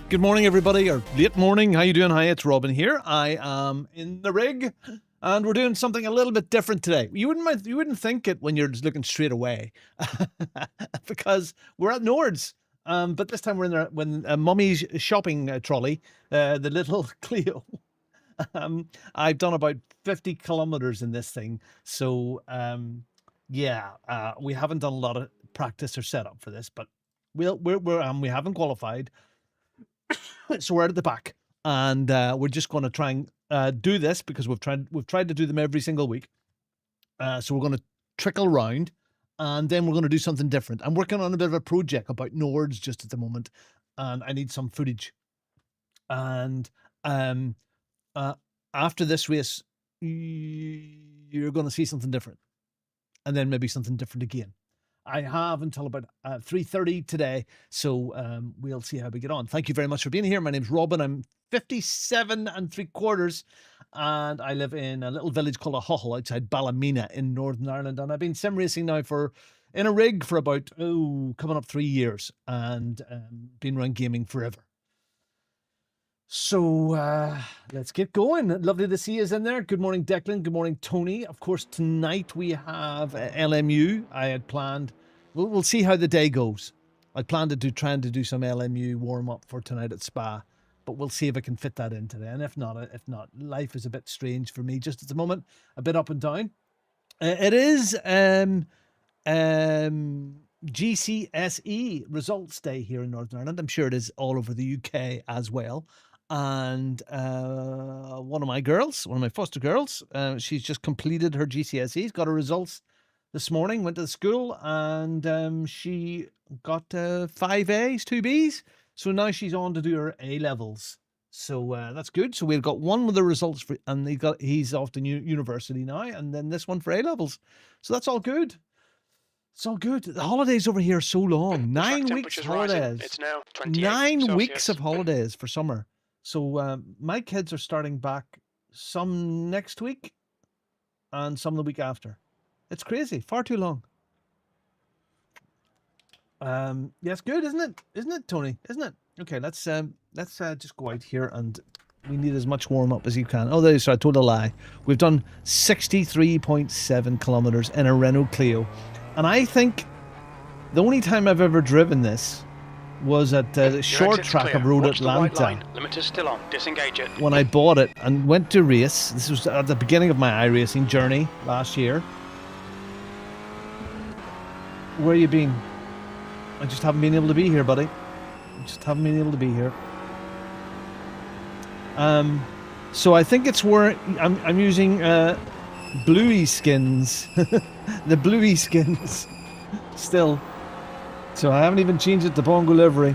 Good morning, everybody, or late morning. How you doing? Hi, it's Robin here. I am in the rig, and we're doing something a little bit different today. You wouldn't think it when you're just looking straight away, because we're at Nords. But this time we're in there when Mummy's shopping trolley, the little Clio. I've done about 50 kilometers in this thing, so we haven't done a lot of practice or setup for this, but we haven't qualified. So we're at the back, and we're just going to try and do this because we've tried to do them every single week. So we're going to trickle around, and then we're going to do something different. I'm working on a bit of a project about Nords just at the moment, and I need some footage. And after this race, you're going to see something different, and then maybe something different again. I have until about 3:30 today, so we'll see how we get on. Thank you very much for being here. My name's Robin. I'm 57 3/4, and I live in a little village called Hull outside Ballymena in Northern Ireland. And I've been sim racing now in a rig for about coming up 3 years, and been around gaming forever. So let's get going. Lovely to see you in there. Good morning, Declan. Good morning, Tony. Of course, tonight we have LMU. I had planned. We'll see how the day goes. I planned to trying to do some LMU warm up for tonight at Spa, but we'll see if I can fit that in today. And if not, life is a bit strange for me just at the moment. A bit up and down. It is GCSE results day here in Northern Ireland. I'm sure it is all over the UK as well. And one of my foster girls, she's just completed her GCSEs, got her results this morning, went to the school, and she got 5 A's, 2 B's. So now she's on to do her A levels. So that's good. So we've got one with the results and he's off to university now, and then this one for A levels. So that's all good. It's all good. The holidays over here are so long. 9 weeks holidays. It's now 9 weeks of holidays for summer. So my kids are starting back some next week and some the week after. It's crazy. Far too long. Yes, good, isn't it? Isn't it, Tony? Isn't it? Okay, let's just go out here, and we need as much warm up as you can. Oh, I told a lie. We've done 63.7 kilometers in a Renault Clio, and I think the only time I've ever driven this was at the short track of Road Atlanta. Limiter still on. Disengage it. When I bought it and went to race. This was at the beginning of my iRacing journey last year. Where you been? I just haven't been able to be here, buddy. I just haven't been able to be here. So I think it's where I'm using bluey skins. The bluey skins still. So I haven't even changed it to Bongo livery.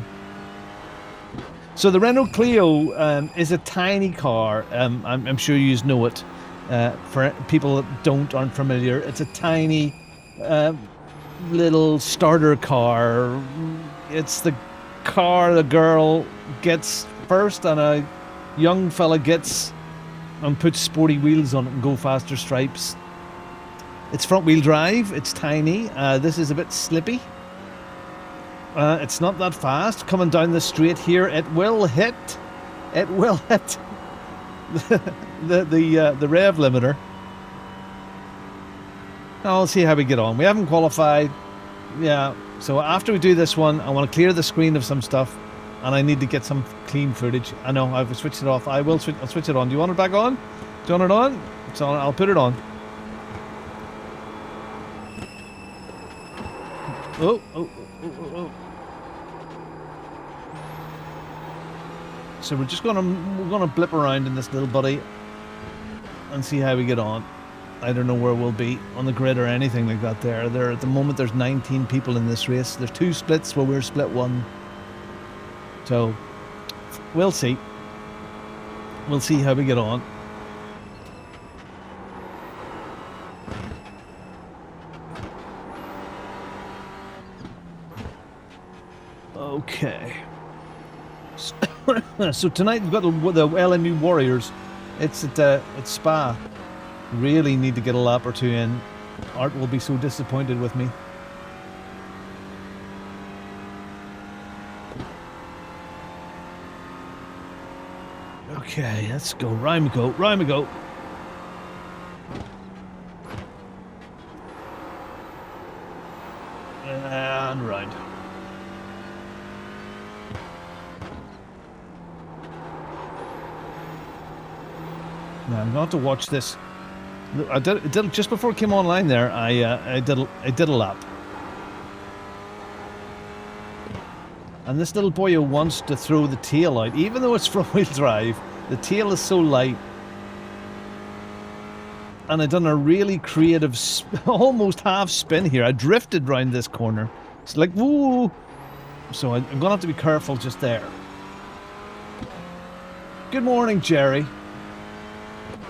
So the Renault Clio is a tiny car. I'm sure you know it. For people that aren't familiar, it's a tiny little starter car. It's the car the girl gets first, and a young fella gets and puts sporty wheels on it and go faster stripes. It's front wheel drive. It's tiny. This is a bit slippy. It's not that fast. Coming down the straight here, it will hit the rev limiter. I'll see how we get on. We haven't qualified. Yeah. So after we do this one, I want to clear the screen of some stuff, and I need to get some clean footage. I know I've switched it off. I'll switch it on. Do you want it back on? Do you want it on? It's on. I'll put it on. Oh. So we're gonna blip around in this little buddy and see how we get on. I don't know where we'll be on the grid or anything like that. There at the moment there's 19 people in this race. There's 2 splits where we're split 1. So we'll see. We'll see how we get on. Okay. So tonight we've got the LMU Warriors. It's at Spa. Really need to get a lap or 2 in. Art will be so disappointed with me. Okay, let's go. Round we go. And round. Now I'm going to have to watch this. I did just before it came online. There, I did a lap, and this little boy who wants to throw the tail out, even though it's front-wheel drive, the tail is so light. And I done a really creative, almost half spin here. I drifted round this corner. It's like woo. So I'm gonna have to be careful just there. Good morning, Jerry.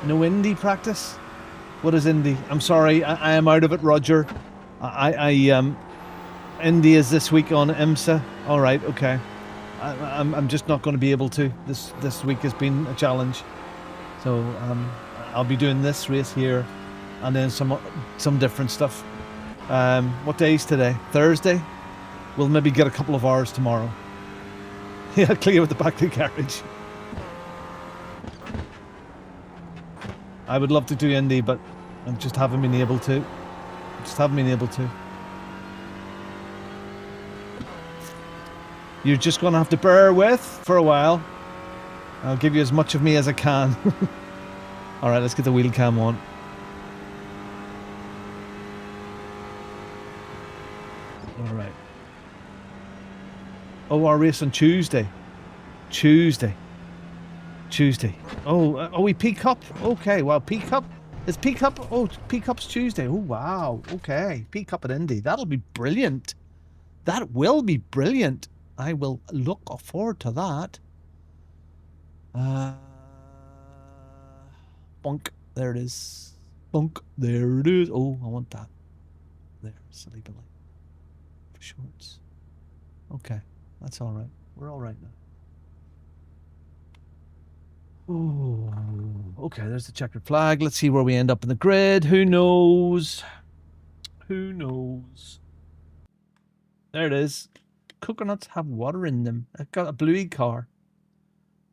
No indie practice? What is indie? I'm sorry, I am out of it, Roger. Indie is this week on IMSA. All right, okay. I'm just not going to be able to. This week has been a challenge. So I'll be doing this race here, and then some different stuff. What day is today? Thursday. We'll maybe get a couple of hours tomorrow. Yeah, clear with the back of the garage. I would love to do Indy, but I just haven't been able to. You're just going to have to bear with for a while. I'll give you as much of me as I can. Alright, let's get the wheel cam on. Alright. Oh, our race on Tuesday. Oh, we P Cup. Okay, well, P Cup is P Cup. Oh, P Cup's Tuesday. Oh, wow. Okay, P Cup at Indy. That'll be brilliant. That will be brilliant. I will look forward to that. Bunk. There it is. Bunk. There it is. Oh, I want that. There, silly Billy. For shorts. Okay, that's all right. We're all right now. Oh, okay, there's the checkered flag. Let's see where we end up in the grid. Who knows? Who knows? There it is. Coconuts have water in them. I've got a bluey car.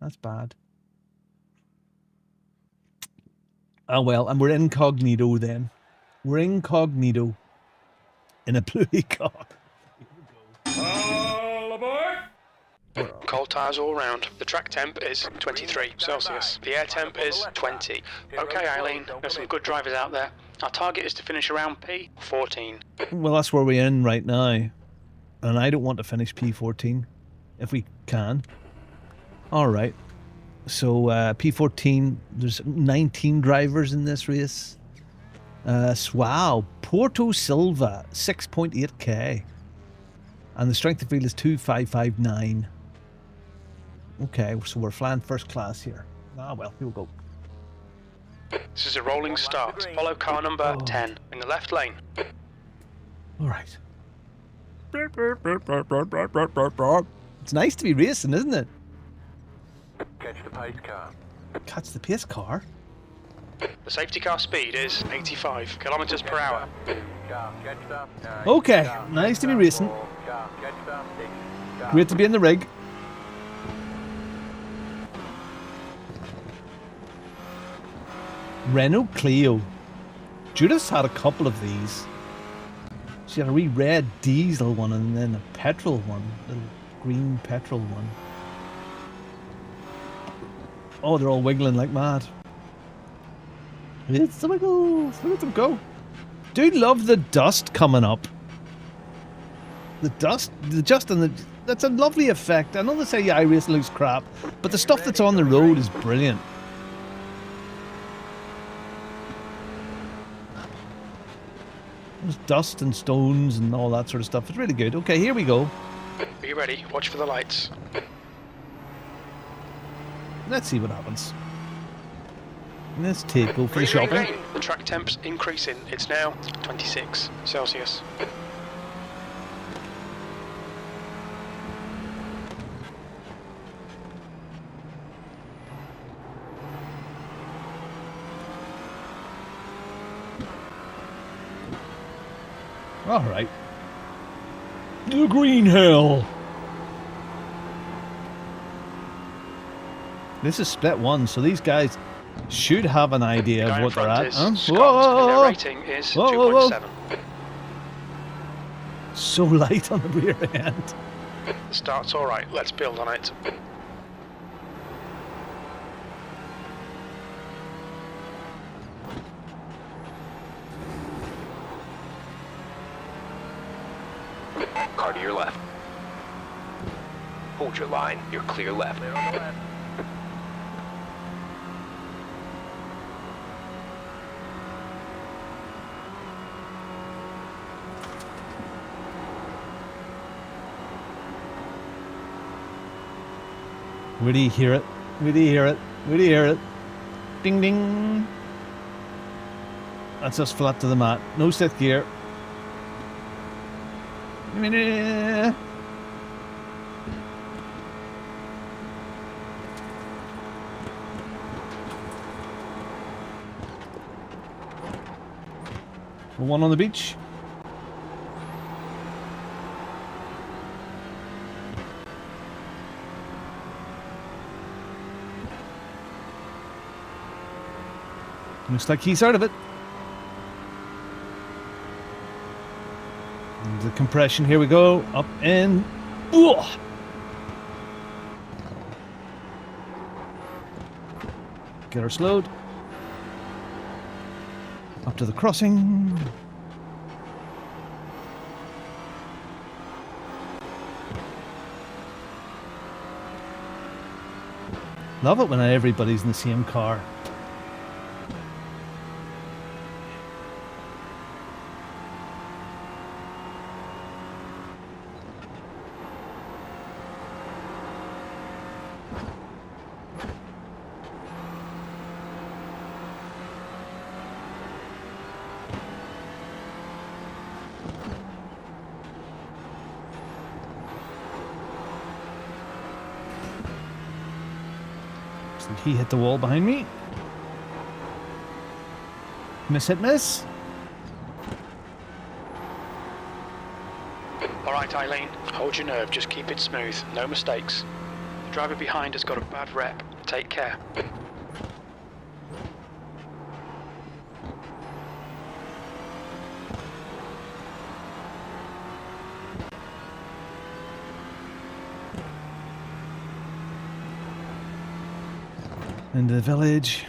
That's bad. Oh well, and we're incognito then. We're incognito in a bluey car. All aboard! Cold tyres all round. The track temp is 23 Celsius. The air temp is 20. Okay, Eileen, there's some good drivers out there. Our target is to finish around P14. Well, that's where we're in right now. And I don't want to finish P14 if we can. Alright. So, P14, there's 19 drivers in this race. Wow. Porto Silva, 6.8k. And the strength of field is 2559. Okay, so we're flying first class here. Ah, well, here we go. This is a rolling start. Follow car number 10 in the left lane. Alright. It's nice to be racing, isn't it? Catch the pace car. Catch the pace car? The safety car speed is 85 kilometers per hour. Okay, nice to be racing. Great to be in the rig. Renault Clio. Judith's had a couple of these. She had a wee red diesel one and then a petrol one, little green petrol one. Oh, they're all wiggling like mad. It's the wiggles. Look at them go. Do love the dust coming up. The dust, that's a lovely effect. I know they say iRacing looks crap, but the stuff that's on the road is brilliant. There's dust and stones and all that sort of stuff. It's really good. Okay, here we go. Be ready. Watch for the lights. Let's see what happens. Let's go for the Green, shopping. green. The track temp's increasing. It's now 26 Celsius. All right. The green hell. This is split one, so these guys should have an idea The guy of in what they're front at. is Huh? Scott, and their rating is Whoa, whoa, 2.7. So light on the rear end. The start's alright, let's build on it. Car to your left. Hold your line, you're clear left. Where do you hear it? Where do you hear it? Where do you hear it? Ding ding. That's us flat to the mat. No set gear. One on the beach. Looks like he's out of it. And the compression, here we go. Up and... Ooh! Get her slowed. Up to the crossing. Love it when everybody's in the same car. He hit the wall behind me. Miss hit miss. Alright Eileen, hold your nerve, just keep it smooth, no mistakes. The driver behind has got a bad rep, take care. Into the village.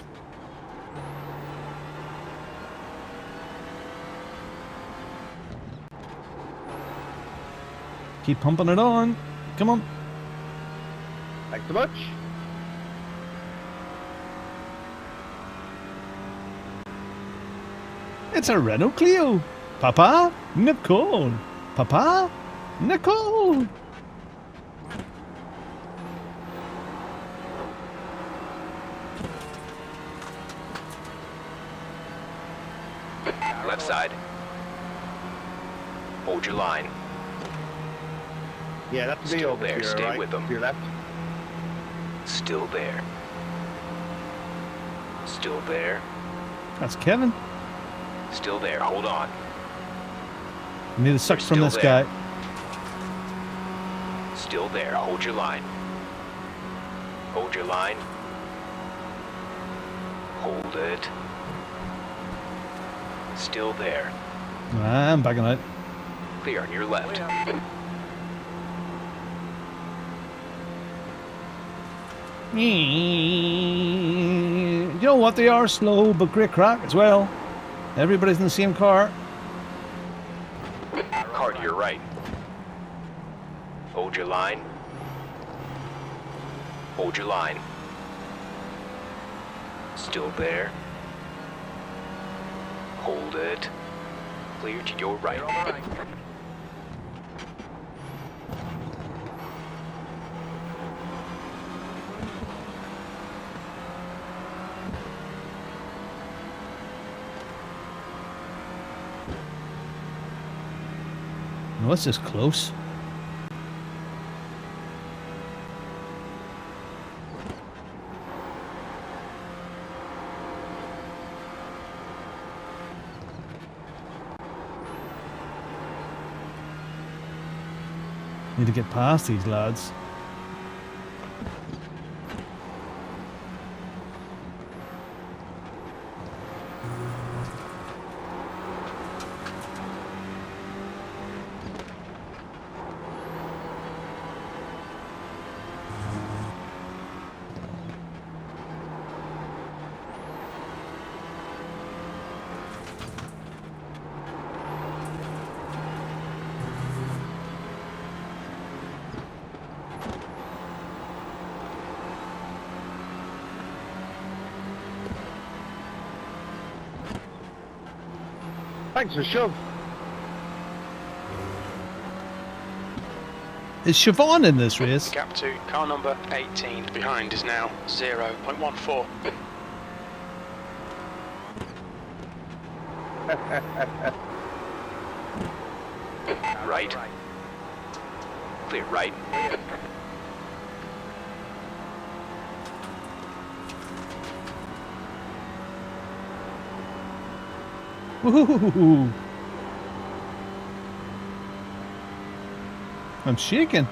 Keep pumping it on. Come on. Thanks so much. It's a Renault Clio. Papa, Nicole. Papa, Nicole. Left side. Hold your line. Yeah, that's me Still over there, here, stay right? with them. To your left. Still there. Still there. That's Kevin. Still there. Hold on. I need a suck You're from still this there. guy. Still there. Hold your line. Hold your line. Hold it. Still there. I'm backing out. Clear on your left. You know what? They are slow, but great crack as well. Everybody's in the same car. Car to your right. Hold your line. Hold your line. Still there. Hold it. Clear to your right. No, it's just close. Need to get past these lads. Thanks for shove. Is Siobhan in this race? Gap to car number 18. Behind is now 0.14. Right. Clear right. Woohoo! I'm shaking.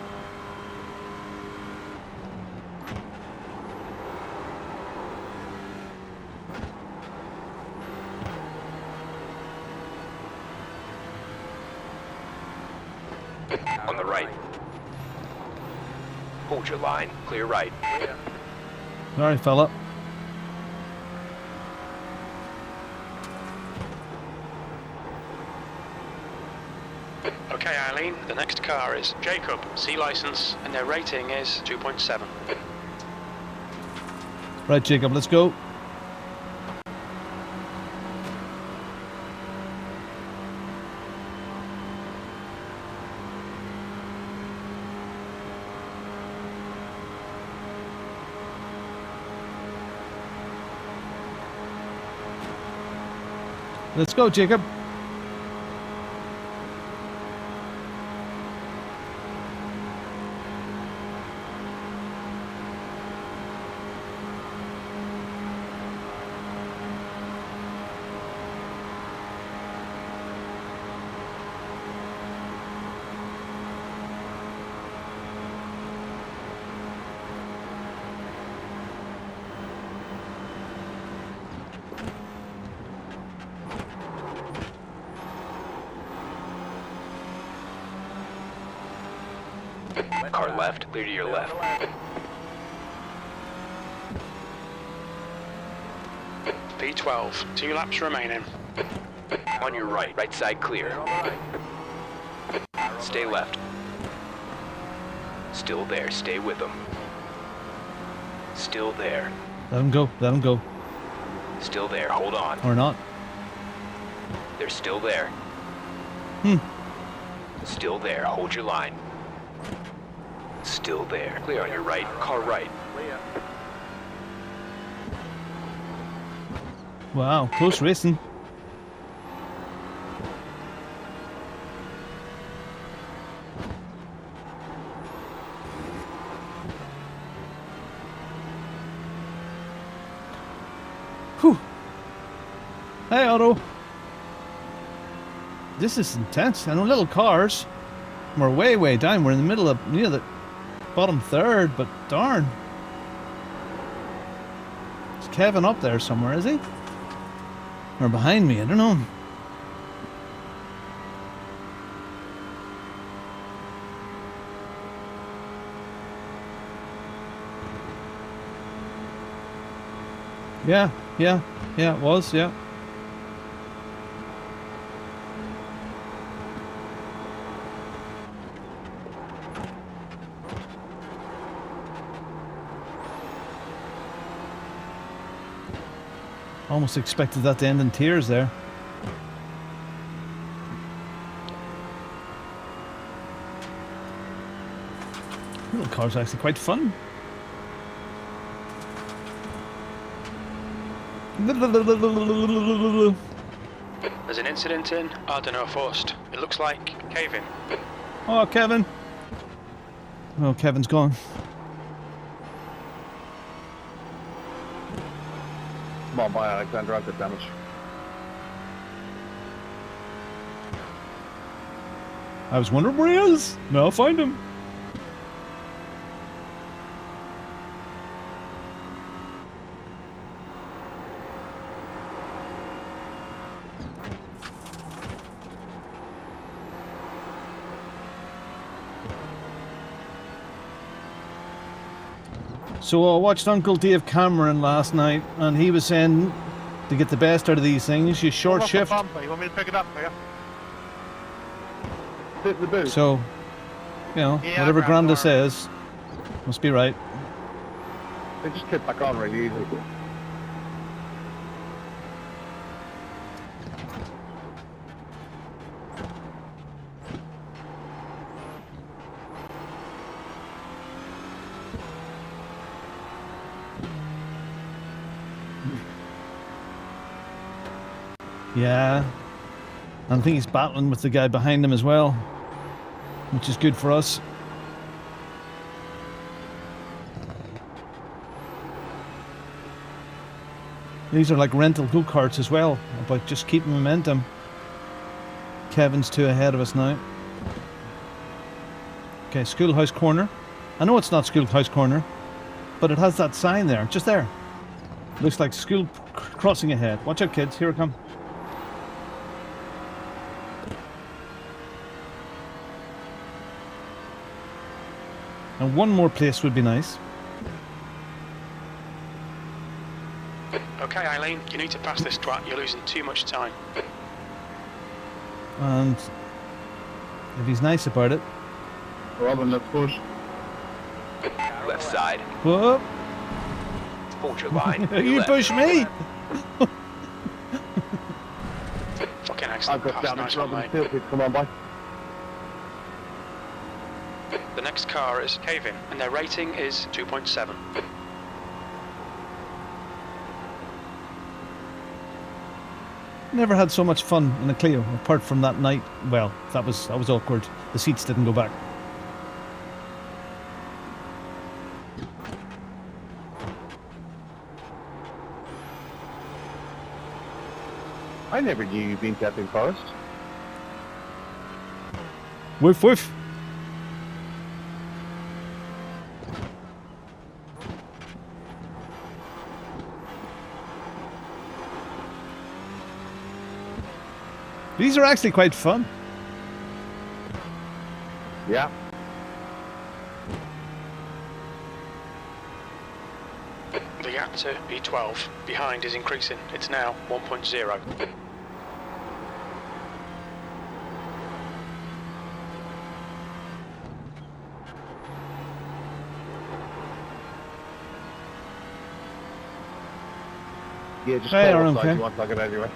On the right. Hold your line. Clear right. Sorry, fella. Okay, Eileen, the next car is Jacob, C license, and their rating is 2.7. Right, Jacob, let's go. Let's go, Jacob. Car left. Clear to your left. P12, 2 laps remaining. On your right. Right side clear. Stay left. Still there. Stay with them. Still there. Let him go. Let him go. Still there. Hold on. Or not. They're still there. Still there. Hold your line. Still there. Clear on your right. Car right. Wow, close racing. Whew. Hey, Otto. This is intense. I know little cars. We're way down. We're in the middle of, you know, the bottom third, but darn. Is Kevin up there somewhere, is he? Or behind me, I don't know. Yeah, it was, yeah. Almost expected that to end in tears there. The car's actually quite fun. There's an incident in Ardeno Forst. It looks like cave-in. Oh, Kevin. Oh, Kevin's gone. Come on, by Alexander, I did damage. I was wondering where he is. Now I'll find him. So I watched Uncle Dave Cameron last night, and he was saying to get the best out of these things, you short What's shift. the bumper? You want me to pick it up for you? Sit the boot. So, you know, Yeah, whatever Grandpa. Granda says, must be right. They just kick back on really easily. Yeah. And I think he's battling with the guy behind him as well, which is good for us. These are like rental go-karts as well, but just keeping momentum. Kevin's 2 ahead of us now. Okay, Schoolhouse Corner. I know it's not Schoolhouse Corner, but it has that sign there, just there. Looks like school crossing ahead. Watch out, kids, here it comes. And one more place would be nice. Okay, Eileen, you need to pass this twat. You're losing too much time. And if he's nice about it. Robin, let's push. Left side. Whoa! Hold your line. You Left. push me! Fucking I've excellent got pass, damage, nice one, Robin. mate. Still, come on, boy. The next car is cave-in, and their rating is 2.7. Never had so much fun in a Clio, apart from that night. Well, that was awkward. The seats didn't go back. I never knew you'd been kept in first. Woof woof! These are actually quite fun. Yeah. The gap to B12 behind is increasing. It's now 1.0. Yeah, just Hey, call Aaron, what side okay. you want, plug it anyway.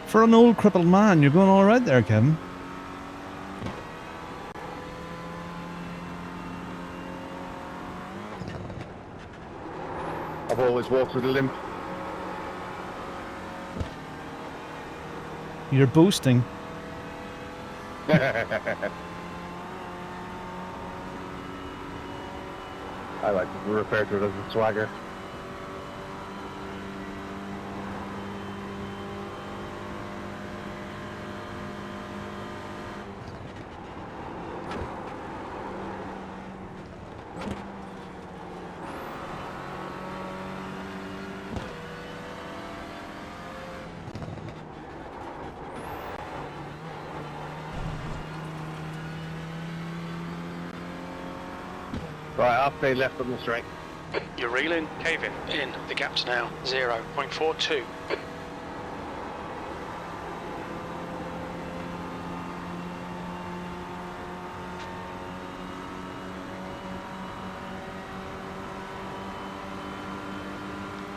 For an old crippled man, you're going all right there, Kevin. I've always walked with a limp. You're boasting. I like to refer to it as a swagger. Right, I'll stay left on the straight. You're reeling, caving in. The gap's now 0.42.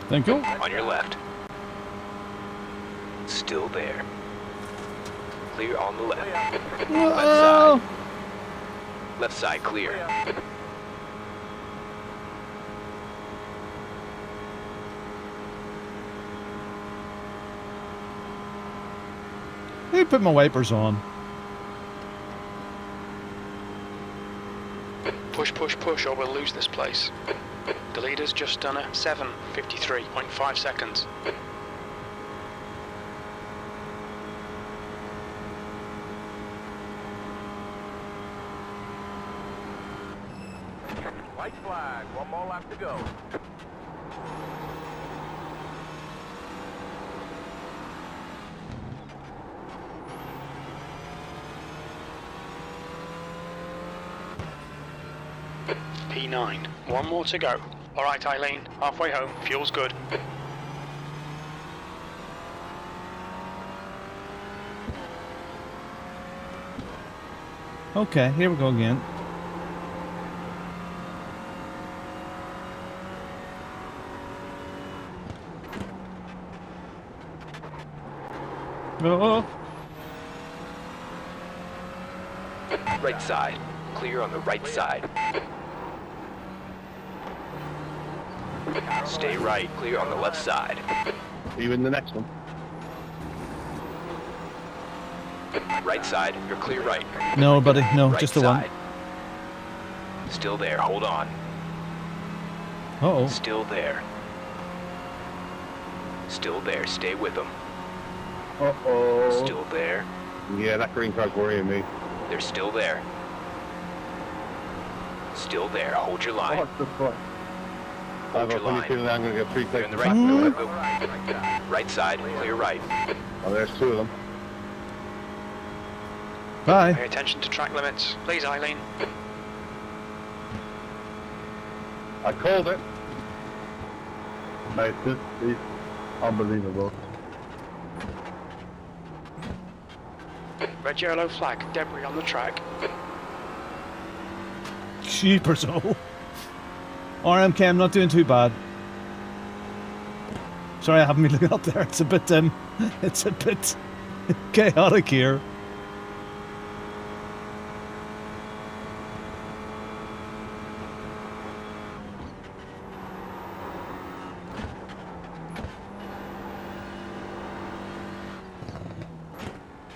Thank you. On your left. Still there. Clear on the left. Left Whoa! side. Left side clear. Let me put my wipers on. Push, push, push, or we'll lose this place. The leader's just done a 7:53.5 seconds. White flag, one more lap to go. P9. One more to go. All right, Eileen. Halfway home. Fuel's good. Okay, here we go again. Oh, Right side. Clear on the right side. Stay right. Clear on the left side. Are you in the next one? Right side. You're clear right. no, buddy, no, Right just the side. Still there. Hold on. one. Uh-oh. Still there. Still there. Stay with them. Uh-oh. Still there. Yeah, that green card's worrying me. They're still there. Still there. Hold your line. What the fuck? I have a Hold your funny line. feeling I'm going to get 3 Clear in places. the right. Hmm? Right side. Clear right. Oh, there's 2 of them. Bye. Pay attention to track limits. Please, Eileen. I called it. Mate, this is unbelievable. Red, yellow flag. Debris on the track. Cheapers, oh. RM Cam, not doing too bad. Sorry, I haven't been looking up there. It's a bit chaotic here.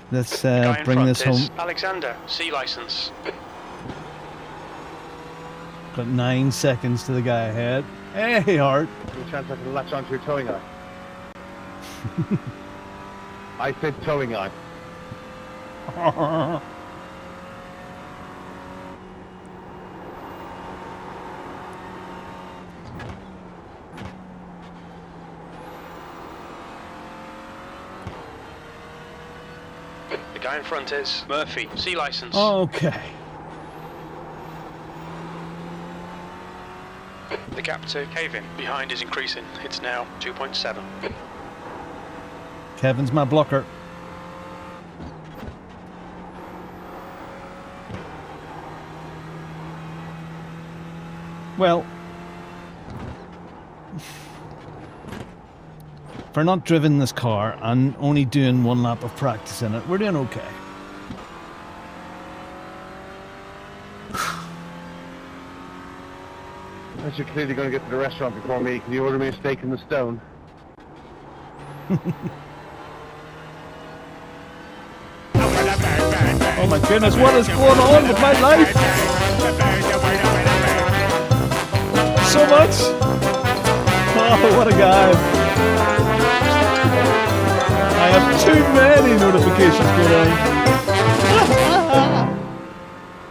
Let's Guy in bring front this home. is Alexander. C license. Got 9 seconds to the guy ahead. Hey, Art. Any chance I can latch onto your towing eye? I said towing eye. The guy in front is Murphy. C license. Okay. The gap to cave-in behind is increasing. It's now 2.7. Kevin's my blocker. Well, for not driven this car and only doing 1 lap of practice in it, we're doing okay. As you're clearly going to get to the restaurant before me, can you order me a steak in the stone? Oh my goodness, what is going on with my life? So much. Oh, what a guy. I have too many notifications going on.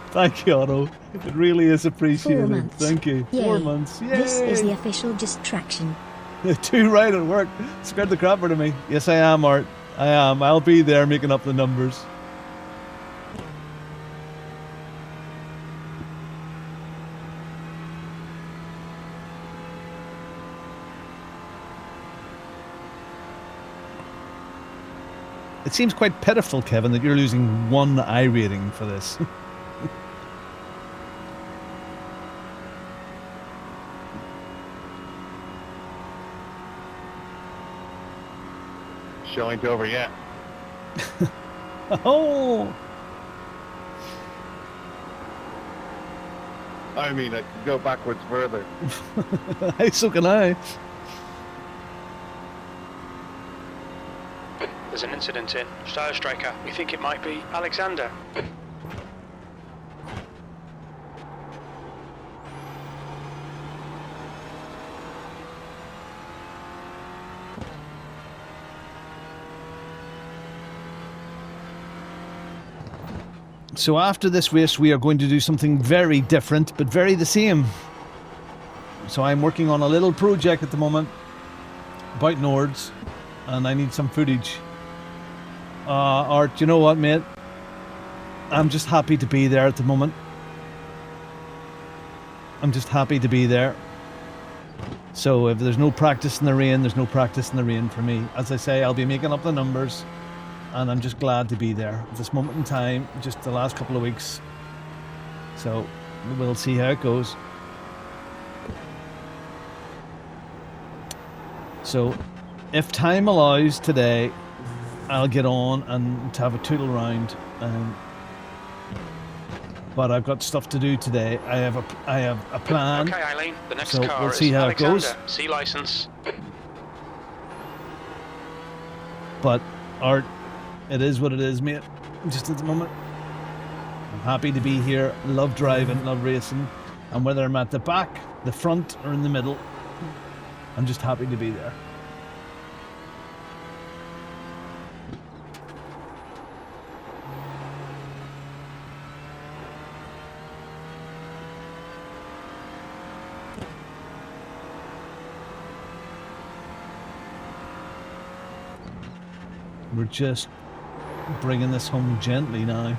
Thank you, Otto. It really is 4 appreciated. months. Thank you. Yay. 4 months. Yay. This is the official distraction. 2 right at work. Scared the crap out of me. Yes, I am, Art. I am. I'll be there making up the numbers. It seems quite pitiful, Kevin, that you're losing 1 iRating for this. Show ain't over yet. Oh! I mean, I could go backwards further. So can I. There's an incident in Star Striker. We think it might be Alexander. So after this race, we are going to do something very different, but very the same. So I'm working on a little project at the moment about Nords, and I need some footage. Art, you know what, mate? I'm just happy to be there at the moment. I'm just happy to be there. So if there's no practice in the rain, there's no practice in the rain for me. As I say, I'll be making up the numbers, and I'm just glad to be there at this moment in time, just the last couple of weeks. So we'll see how it goes. So if time allows today, I'll get on and to have a tootle round. But I've got stuff to do today. I have a plan. Okay, Eileen. The next So car we'll is see how it Alexander. goes. C license. But Art, it is what it is, mate. Just at the moment, I'm happy to be here. Love driving, love racing, and whether I'm at the back, the front, or in the middle, I'm just happy to be there. We're just bringing this home gently now.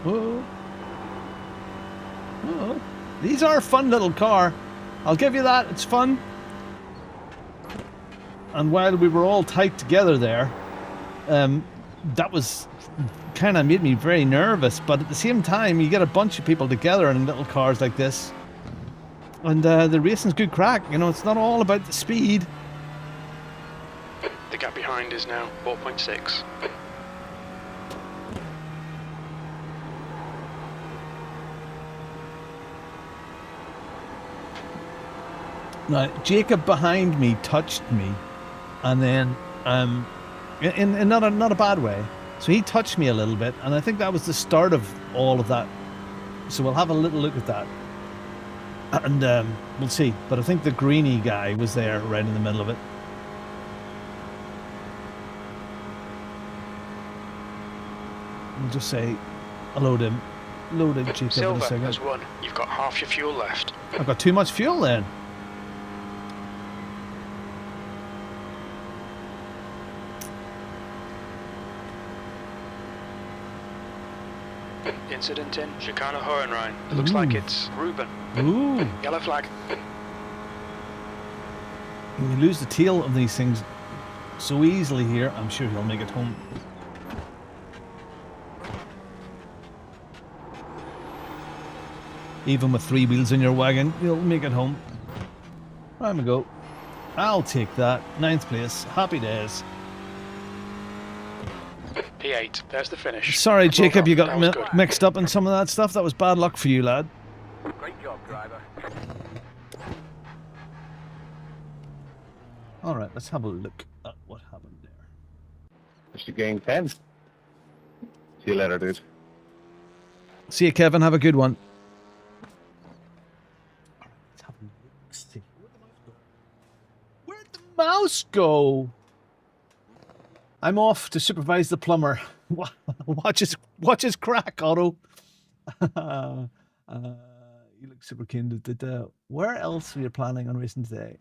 Whoa. Whoa. These are a fun little car. I'll give you that. It's fun. And while we were all tight together there, that was kind of made me very nervous, but at the same time you get a bunch of people together in little cars like this, and the racing's good crack. You know, it's not all about the speed. The gap behind is now 4.6. Now Jacob behind me touched me, and then in not a bad way. So he touched me a little bit, and I think that was the start of all of that. So we'll have a little look at that, and we'll see. But I think the greeny guy was there right in the middle of it. We'll just say hello to him. Hello to Jacob in a Silver second. has won. You've got half your fuel left. I've got too much fuel then. Incident in Chicana Hohenrhein. It looks like it's Ruben. Ooh. Yellow flag. You lose the tail of these things so easily here. I'm sure he'll make it home. Even with 3 wheels in your wagon, you'll make it home. Time to go. I'll take that. 9th place. Happy days. P8, there's the finish. Sorry, Jacob, you got That was good. mixed up in some of that stuff. That was bad luck for you, lad. Great job, driver. All right, let's have a look at what happened there. Just gain 10. See you later, dude. See you, Kevin. Have a good one. All right, let's have a look. See. Where'd the mouse go? I'm off to supervise the plumber. Watch his crack, Otto. You look super keen. Where else are you planning on racing today?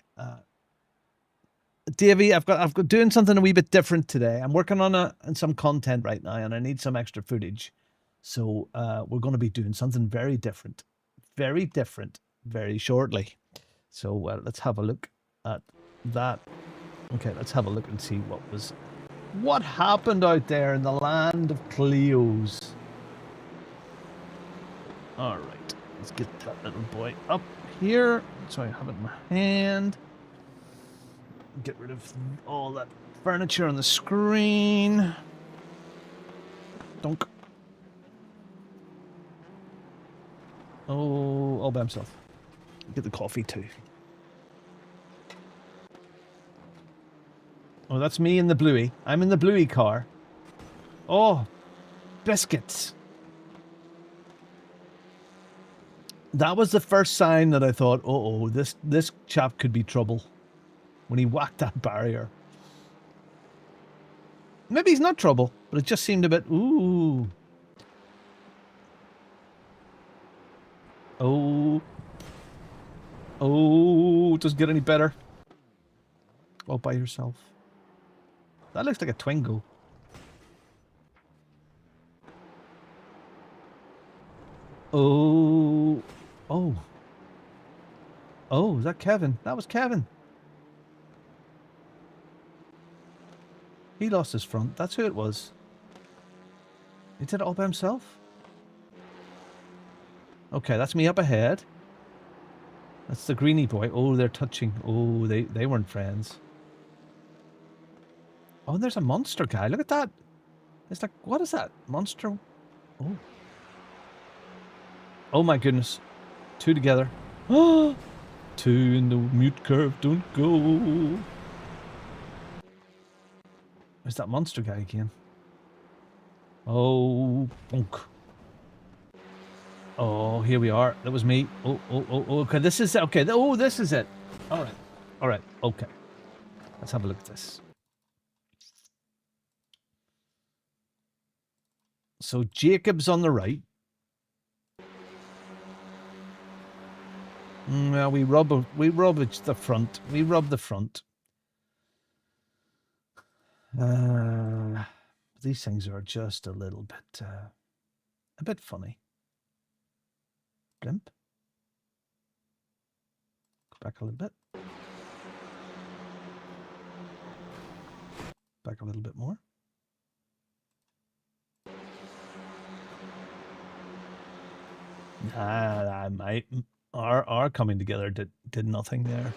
Davey, I've got doing something a wee bit different today. I'm working on some content right now, and I need some extra footage. So we're going to be doing something very different, very shortly. So let's have a look at that. Okay, let's have a look and see what happened out there in the land of Cleos. All right, let's get that little boy up here so I have it in my hand. Get rid of all that furniture on the screen. Donk. Oh, all by himself. Get the coffee too. Oh, that's me in the bluey. I'm in the bluey car. Oh, biscuits. That was the first sign that I thought, oh, this chap could be trouble. When he whacked that barrier. Maybe he's not trouble, but it just seemed a bit, ooh. Oh. Oh, it doesn't get any better. All by yourself. That looks like a Twingo. Oh. Oh. Oh, is that Kevin? That was Kevin. He lost his front. That's who it was. He did it all by himself. Okay, that's me up ahead. That's the greenie boy. Oh, they're touching. Oh, they weren't friends. Oh, there's a monster guy. Look at that. It's like, what is that? Monster? Oh. Oh my goodness. Two together. Oh, two in the mute curve. Don't go. Where's that monster guy again? Oh, bonk. Oh, here we are. That was me. Oh, okay. This is it. Okay. Oh, this is it. All right. Okay. Let's have a look at this. So Jacob's on the right. Well, we rub the front. We rub the front. These things are just a little bit funny. Blimp. Go back a little bit. Back a little bit more. Our coming together did nothing there.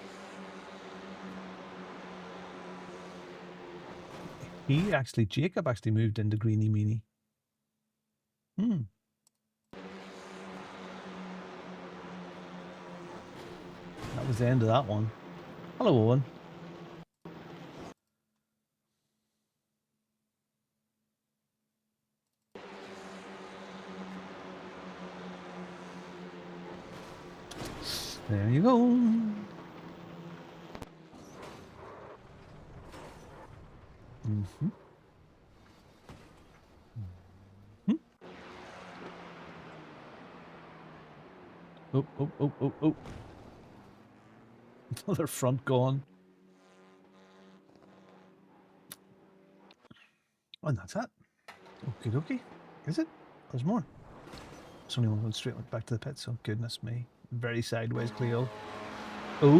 Jacob actually moved into Greenie Meanie. That was the end of that one. Hello, Owen. There you go. Mm-hmm. Mm-hmm. Oh. Another front gone. Oh, and that's that. Okie dokie. Is it? There's more. There's only one going straight back to the pit, so goodness me. Very sideways, Cleo. Oh.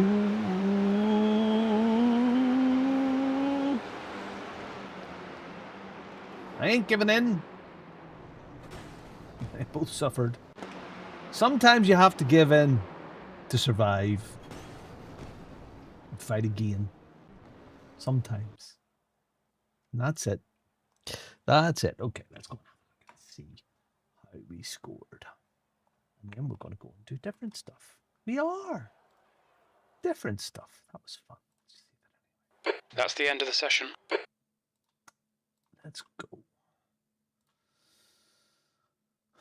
I ain't giving in. They both suffered. Sometimes you have to give in to survive. And fight again. Sometimes. And that's it. That's it. Okay, let's go. Let's see how we scored. And then we're going to go and do different stuff. We are. Different stuff. That was fun. That's the end of the session. Let's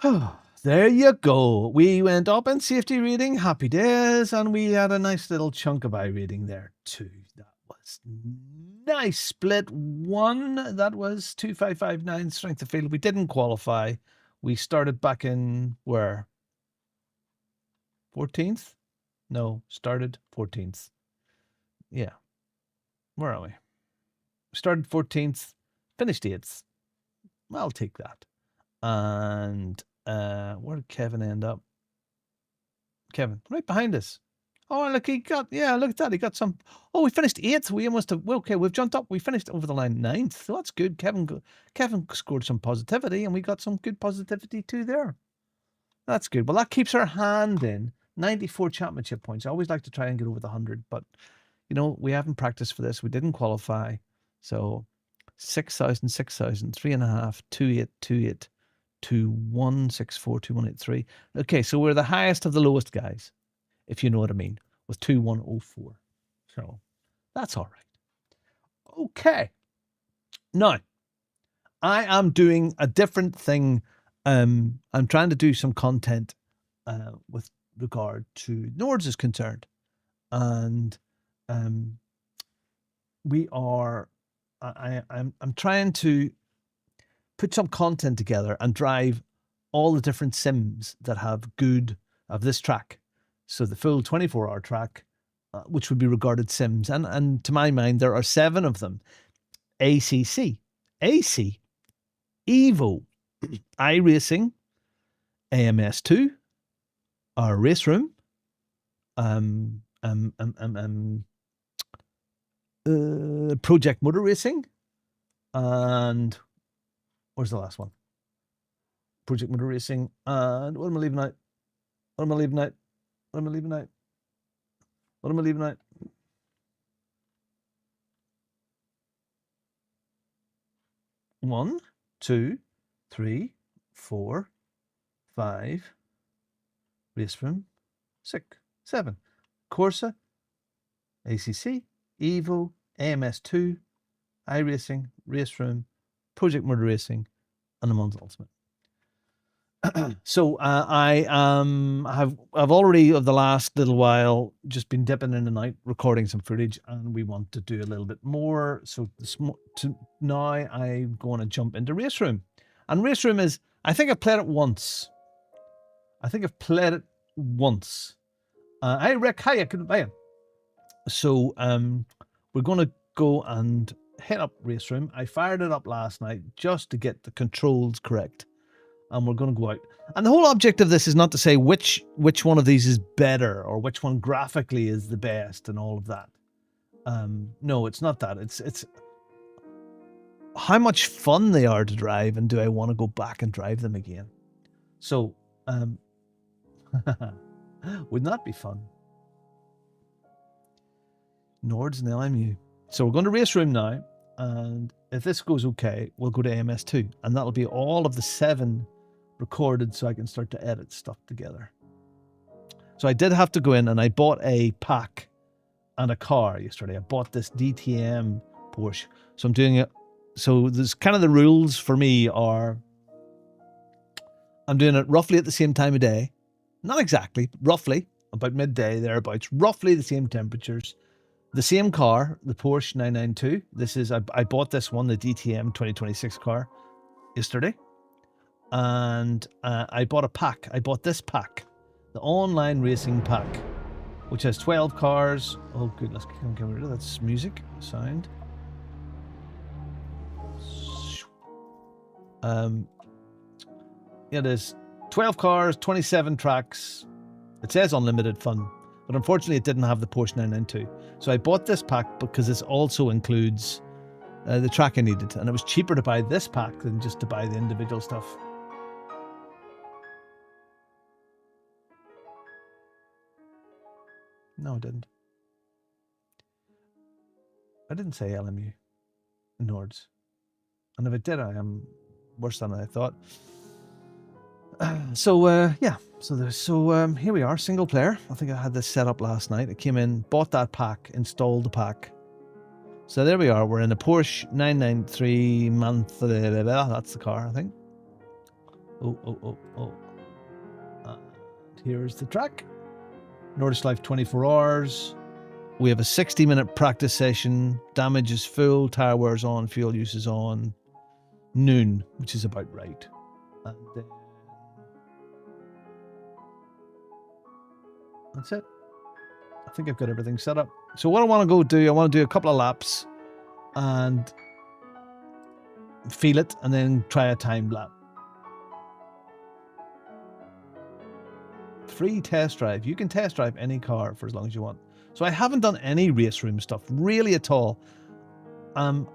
go. There you go. We went up in safety rating, happy days, and we had a nice little chunk of I rating there too. That was nice. Split 1. That was 2559 strength of field. We didn't qualify. We started back in where? 14th? No, started 14th. Yeah. Where are we? Started 14th, finished 8th. I'll take that. And where did Kevin end up? Kevin, right behind us. Oh, look, he got, yeah, look at that. He got some. Oh, we finished 8th. We almost have, well, okay, we've jumped up. We finished over the line 9th. So that's good. Kevin scored some positivity, and we got some good positivity too there. That's good. Well, that keeps our hand in. 94 championship points. I always like to try and get over the 100, but, you know, we haven't practiced for this. We didn't qualify. So 6,000, 6,000, 3.5, 2,8, 2,8, 2,1, 6,4, 2,183. Okay, so we're the highest of the lowest guys, if you know what I mean, with 2,104. So that's all right. Okay. Now, I am doing a different thing. I'm trying to do some content with regard to Nords is concerned. And we are, I'm trying to put some content together and drive all the different sims that have good of this track. So the full 24-hour track, which would be regarded sims. And to my mind, there are 7 of them. ACC, AC, Evo, iRacing, AMS2, our race room, Project Motor Racing, and where's the last one? Project Motor Racing, and what am I leaving out? What am I leaving out? What am I leaving out? What am I leaving out? One, 2, 3, 4, 5, race room, 6, 7, Corsa, ACC, Evo, AMS2, iRacing, race room, Project Motor Racing, and the Mons Ultimate. So I've already, of the last little while, just been dipping in and out, recording some footage, and we want to do a little bit more. So now I'm going to jump into Race Room. And Race Room is, I think I've played it once. Hi, Rick. Hi, I couldn't buy it. So we're going to go and hit up Race Room. I fired it up last night just to get the controls correct. And we're going to go out. And the whole object of this is not to say which one of these is better or which one graphically is the best and all of that. No, it's not that. It's how much fun they are to drive, and do I want to go back and drive them again? So, wouldn't that be fun? Nords and LMU. So we're going to Race Room now, and if this goes okay, we'll go to AMS2, and that'll be all of the 7 recorded, so I can start to edit stuff together. So I did have to go in, and I bought a pack and a car yesterday. I bought this DTM Porsche. So I'm doing it. So there's kind of the rules for me are I'm doing it roughly at the same time of day. Not exactly, roughly, about midday, thereabouts, roughly the same temperatures. The same car, the Porsche 992. This is, I bought this one, the DTM 2026 car, yesterday. And I bought a pack. I bought this pack, the online racing pack, which has 12 cars. Oh, goodness, can we get rid of that music sound? Yeah, there's 12 cars, 27 tracks. It says unlimited fun, but unfortunately it didn't have the Porsche 992. So I bought this pack because this also includes the track I needed, and it was cheaper to buy this pack than just to buy the individual stuff. No, I didn't. I didn't say LMU. Nords. And if I did, I am worse than I thought. Yeah. So here we are, single player. I think I had this set up last night. I came in, bought that pack, installed the pack. So there we are. We're in a Porsche 993 month. That's the car, I think. Oh. And here's the track. Nordic Life 24 hours. We have a 60-minute practice session. Damage is full. Tire wears on. Fuel use is on. Noon, which is about right. And then that's it. I think I've got everything set up. So what I want to go do, I want to do a couple of laps and feel it, and then try a time lap. Free test drive. You can test drive any car for as long as you want. So I haven't done any race room stuff really at all. And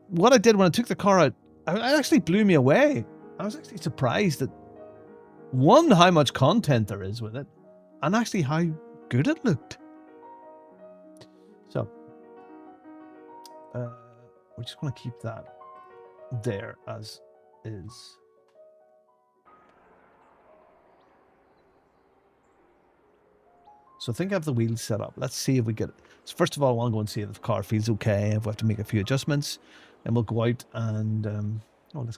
what I did when I took the car out, it actually blew me away. I was actually surprised at one, how much content there is with it, and actually how good it looked. So we're just going to keep that there as is. So I think I have the wheels set up. Let's see if we get it. So first of all, I want to go and see if the car feels okay. If we have to make a few adjustments, and we'll go out and let's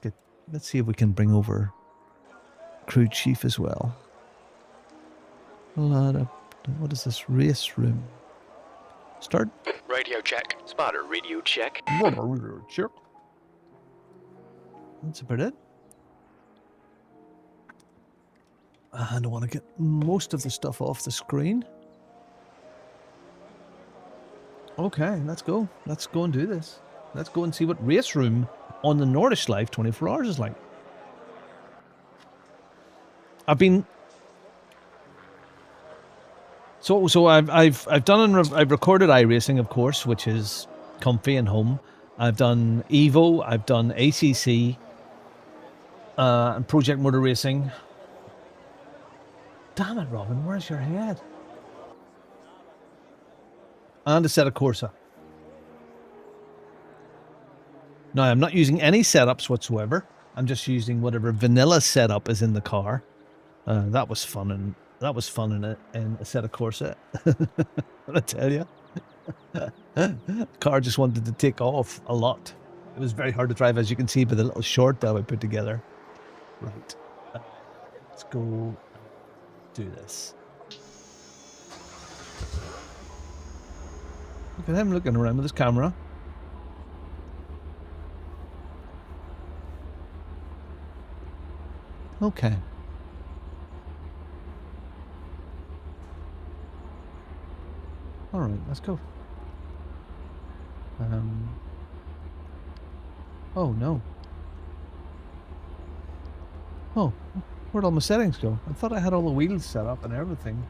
see if we can bring over crew chief as well. What is this race room? Start. Radio check. Spotter, radio check. Sure. That's about it. And I want to get most of the stuff off the screen. Okay, let's go. Let's go and do this. Let's go and see what race room on the Nordic Life 24 hours is like. I've recorded iRacing, of course, which is comfy and home. I've done Evo, I've done ACC, and Project Motor Racing. Damn it, Robin, where's your head? And a set of Corsa. Now, I'm not using any setups whatsoever. I'm just using whatever vanilla setup is in the car. That was fun, and that was fun in a set of Corsa. I tell you, the car just wanted to take off a lot. It was very hard to drive, as you can see by the little short that I put together. Right, let's go do this. Look at him looking around with his camera. Okay. All right, let's go. Oh no. Oh, where'd all my settings go? I thought I had all the wheels set up and everything.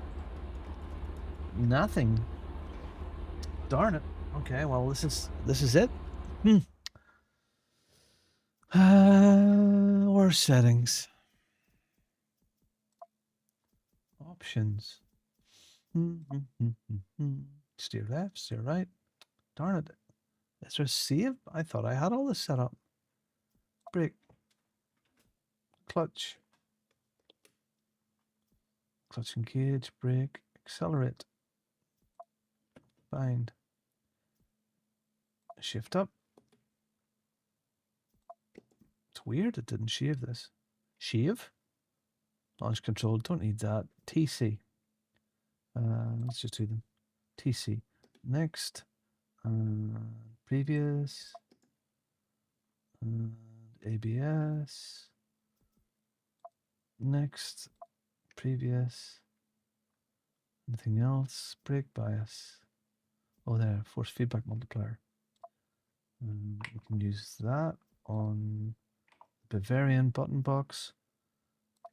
Nothing. Darn it. Okay, well this is it. Or settings. Options. Steer left, steer right. Darn it. Is there a save? I thought I had all this set up. Brake. Clutch. Clutch engage, brake, accelerate. Bind. Shift up. It's weird it didn't shave this. Shave? Launch control, don't need that. TC. Let's just do them. TC. Next. Previous. ABS. Next. Previous. Anything else? Brake bias. Oh, there. Force feedback multiplier. We can use that on Bavarian button box.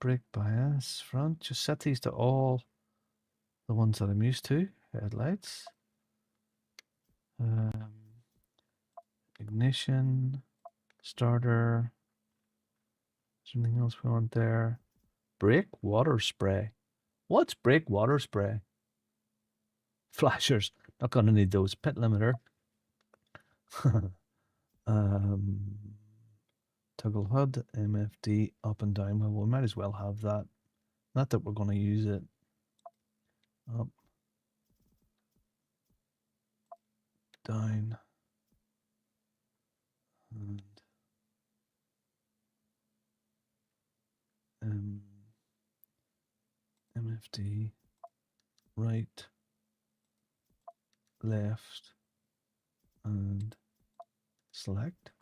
Brake bias front. Just set these to all the ones that I'm used to. Headlights. Ignition. Starter. Is there anything else we want there? Brake water spray. What's brake water spray? Flashers. Not going to need those. Pit limiter. Toggle HUD, MFD, up and down. Well, we might as well have that. Not that we're going to use it. Up, down, and MFD, right, left, and select.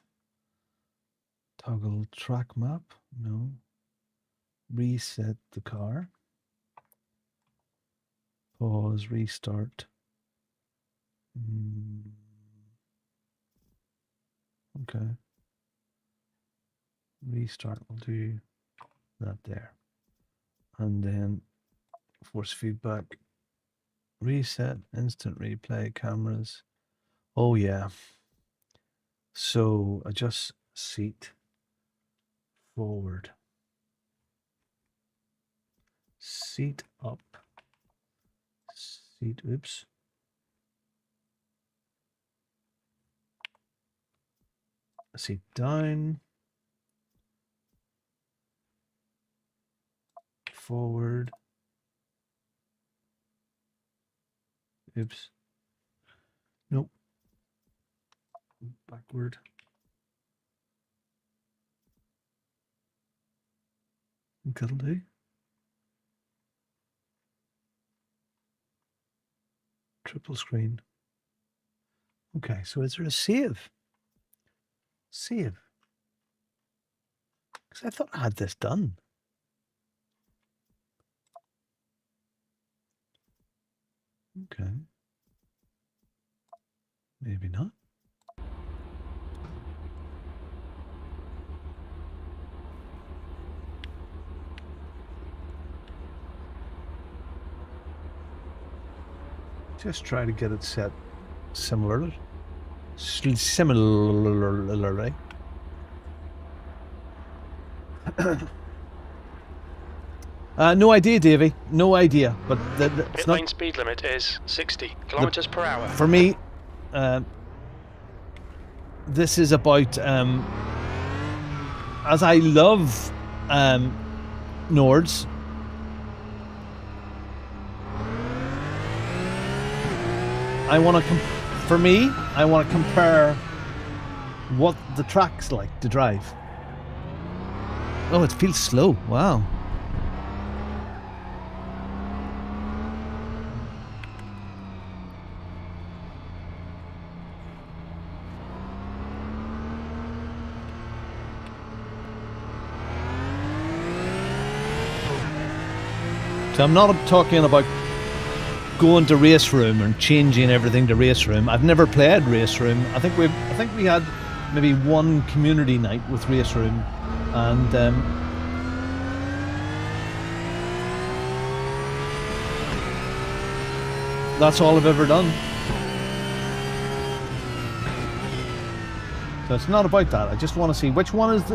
Toggle track map, no. Reset the car. Pause, restart. Okay. Restart, we'll do that there. And then force feedback. Reset, instant replay, cameras. Oh yeah. So adjust seat forward. Seat up. Seat, oops. Seat down. Forward. Oops. Nope. Backward. That'll do. Triple screen. Okay, so is there a save? Save. Because I thought I had this done. Okay. Maybe not. Just try to get it set similarly. Similarly. No idea, Davey. No idea. But it's Pit not. lane speed limit is 60 kilometers per hour. For me, this is about. As I love Nords. I want to. For me, I want to compare what the track's like to drive. Oh, it feels slow. Wow. So I'm not talking about going to race room and changing everything to race room. I've never played race room. I think we had maybe one community night with race room, and that's all I've ever done. So it's not about that. I just want to see which one of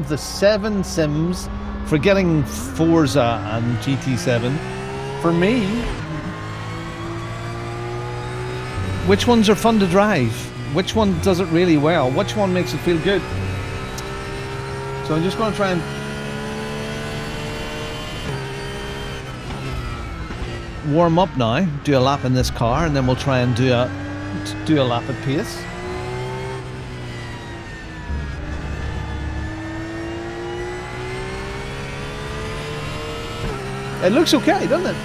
the 7 sims, forgetting Forza and GT7, for me, which ones are fun to drive? Which one does it really well? Which one makes it feel good? So I'm just going to try and warm up now, do a lap in this car, and then we'll try and do a lap at pace. It looks okay, doesn't it?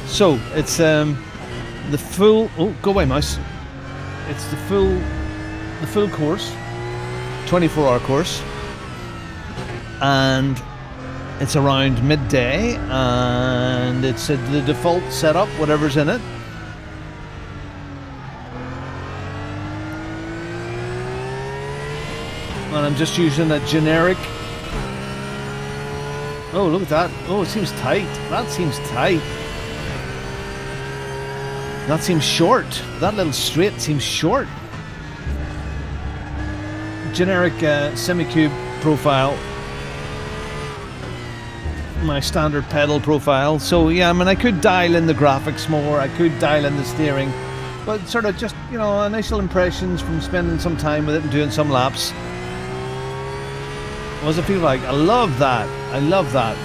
So it's the full. Oh, go away, mouse! It's the full course, 24-hour course, and it's around midday, and it's the default setup, whatever's in it. And I'm just using a generic. Oh, look at that! Oh, it seems tight. That seems tight. That seems short. That little straight seems short. Generic semi-cube profile. my standard pedal profile. So yeah, I mean, I could dial in the graphics more, I could dial in the steering, but sort of just, you know, initial impressions from spending some time with it and doing some laps. What does it feel like? I love that. I love that.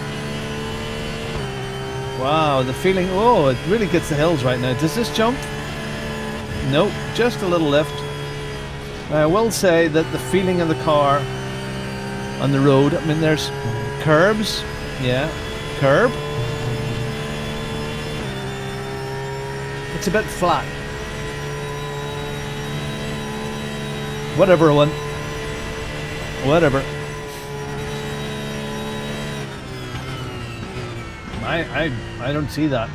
Wow, the feeling. Oh, it really gets the hills right now. Does this jump? Nope, just a little lift. I will say that the feeling of the car on the road, I mean, there's curbs. Yeah, curb. It's a bit flat. Whatever one. Whatever. I don't see that.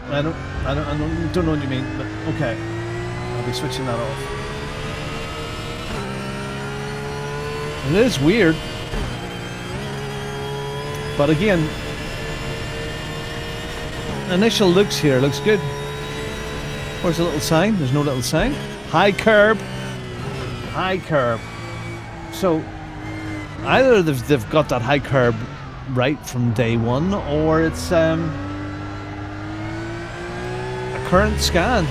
I don't know what you mean, but okay. I'll be switching that off. It is weird. But again, initial looks here looks good. Where's the little sign? There's no little sign. High curb. High curb. So either they've got that high curb right from day one, or it's a current scan.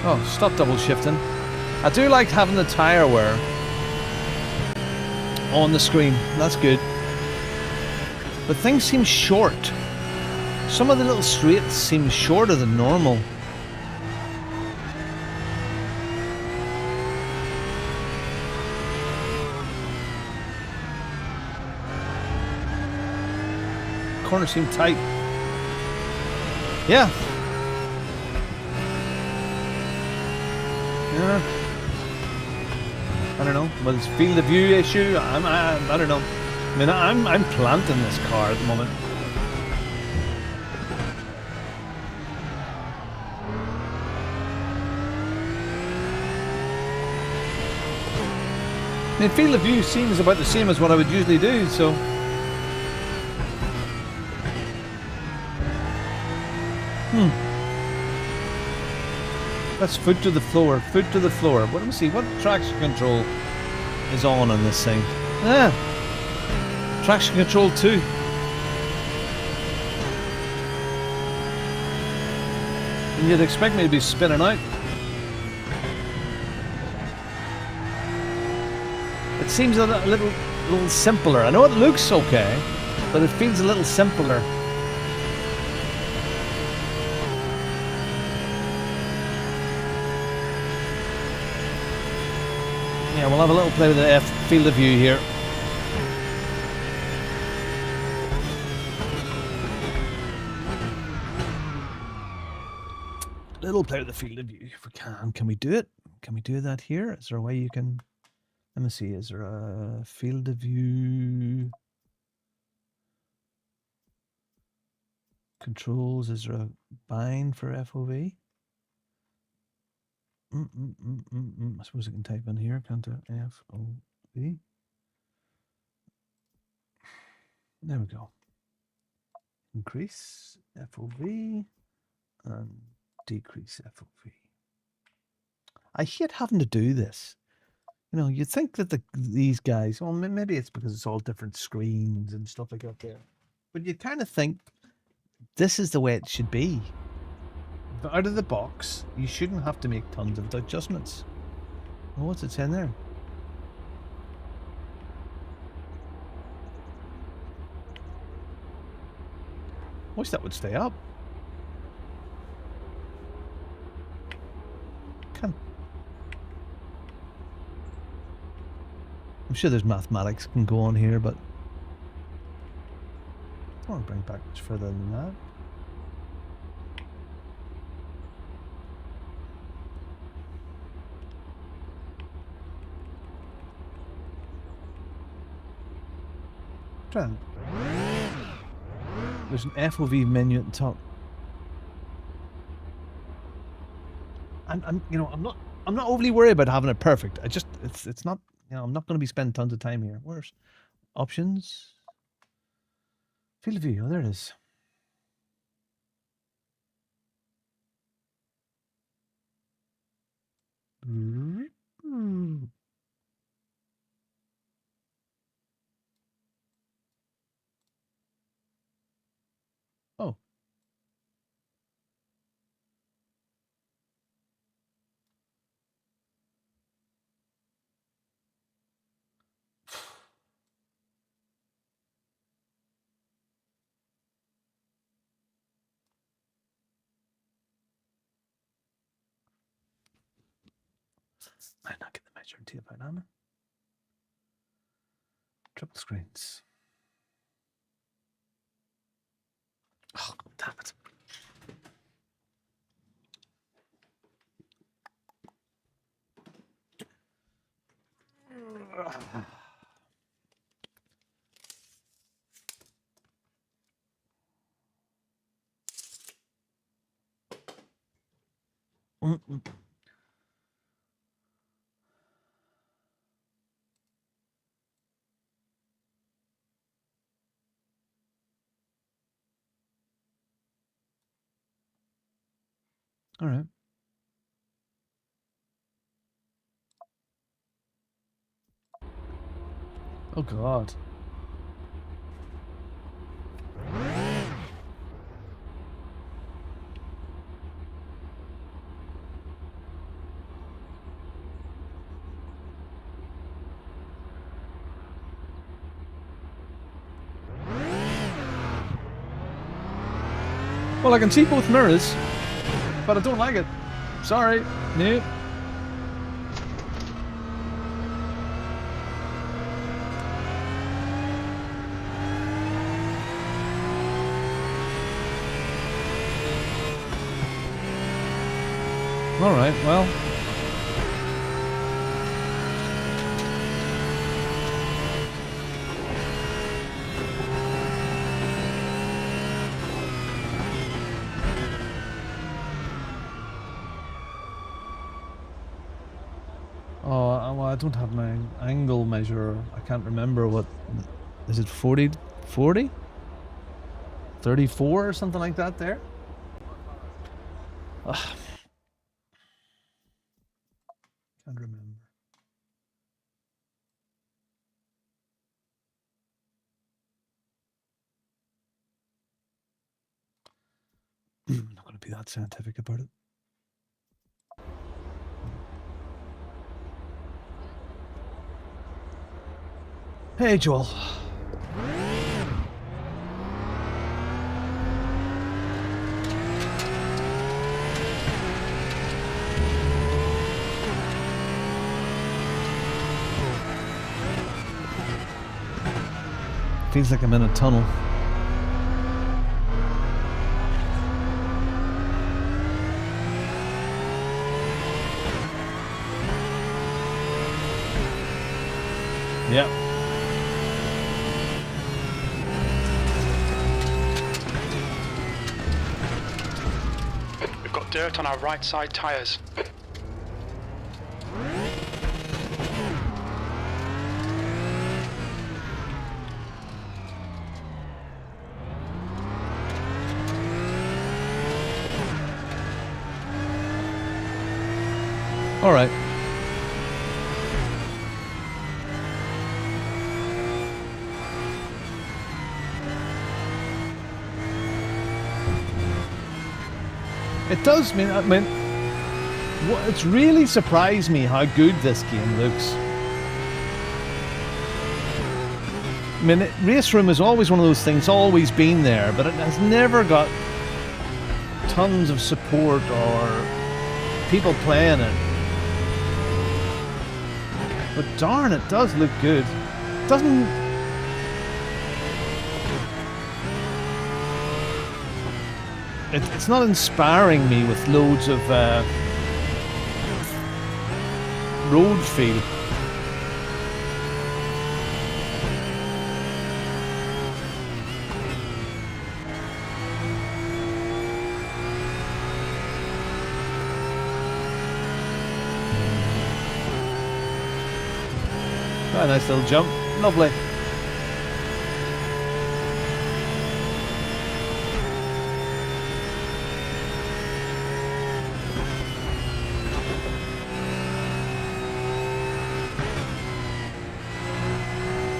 Oh, stop double shifting. I do like having the tyre wear on the screen. That's good. But things seem short. Some of the little straights seem shorter than normal. Corners seem tight. Yeah. Yeah. I don't know. But it's field of view issue. I don't know. I mean, I'm planting this car at the moment. I mean, field of view seems about the same as what I would usually do, so. That's foot to the floor, foot to the floor. What, let me see, what traction control is on this thing? Ah, traction control 2. And you'd expect me to be spinning out. It seems a little simpler. I know it looks okay, but it feels a little simpler. Yeah, we'll have a little play with the field of view here. Little play with the field of view if we can. Can we do it? Can we do that here? Is there a way you can... Let me see, is there a field of view controls? Is there a bind for FOV? I suppose I can type in here, can't I? FOV. There we go. Increase FOV and decrease FOV. I hate having to do this. You know, you'd think that these guys, well, maybe it's because it's all different screens and stuff like that there. But you kind of think this is the way it should be. But out of the box, you shouldn't have to make tons of adjustments. Well, what's it saying there? Wish that would stay up. I'm sure there's mathematics can go on here, but I don't want to bring back much further than that. There's an FOV menu at the top. I'm not overly worried about having it perfect. It's not, you know, I'm not going to be spending tons of time here. Where's options? Field of view. Oh, there it is. Might not get the measuring tape out, am I? Triple screens. Oh, damn it. All right. Oh God. Well, I can see both mirrors, but I don't like it. Sorry. No. All right, well. Oh, well, I don't have my angle measure. I can't remember what... Is it 40? 40? 34 or something like that there? Ugh. Can't remember. I'm not going to be that scientific about it. Hey, Joel. Feels like I'm in a tunnel. Yep. We've got dirt on our right side tyres. All right. It does mean, it's really surprised me how good this game looks. I mean, Race Room is always one of those things, always been there, but it has never got tons of support or people playing it. But darn, it does look good. It doesn't... It's not inspiring me with loads of road feel. Oh, nice little jump. Lovely.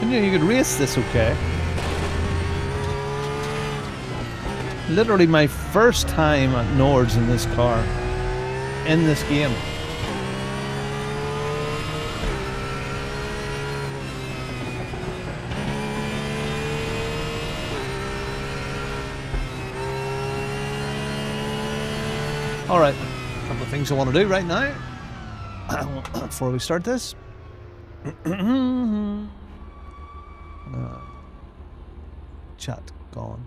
You could race this okay. Literally my first time at Nords in this car. In this game. Alright. A couple of things I want to do right now. before we start this. Chat gone.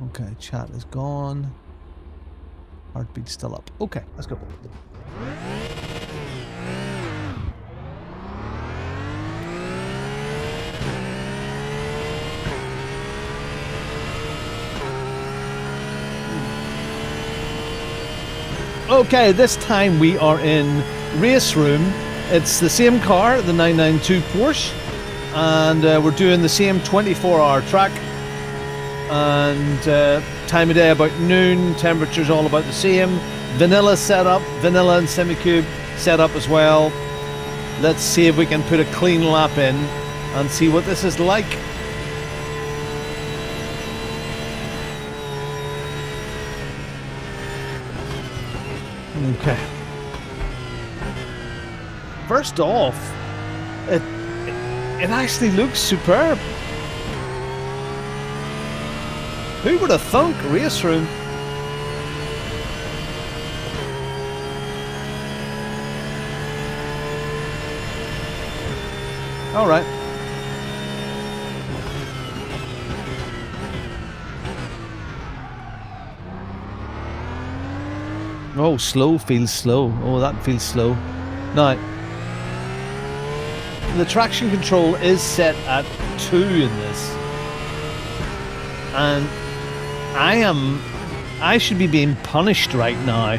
Okay, chat is gone. Heartbeat still up. Okay, let's go. Okay, this time we are in race room. It's the same car, the 992 Porsche, and we're doing the same 24-hour track. And time of day about noon, temperature's all about the same. Vanilla setup, vanilla and semi-cube setup as well. Let's see if we can put a clean lap in and see what this is like. Okay. First off, it actually looks superb. Who would have thunk race room? All right. Oh, slow feels slow. Oh, that feels slow. Now, the traction control is set at 2 in this. And I should be being punished right now.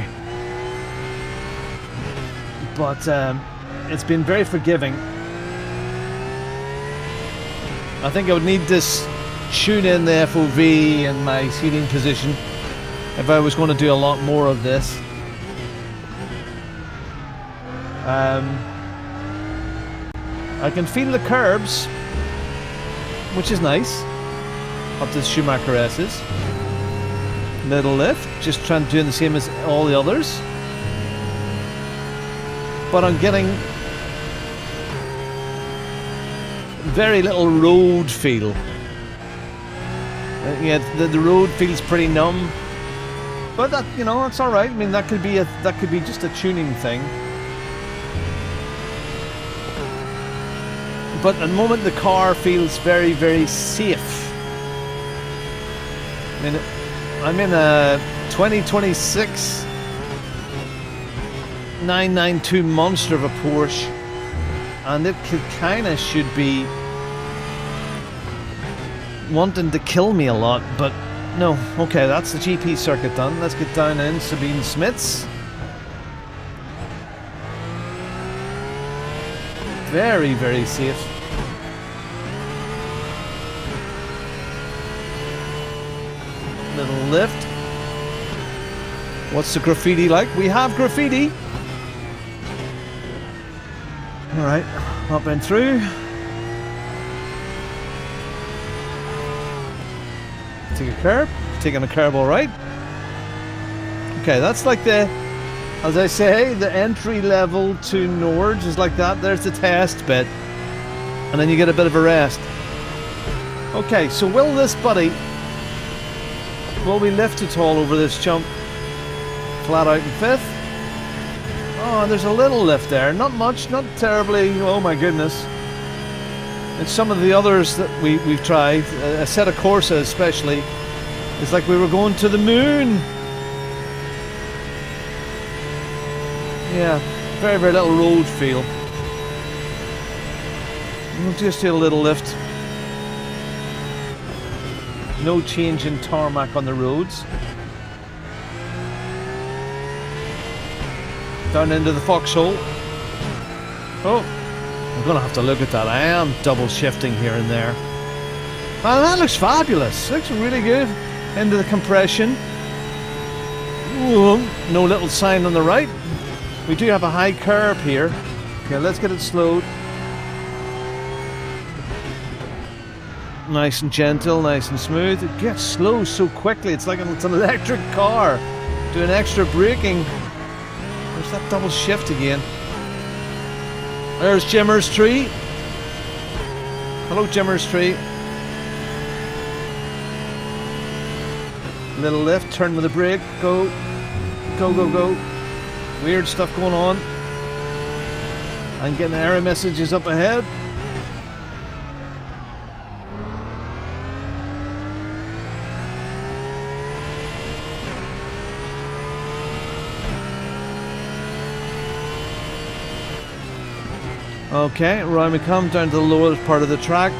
But it's been very forgiving. I think I would need this tune in the FOV and my seating position if I was going to do a lot more of this. I can feel the curbs, which is nice, up to the Schumacher S's. Little lift, just trying to do the same as all the others. But I'm getting very little road feel. Yeah, the road feels pretty numb. But that, you know, it's all right. I mean, that could be just a tuning thing. But at the moment, the car feels very, very safe. I mean, I'm in a 2026 992 monster of a Porsche, and it kind of should be wanting to kill me a lot, but no. Okay, that's the GP circuit done. Let's get down in Sabine Smits. Very, very safe. Little lift. What's the graffiti like? We have graffiti. Alright, up and through. Take a curb. Taking a curb alright. Okay, that's like the, as I say, the entry level to Nords is like that. There's the test bit. And then you get a bit of a rest. Okay, so will this buddy, will we lift at all over this jump? Flat out in 5th. Oh, there's a little lift there. Not much, not terribly. Oh my goodness. And some of the others that we've tried, a set of Corsa especially, it's like we were going to the moon. Yeah, very, very little road feel. We'll just do a little lift. No change in tarmac on the roads. Down into the foxhole. Oh, I'm going to have to look at that. I am double shifting here and there. Oh, that looks fabulous. Looks really good. Into the compression. Ooh, no little sign on the right. We do have a high curb here. Okay, let's get it slowed. Nice and gentle, nice and smooth. It gets slow so quickly. It's like it's an electric car. Doing extra braking. There's that double shift again. There's Jimmer's Tree. Hello, Jimmer's Tree. Little lift, turn with the brake, go. Go, go, go. Weird stuff going on. I'm getting error messages up ahead. Okay, round we come down to the lowest part of the track.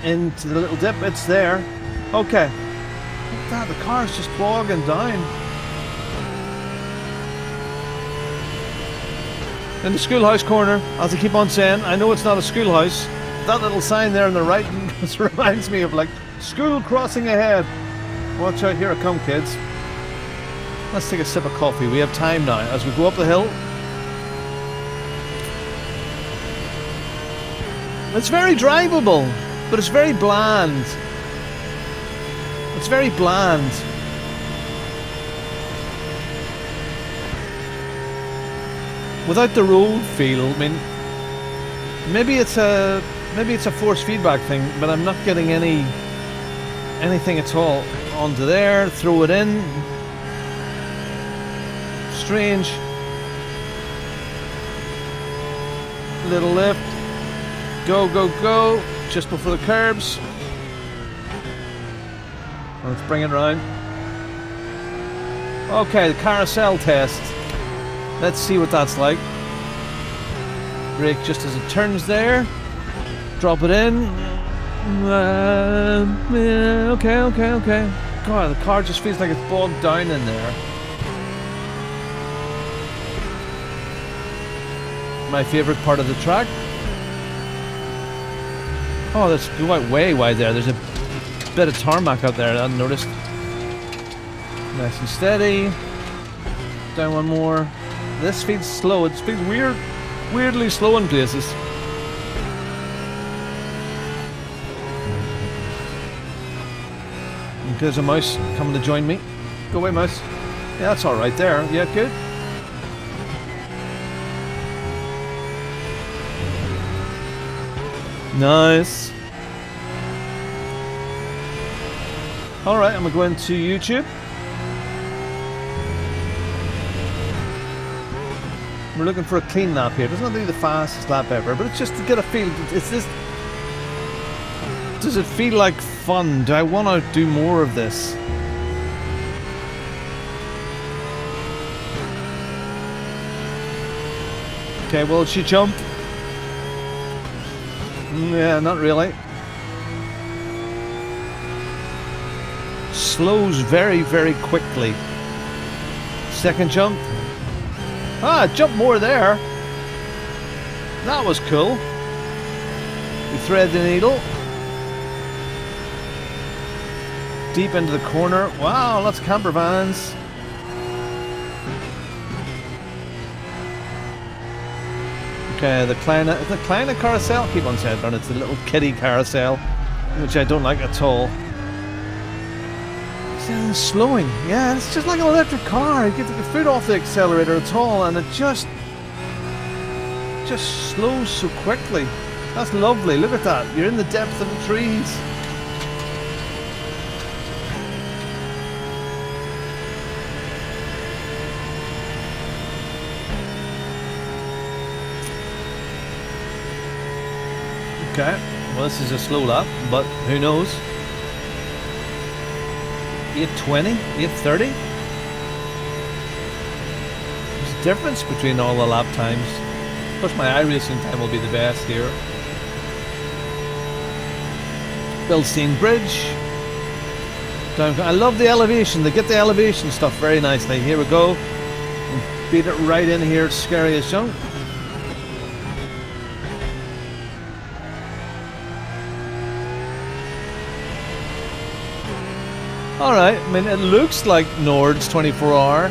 Into the little dip, it's there. Okay. Look at that, the car's just bogging down. In the schoolhouse corner, as I keep on saying, I know it's not a schoolhouse. That little sign there on the right just reminds me of like, school crossing ahead. Watch out, here I come, kids. Let's take a sip of coffee. We have time now as we go up the hill. It's very drivable, but it's very bland. It's very bland. Without the road feel, I mean, maybe it's a force feedback thing, but I'm not getting anything at all. Onto there, throw it in. Strange. Little lift. Go, go, go. Just before the curbs. Let's bring it round. Okay, the carousel test. Let's see what that's like. Brake just as it turns there. Drop it in. Yeah, okay. God, the car just feels like it's bogged down in there. My favourite part of the track. Oh, that's way wide there. There's a bit of tarmac out there I hadn't noticed. Nice and steady. Down one more. This feels slow. It feels weirdly slow in places. And there's a mouse coming to join me. Go away, mouse. Yeah, that's all right there. Yeah, good. Nice. Alright, I'm going to go into YouTube. We're looking for a clean lap here. It doesn't have to be the fastest lap ever, but it's just to get a feel. It's this. Does it feel like fun? Do I want to do more of this? Okay, will she jump? Yeah, not really. Slows very, very quickly. Second jump. Ah, jump more there. That was cool. We thread the needle. Deep into the corner. Wow, lots of camper vans. Okay, the kleine carousel. Keep on saying it. It's the little kiddie carousel, which I don't like at all. It's slowing. Yeah, it's just like an electric car. You get the foot off the accelerator at all, and it just slows so quickly. That's lovely. Look at that. You're in the depth of the trees. Okay, well this is a slow lap, but who knows? 8:20, 8:30? There's a difference between all the lap times. Of course my iRacing time will be the best here. Bilstein Bridge. Down, I love the elevation, they get the elevation stuff very nicely. Here we go. Beat it right in here, scary as junk. Alright, I mean, it looks like Nords 24-hour.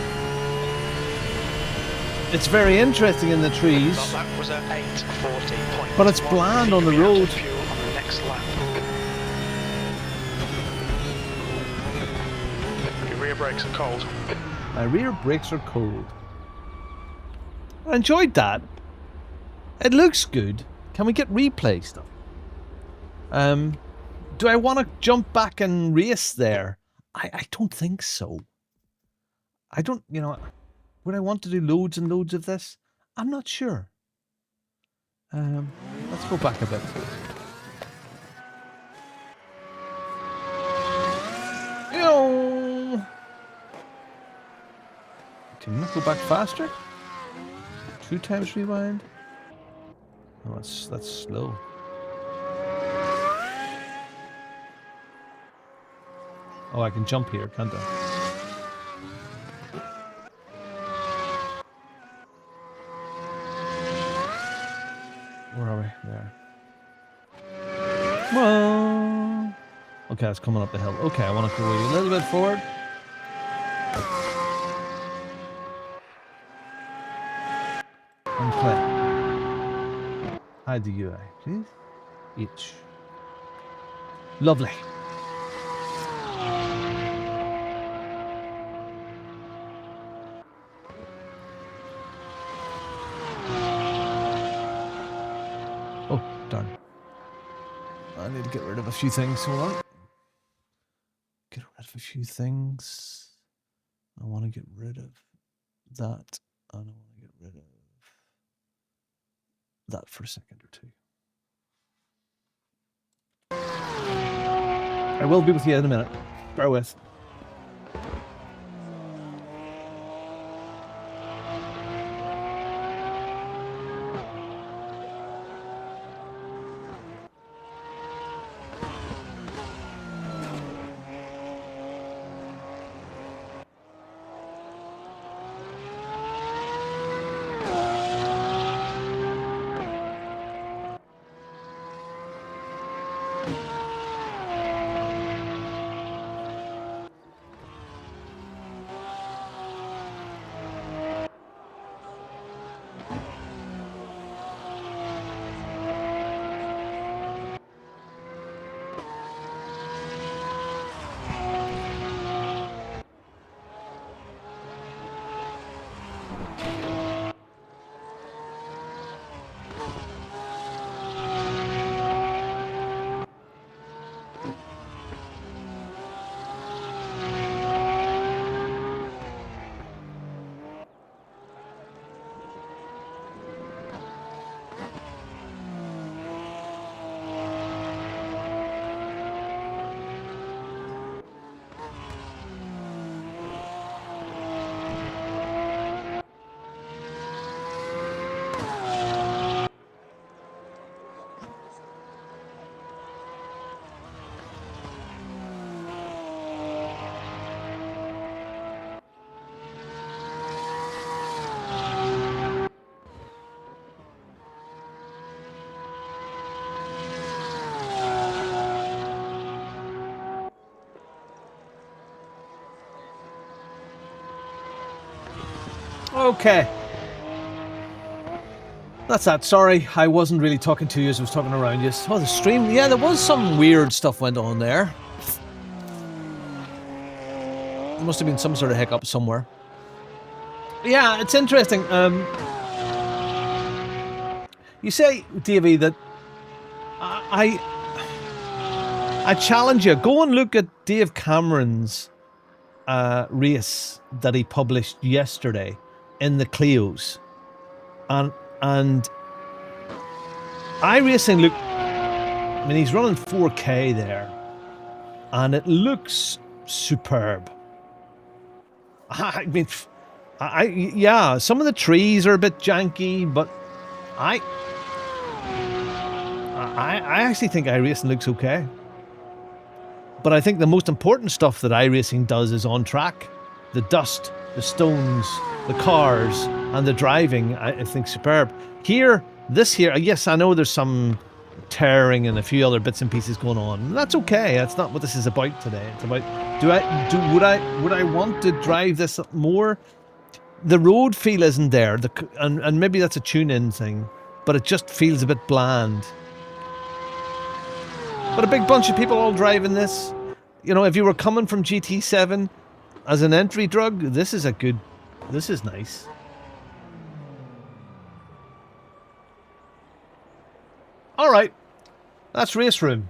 It's very interesting in the trees. Well, that was at 8:40. But it's bland on the road. Fuel on the next lap. Your rear brakes are cold. My rear brakes are cold. I enjoyed that. It looks good. Can we get replay stuff? Do I want to jump back and race there? I don't think so. I don't, you know, would I want to do loads and loads of this? I'm not sure. Let's go back a bit. Yo! Can we go back faster? 2 times rewind? Oh, that's slow. Oh, I can jump here, can't I? Where are we? There. Whoa. Okay, it's coming up the hill. Okay, I want to go a little bit forward. And play. Hide the UI, please. H. Lovely. Oh, darn. I need to get rid of a few things. Hold on. Get rid of a few things. I want to get rid of that. And I want to get rid of that for a second or two. I will be with you in a minute. Bear with. Okay. That's that. Sorry, I wasn't really talking to you as I was talking around you. Oh, the stream. Yeah, there was some weird stuff went on there. There must have been some sort of hiccup somewhere. Yeah, it's interesting. You say, Davey, that I challenge you. Go and look at Dave Cameron's race that he published yesterday in the Clios, and iRacing look. I mean, he's running 4K there, and it looks superb. I mean, yeah, some of the trees are a bit janky, but I actually think iRacing looks okay. But I think the most important stuff that iRacing does is on track. The dust, the stones, the cars, and the driving, I think superb. Here, yes, I know there's some tearing and a few other bits and pieces going on. That's okay. That's not what this is about today. It's about would I want to drive this more? The road feel isn't there, and maybe that's a tune-in thing, but it just feels a bit bland. But a big bunch of people all driving this. You know, if you were coming from GT7 as an entry drug, this is nice. Alright. That's race room.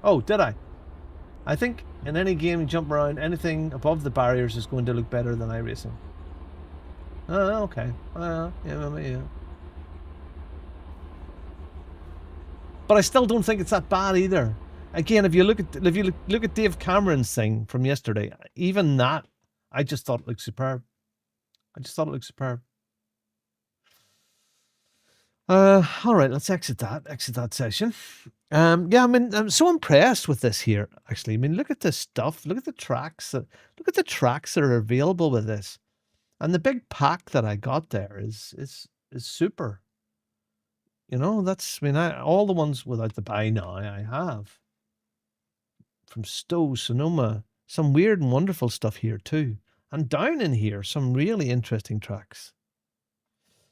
Oh, did I? I think in any game you jump around, anything above the barriers is going to look better than iRacing. Oh, okay. Yeah. But I still don't think it's that bad either. Again, if you look at Dave Cameron's thing from yesterday, even that, I just thought it looked superb. All right, let's exit that session. Yeah, I mean, I'm so impressed with this here. Actually, I mean, look at this stuff. Look at the tracks. Look at the tracks that are available with this, and the big pack that I got there is super. You know, that's, I mean, all the ones without the buy now I have. From Stowe, Sonoma, some weird and wonderful stuff here too. And down in here, some really interesting tracks.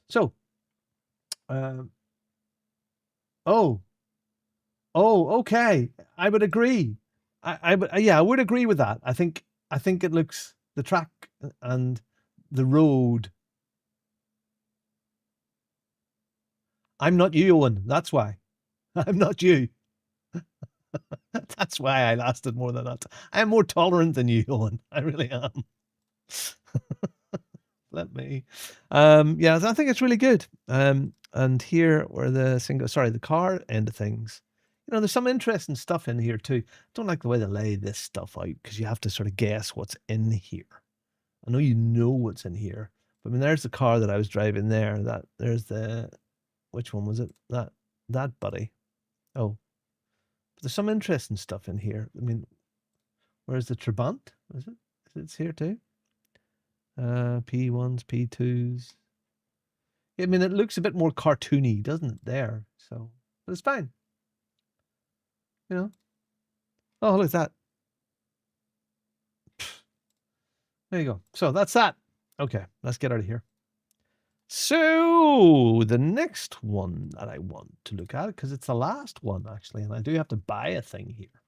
So, okay. I would agree. I would agree with that. I think it looks, the track and the road. I'm not you, Owen. That's why. I'm not you. That's why I lasted more than that. I'm more tolerant than you, Owen. I really am. Let me. Yeah, I think it's really good. And here where the car end of things. You know, there's some interesting stuff in here too. I don't like the way they lay this stuff out because you have to sort of guess what's in here. I know you know what's in here, but I mean, there's the car that I was driving there. There's the, which one was it? That buddy. Oh, but there's some interesting stuff in here. I mean, where's the Trabant? Is it? It's here too. P1s, P2s. I mean, it looks a bit more cartoony, doesn't it? There, so, but it's fine. You know. Oh, look at that. There you go. So that's that. Okay, let's get out of here. So the next one that I want to look at, because it's the last one actually, and I do have to buy a thing here.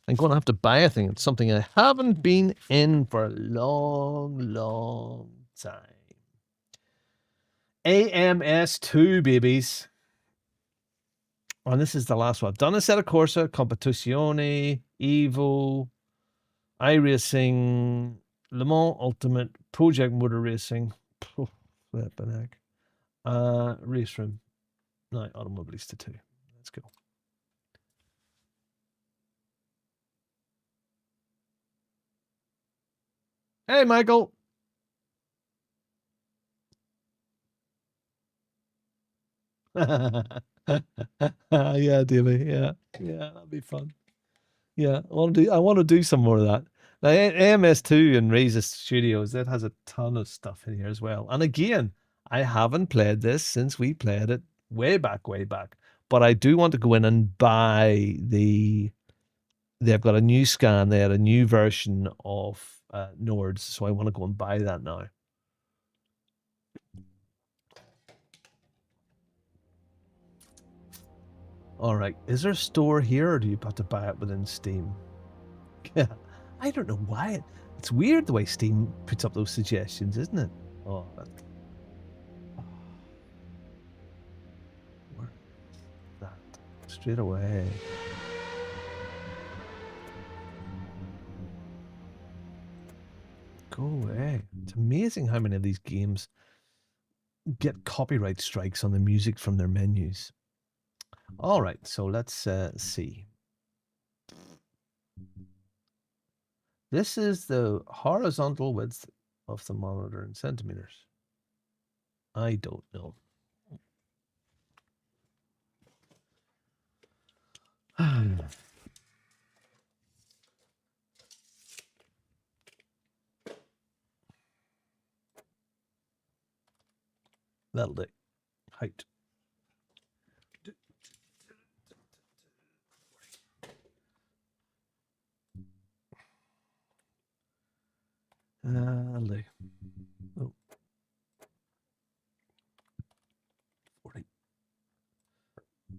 I'm going to have to buy a thing. It's something I haven't been in for a long time. AMS2, babies. And this is the last one. I've done Assetto Corsa, Competizione, Evo, iRacing, Le Mans Ultimate, Project Motor Racing, flipping heck, Race Room. No, Automobilista 2. Let's go. Hey, Michael. Yeah, Davey. Yeah, that'd be fun. Yeah, I want to do some more of that. Now, AMS2 and Razor Studios, that has a ton of stuff in here as well. And again, I haven't played this since we played it way back. But I do want to go in and buy they've got a new scan. They had a new version of Nords, so I want to go and buy that now. All right, is there a store here, or do you have to buy it within Steam? Yeah, I don't know why. It's weird the way Steam puts up those suggestions, isn't it? Oh, where is that? Straight away. Go away. It's amazing how many of these games get copyright strikes on the music from their menus. All right, so let's see. This is the horizontal width of the monitor in centimeters. I don't know. That'll do. Height. That'll do. Oh. 40.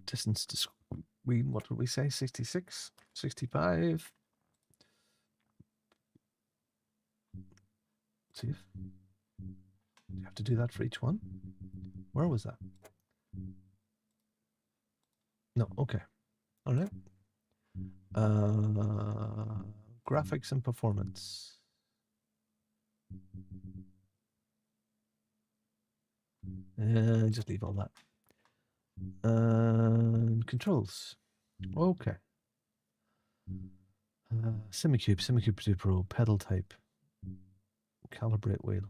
Distance to screen, what did we say? 66? 65? See if you have to do that for each one. Where was that? No, okay. All right. graphics and performance. Just leave all that. And controls. Okay. Simicube, Simicube 2 Pro, pedal type. Calibrate wheel.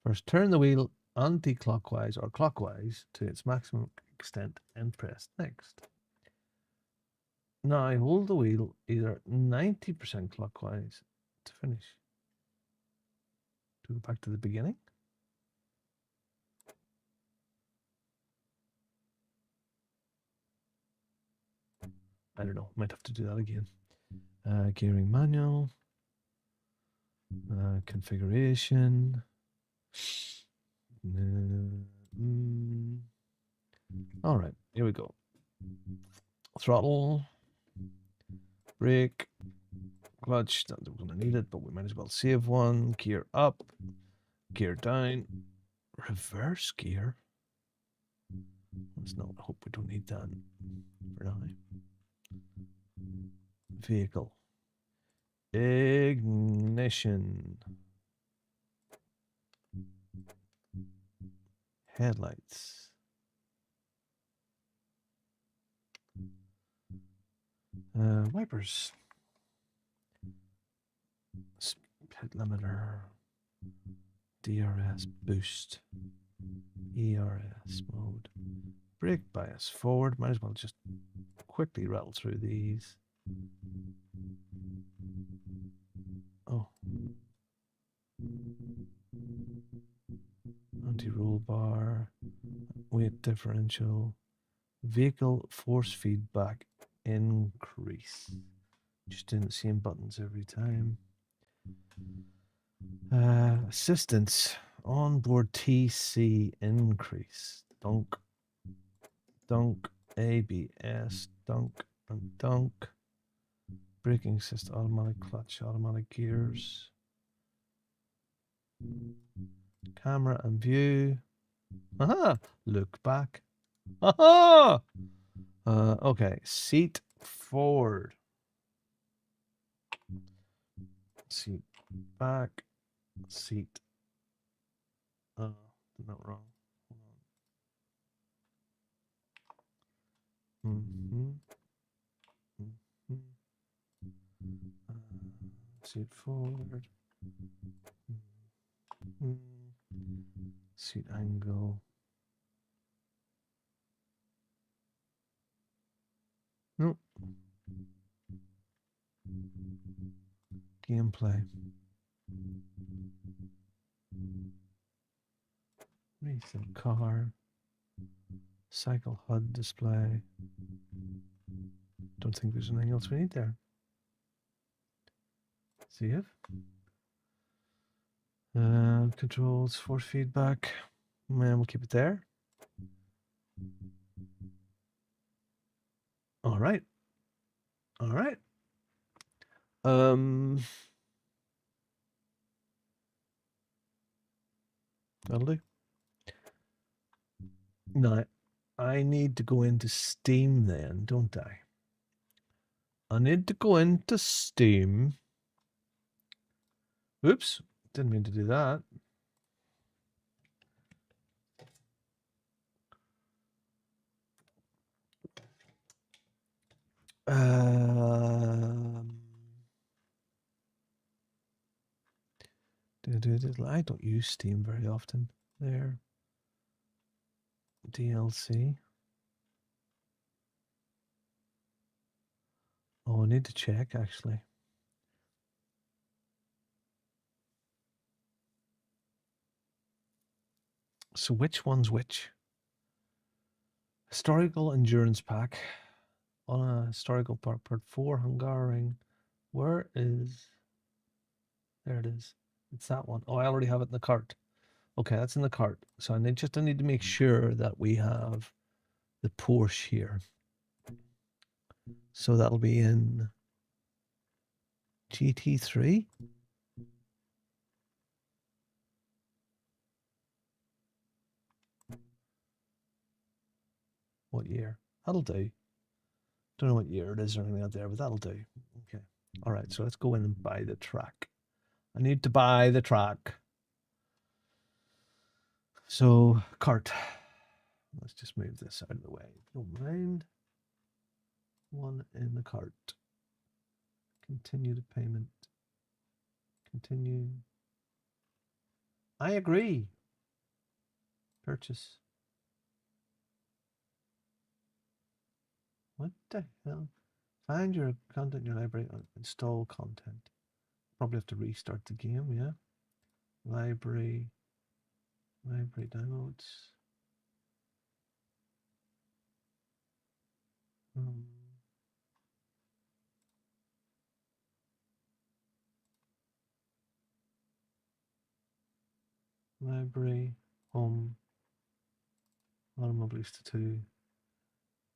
First, turn the wheel anti-clockwise or clockwise to its maximum extent and press next. Now hold the wheel either 90% clockwise to finish. To go back to the beginning. I don't know, might have to do that again. Gearing manual. Configuration. All right, here we go. Throttle. Brake. Clutch. Not that we're going to need it, but we might as well save one. Gear up. Gear down. Reverse gear. Let's not hope we don't need that for now. Vehicle. Ignition. Headlights. Wipers. Speed limiter. DRS boost. ERS mode. Brake bias forward. Might as well just quickly rattle through these. Oh. Anti-roll bar. Weight differential. Vehicle force feedback increase. Just doing the same buttons every time. Assistance. Onboard TC increase. Dunk. Dunk. ABS. Dunk. And dunk. Braking system. Automatic clutch. Automatic gears. Camera and view. Aha! Look back. Aha! Okay. Seat forward. Seat back. Seat. Did that wrong. Hold on. Seat forward. Seat angle. Nope. Gameplay. Racing car. Cycle HUD display. Don't think there's anything else we need there. Save. Controls, force feedback. And we'll keep it there. All right. All right. That'll do. Now, I need to go into Steam then, don't I? I need to go into Steam. Oops, didn't mean to do that. I don't use Steam very often. There. DLC. Oh, I need to check actually. So which one's which? Historical endurance pack. On a historical part 4 Hungaroring. Where is? There it is. It's that one. Oh, I already have it in the cart. Okay, that's in the cart. So I need to make sure that we have the Porsche here. So that'll be in GT3. What year? That'll do. Don't know what year it is or anything out there, but that'll do. Okay. All right, so let's go in and buy the track. I need to buy the track. So, cart. Let's just move this out of the way. Don't mind. One in the cart. Continue the payment. Continue. I agree. Purchase. What the hell? Find your content in your library. Install content. Probably have to restart the game, yeah. Library. Library downloads. Library. Home. Automobilista 2.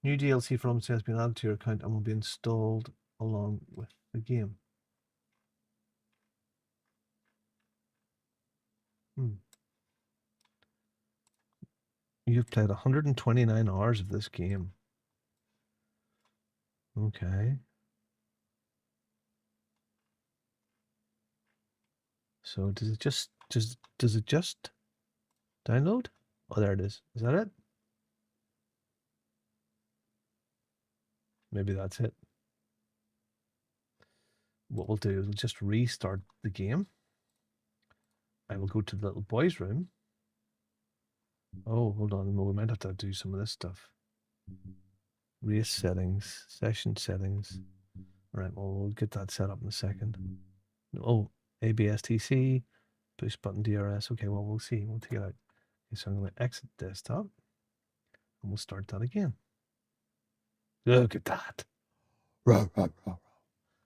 New DLC from has been added to your account and will be installed along with the game. You've played 129 hours of this game. Okay. So does it just download? Oh, there it is. Is that it? Maybe that's it. What we'll do is we'll just restart the game. I will go to the little boy's room. Oh, hold on. We might have to do some of this stuff. Race settings, session settings. All right, well, we'll get that set up in a second. Oh, ABSTC, push button DRS. Okay, well, we'll see. We'll take it out. Okay, so I'm going to exit desktop and we'll start that again. Look at that.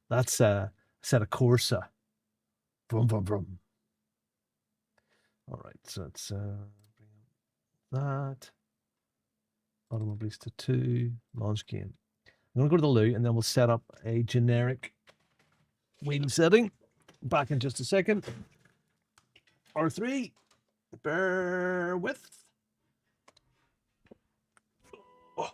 That's a set of Corsa. Vroom, vroom, vroom. All right, so let's bring up that. Automobilista 2, launch game. I'm going to go to the loo and then we'll set up a generic wheel setting. Back in just a second. R3, bear with. Oh.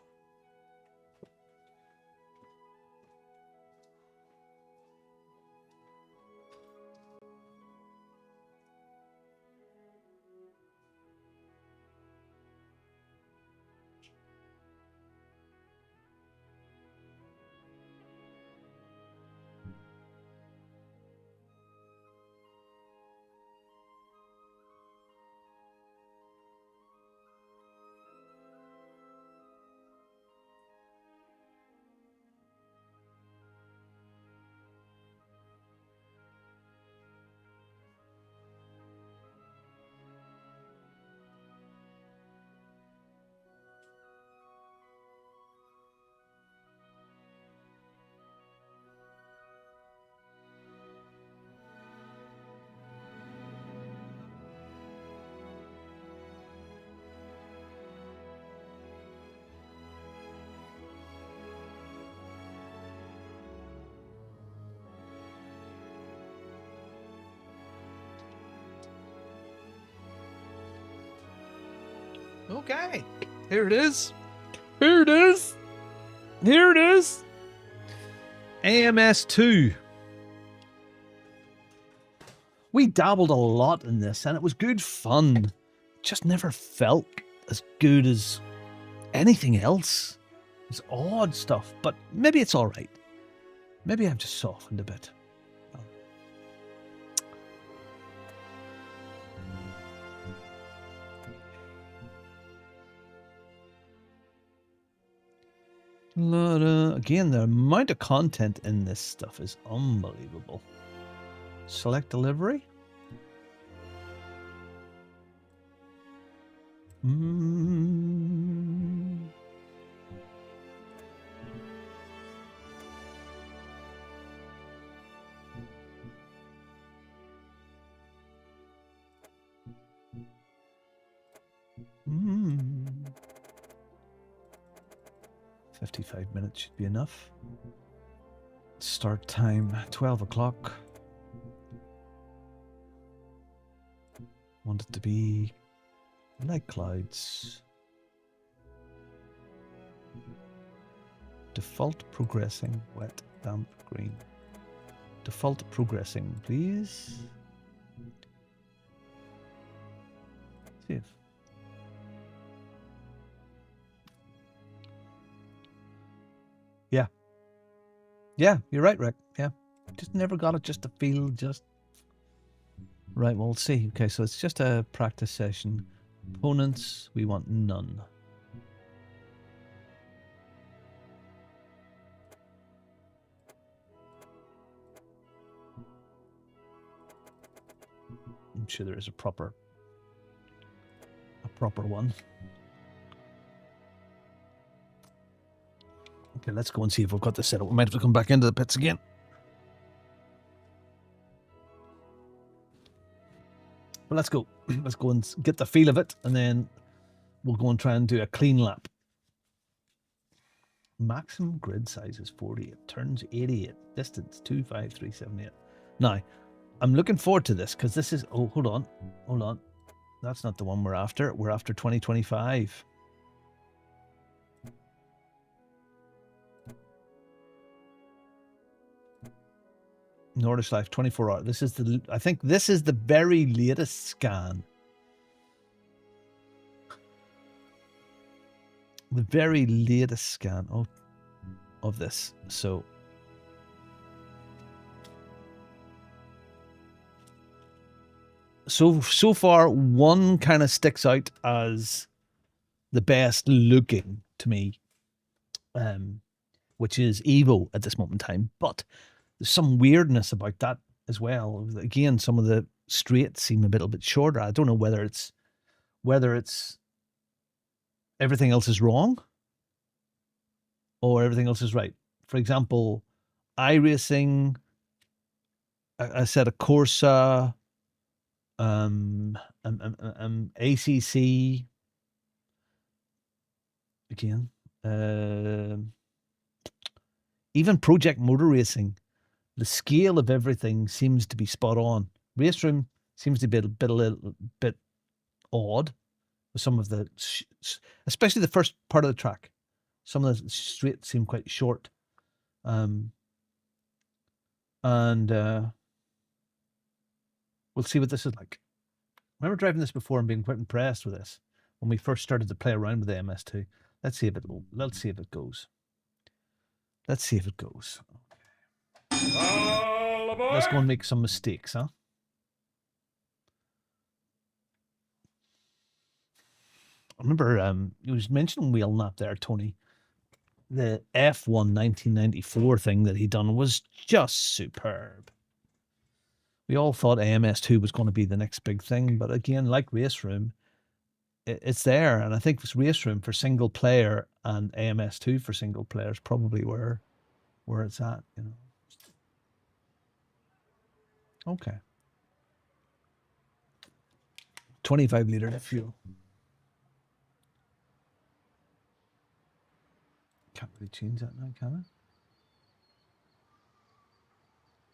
Okay, here it is. Here it is. Here it is. AMS2. We dabbled a lot in this and it was good fun. It just never felt as good as anything else. It's odd stuff, but maybe it's all right. Maybe I've just softened a bit. Again, the amount of content in this stuff is unbelievable. Select delivery. Mm. 55 minutes should be enough. Start time 12 o'clock. Want it to be like clouds. Default progressing, wet, damp, green. Default progressing, please. Save. Yeah. Yeah, you're right, Rick. Yeah. Just never got it just to feel just... Right, well, we'll see. Okay, so it's just a practice session. Opponents, we want none. I'm sure there is a proper one. Okay, let's go and see if we've got this set up. We might have to come back into the pits again. But let's go. Let's go and get the feel of it, and then we'll go and try and do a clean lap. Maximum grid size is 48. Turns 88. Distance 25378. Now, I'm looking forward to this because this is... Oh, hold on. Hold on. That's not the one we're after. We're after 2025. Nordish Life 24 hour. This is the... I think this is the very latest scan. The very latest scan of this. So far, one kind of sticks out as the best looking to me, which is Evo at this moment in time. But there's some weirdness about that as well. Again, some of the straights seem a little bit shorter. I don't know whether it's everything else is wrong or everything else is right. For example, iRacing, I said a Corsa, ACC, again, even Project Motor Racing, the scale of everything seems to be spot on. Race Room seems to be a little bit odd with some of the, especially the first part of the track. Some of the straights seem quite short. And we'll see what this is like. I remember driving this before and being quite impressed with this when we first started to play around with the MS2. Let's see if it goes. Let's see if it goes. Let's go and make some mistakes, huh? I remember you was mentioning wheel nap there, Tony. The F1 1994 thing that he done was just superb. We all thought AMS2 was going to be the next big thing, but again, like Race Room, it's there, and I think it's Race Room for single player and AMS2 for single player is probably where it's at, you know. Okay. 25 litre of fuel. Can't really change that now, can I?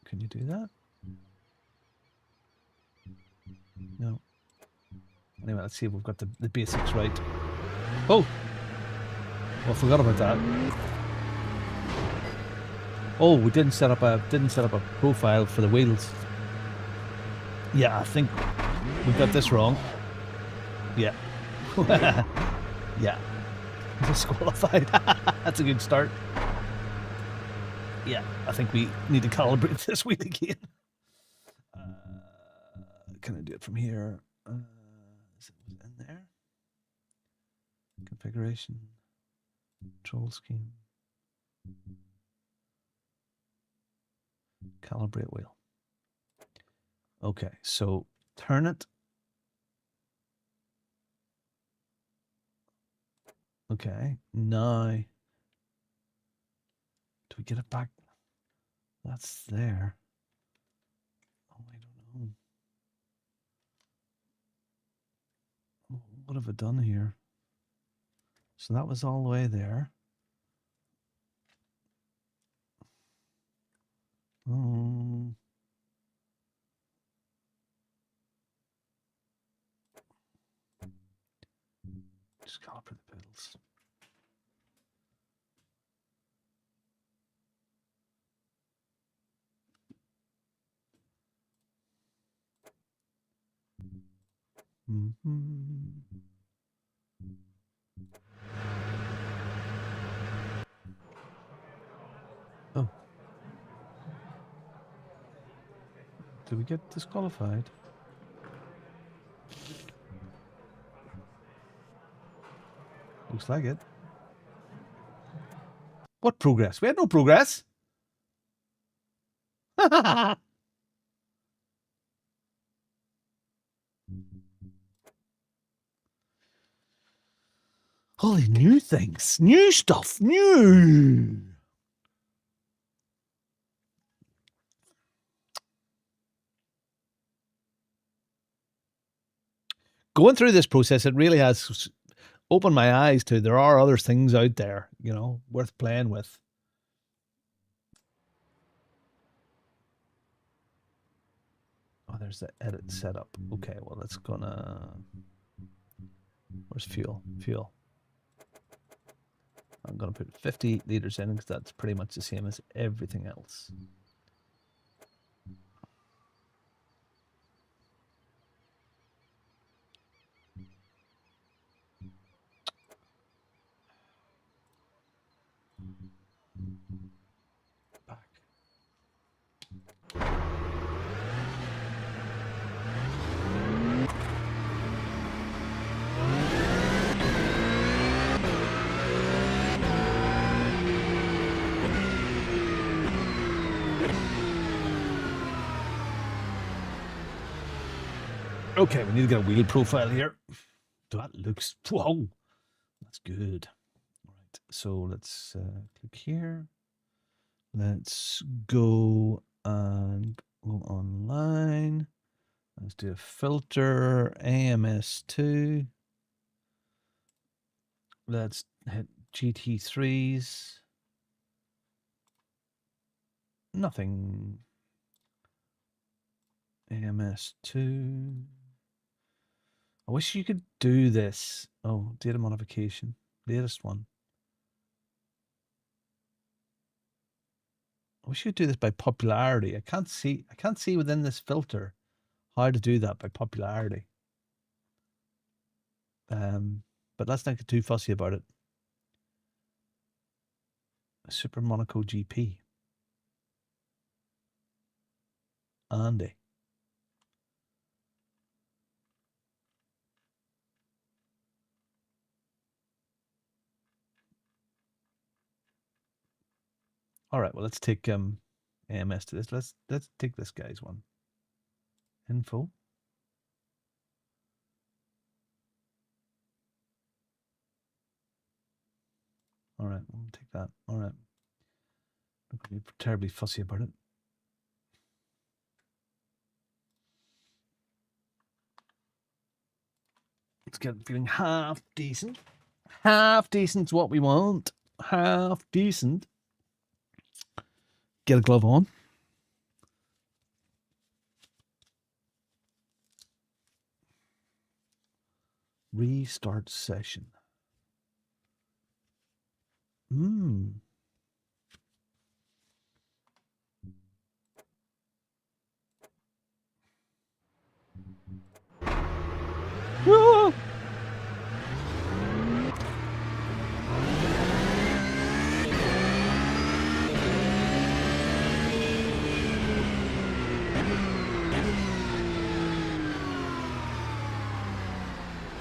Can you do that? No. Anyway, let's see if we've got the basics right. Oh! Well, I forgot about that. Oh, we didn't set up a profile for the wheels. Yeah, I think we got this wrong. Yeah. Yeah. Disqualified. That's a good start. Yeah, I think we need to calibrate this wheel again. Can I do it from here? Is it in there? Configuration. Control scheme. Calibrate wheel. Okay, so turn it. Okay, now do we get it back? That's there. Oh, I don't know. Oh, what have I done here? So that was all the way there. Oh. Just calibrate the pedals. Mhm. Oh. Did we get disqualified? Looks like it. What progress? We had no progress. Holy new things. New stuff. New. Going through this process, it really has opened my eyes to there are other things out there, you know, worth playing with. Oh, there's the edit setup. Okay, well, that's gonna... Where's fuel? Fuel. I'm going to put 50 liters in because that's pretty much the same as everything else. Back. Okay, we need to get a wheel profile here. That looks... Whoa! That's good. All right, so let's click here. Let's go and go online. Let's do a filter, AMS2. Let's hit GT3s. Nothing. AMS2. I wish you could do this. Oh, data modification. Latest one. I wish you could do this by popularity. I can't see within this filter how to do that by popularity. But let's not get too fussy about it. Super Monaco GP. Andy. All right, well, let's take AMS to this. Let's take this guy's one. Info. All right, we'll take that. All right. Not going to be terribly fussy about it. Let's get feeling half decent. Half decent's what we want. Half decent. Get a glove on. Restart session. Ah!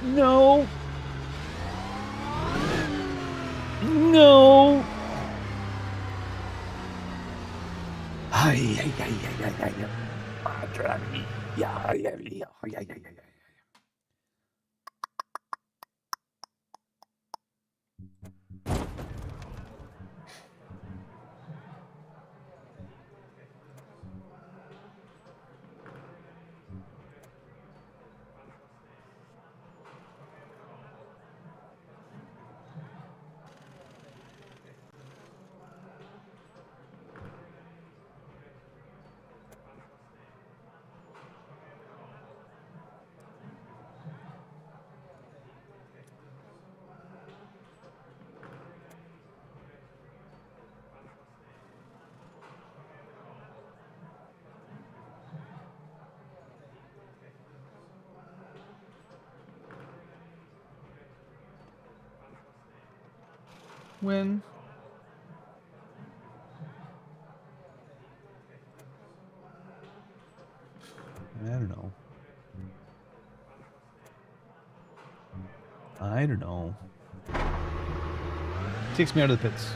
No. No. When? I don't know. I don't know. Takes me out of the pits.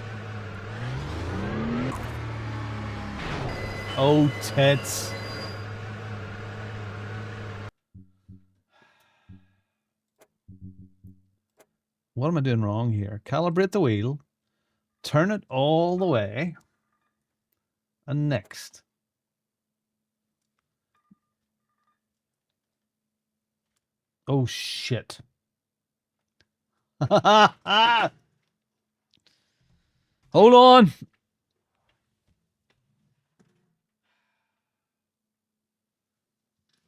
Oh, tits. What am I doing wrong here? Calibrate the wheel. Turn it all the way. And next. Oh, shit. Hold on.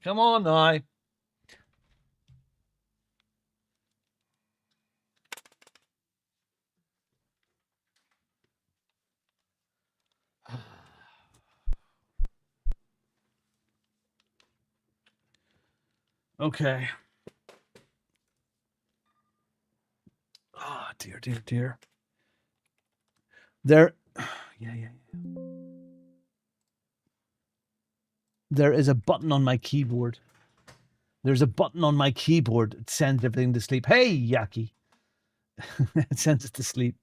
Come on now. Okay. Oh, dear, dear, dear. There, yeah. There is a button on my keyboard. There's a button on my keyboard that sends everything to sleep. Hey, Yaki. It sends it to sleep.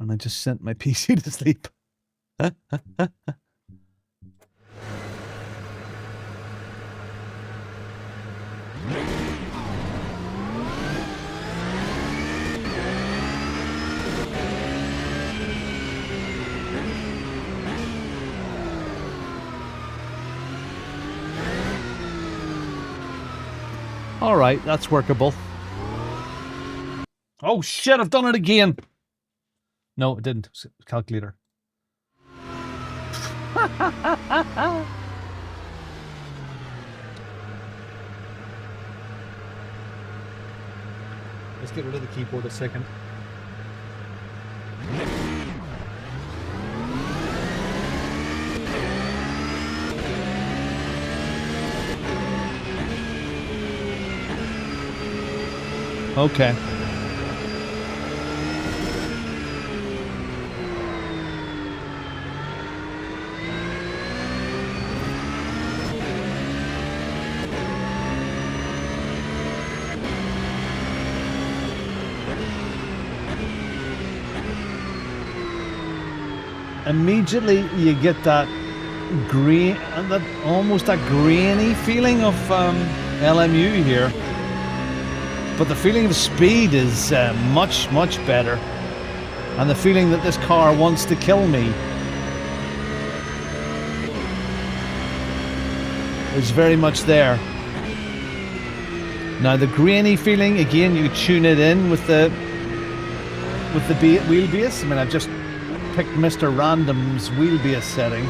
And I just sent my PC to sleep. All right, that's workable. Oh shit, I've done it again. No, it didn't. It was a calculator. Let's get rid of the keyboard a second. Okay. Immediately you get that green and that almost that grainy feeling of LMU here, but the feeling of speed is much better, and the feeling that this car wants to kill me is very much there. Now the grainy feeling, again, you tune it in with the wheelbase. I mean, I've just picked Mr. Random's wheelbase setting.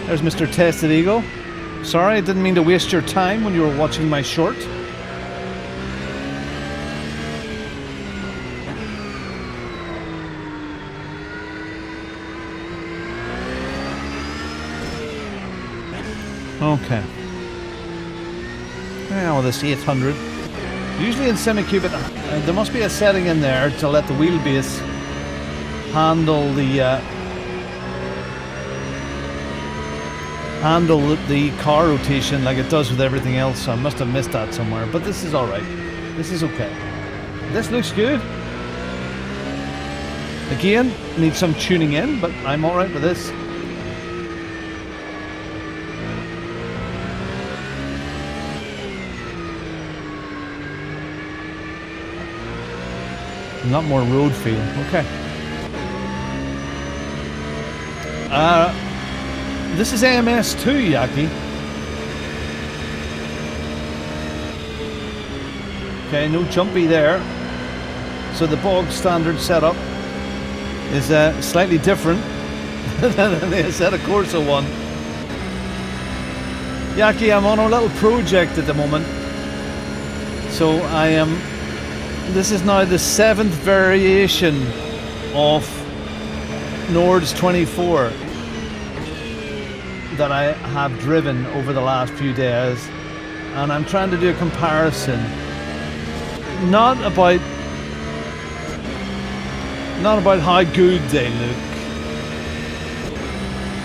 There's Mr. Tested Eagle. Sorry, I didn't mean to waste your time when you were watching my short. Okay. Now this 800. Usually in Semi-Cube, there must be a setting in there to let the wheelbase handle the car rotation like it does with everything else. So I must have missed that somewhere. But this is all right. This is okay. This looks good. Again, need some tuning in, but I'm all right with this. Not more road feel. Okay. This is AMS 2, Yaki. Okay, no jumpy there. So the bog standard setup. is slightly different than the Assetto Corsa one. Yaki, I'm on a little project at the moment. So this is now the 7th variation of Nords 24 that I have driven over the last few days, and I'm trying to do a comparison, not about how good they look,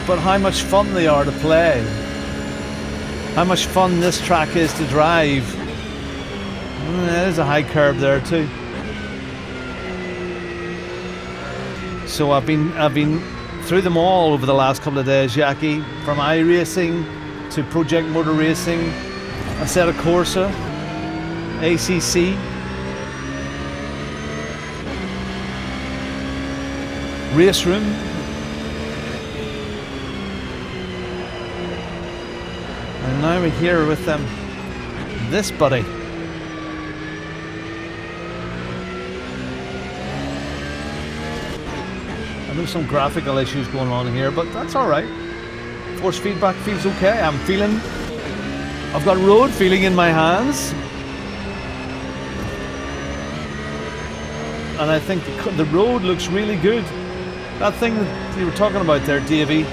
but how much fun they are to play, how much fun this track is to drive. There's a high curb there too. So I've been through them all over the last couple of days, Yaki. From iRacing to Project Motor Racing, Assetto Corsa, ACC, Race Room, and now we're here with this buddy. There's some graphical issues going on here, but that's alright. Force feedback feels okay. I've got road feeling in my hands. And I think the road looks really good. That thing that you were talking about there, Davey,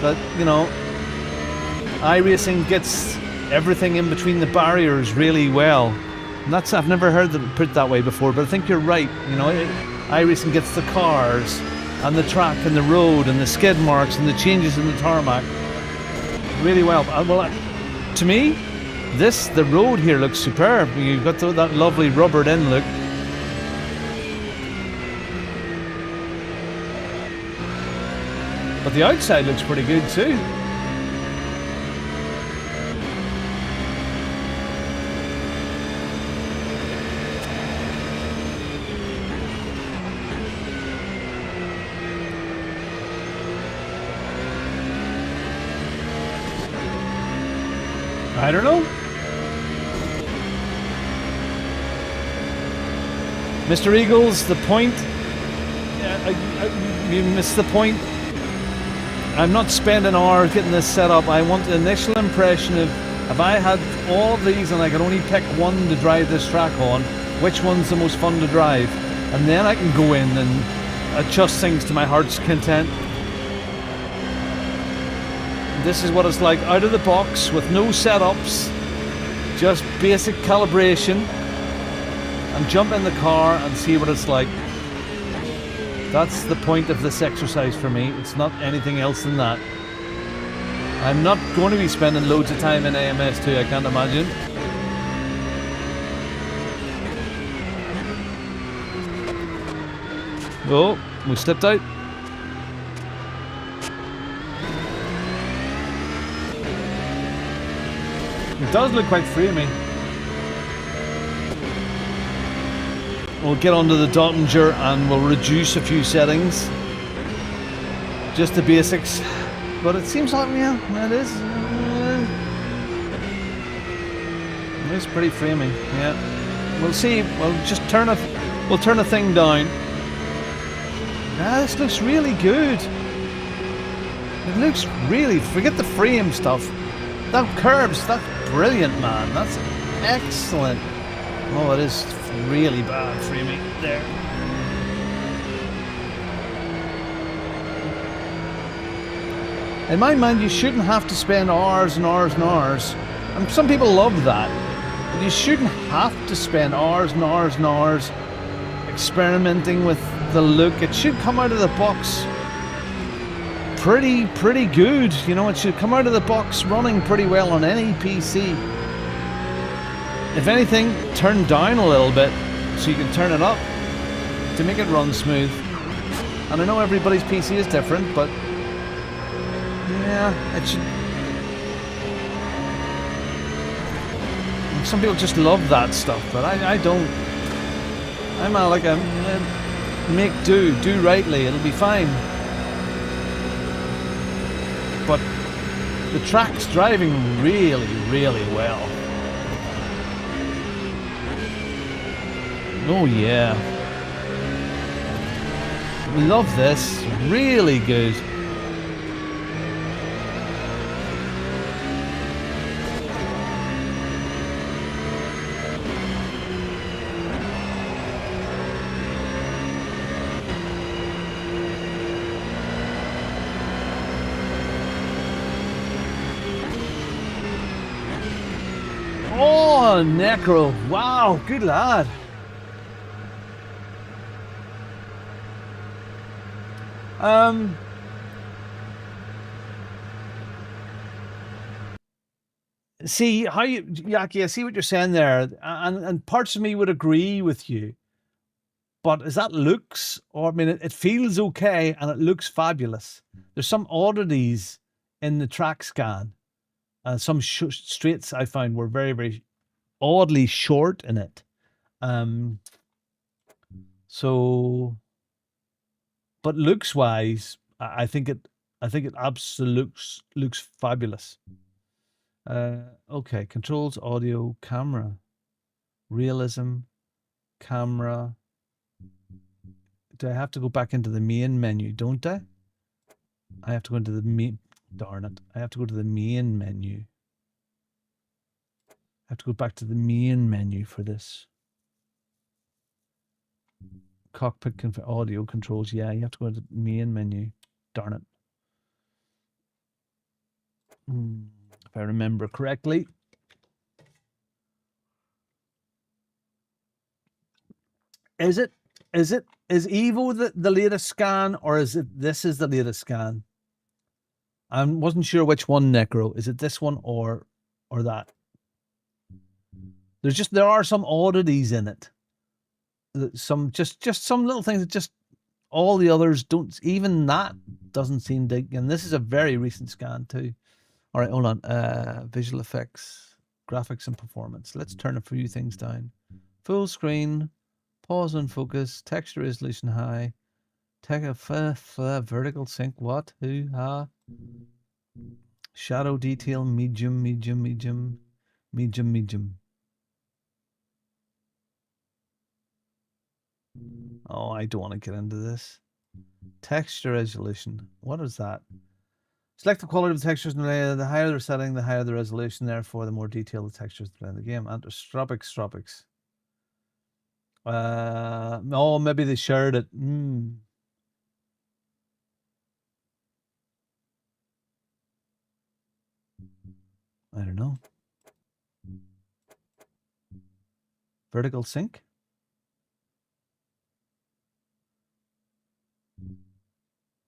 that, you know, iRacing gets everything in between the barriers really well. And I've never heard them put it that way before, but I think you're right. You know, iRacing gets the cars and the track and the road and the skid marks and the changes in the tarmac really well. To me, the road here looks superb. You've got that lovely rubbered in look. But the outside looks pretty good too. I don't know. Mr. Eagles, the point. You missed the point. I'm not spending hours getting this set up. I want the initial impression of, if I had all of these and I could only pick one to drive this track on, which one's the most fun to drive? And then I can go in and adjust things to my heart's content. This is what it's like out of the box with no setups, just basic calibration, and jump in the car and see what it's like. That's the point of this exercise for me. It's not anything else than that. I'm not going to be spending loads of time in AMS2, I can't imagine. Oh, we slipped out. It does look quite framey. We'll get onto the Dottinger and we'll reduce a few settings. Just the basics. But it seems like, yeah, it is. It's pretty framey, yeah. We'll see. We'll just turn a thing down. Ah, this looks really good. It looks really, forget the frame stuff. That curbs, that's brilliant, man. That's excellent. Oh, it is really bad framing there. In my mind, you shouldn't have to spend hours and hours and hours. And some people love that. But you shouldn't have to spend hours and hours and hours experimenting with the look. It should come out of the box pretty good. You know, it should come out of the box running pretty well on any PC. If anything, turn down a little bit so you can turn it up to make it run smooth. And I know everybody's PC is different, but yeah, it should. Some people just love that stuff, but I don't. I'm like a make do rightly, it'll be fine. But the track's driving really well. Oh yeah. Love this. Really good. Oh, Necro. Wow, good lad. See how you, Yaki, I see what you're saying there, and parts of me would agree with you. But is that looks, or I mean, it feels okay and it looks fabulous. There's some oddities in the track scan, and some straights I found were very, very oddly short in it. So, but looks wise, I think it absolutely looks fabulous. Okay, controls, audio, camera, realism, camera. Do I have to go back into the main menu? Don't I? I have to go into the main. Darn it! I have to go to the main menu. I have to go back to the main menu for this. Cockpit audio controls. Yeah, you have to go to the main menu. Darn it. If I remember correctly. Is Evo the latest scan, or is it this is the latest scan? I wasn't sure which one, Necro. Is it this one or that? There are some oddities in it. Some just some little things that just all the others don't, even that doesn't seem to, and this is a very recent scan too. All right, hold on. Visual effects, graphics and performance. Let's turn a few things down. Full screen, pause and focus, texture resolution high, vertical sync, what, who, ha, shadow detail, medium. Oh, I don't want to get into this. Texture resolution. What is that? Select the quality of the textures in the layer. The higher the setting, the higher the resolution. Therefore, the more detailed the textures in the game. Stropics. Oh, maybe they shared it. I don't know. Vertical sync.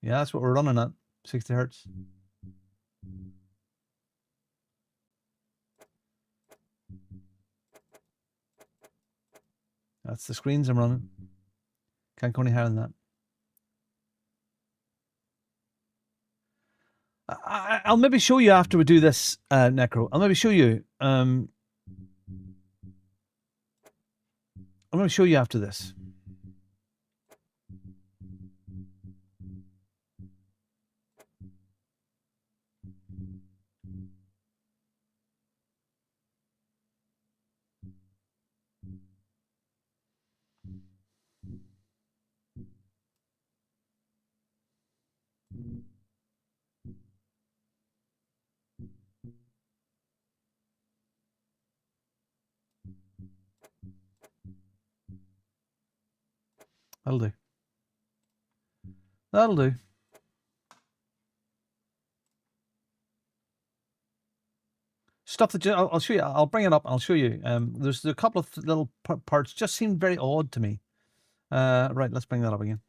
Yeah, that's what we're running at. 60 hertz. That's the screens I'm running. Can't go any higher than that. I'll maybe show you after we do this, Necro. I'll maybe show you. I'm going to show you after this. That'll do. That'll do. Stuff that I'll show you. I'll bring it up. I'll show you. There's a couple of little parts just seem very odd to me. Right, let's bring that up again.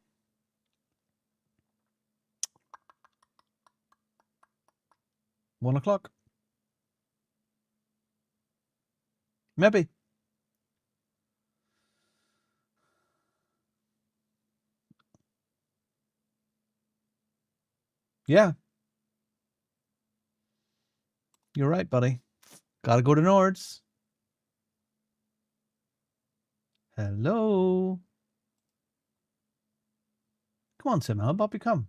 $1:00. Maybe. Yeah. You're right, buddy. Gotta go to Nords. Hello. Come on, Sim. How about you come?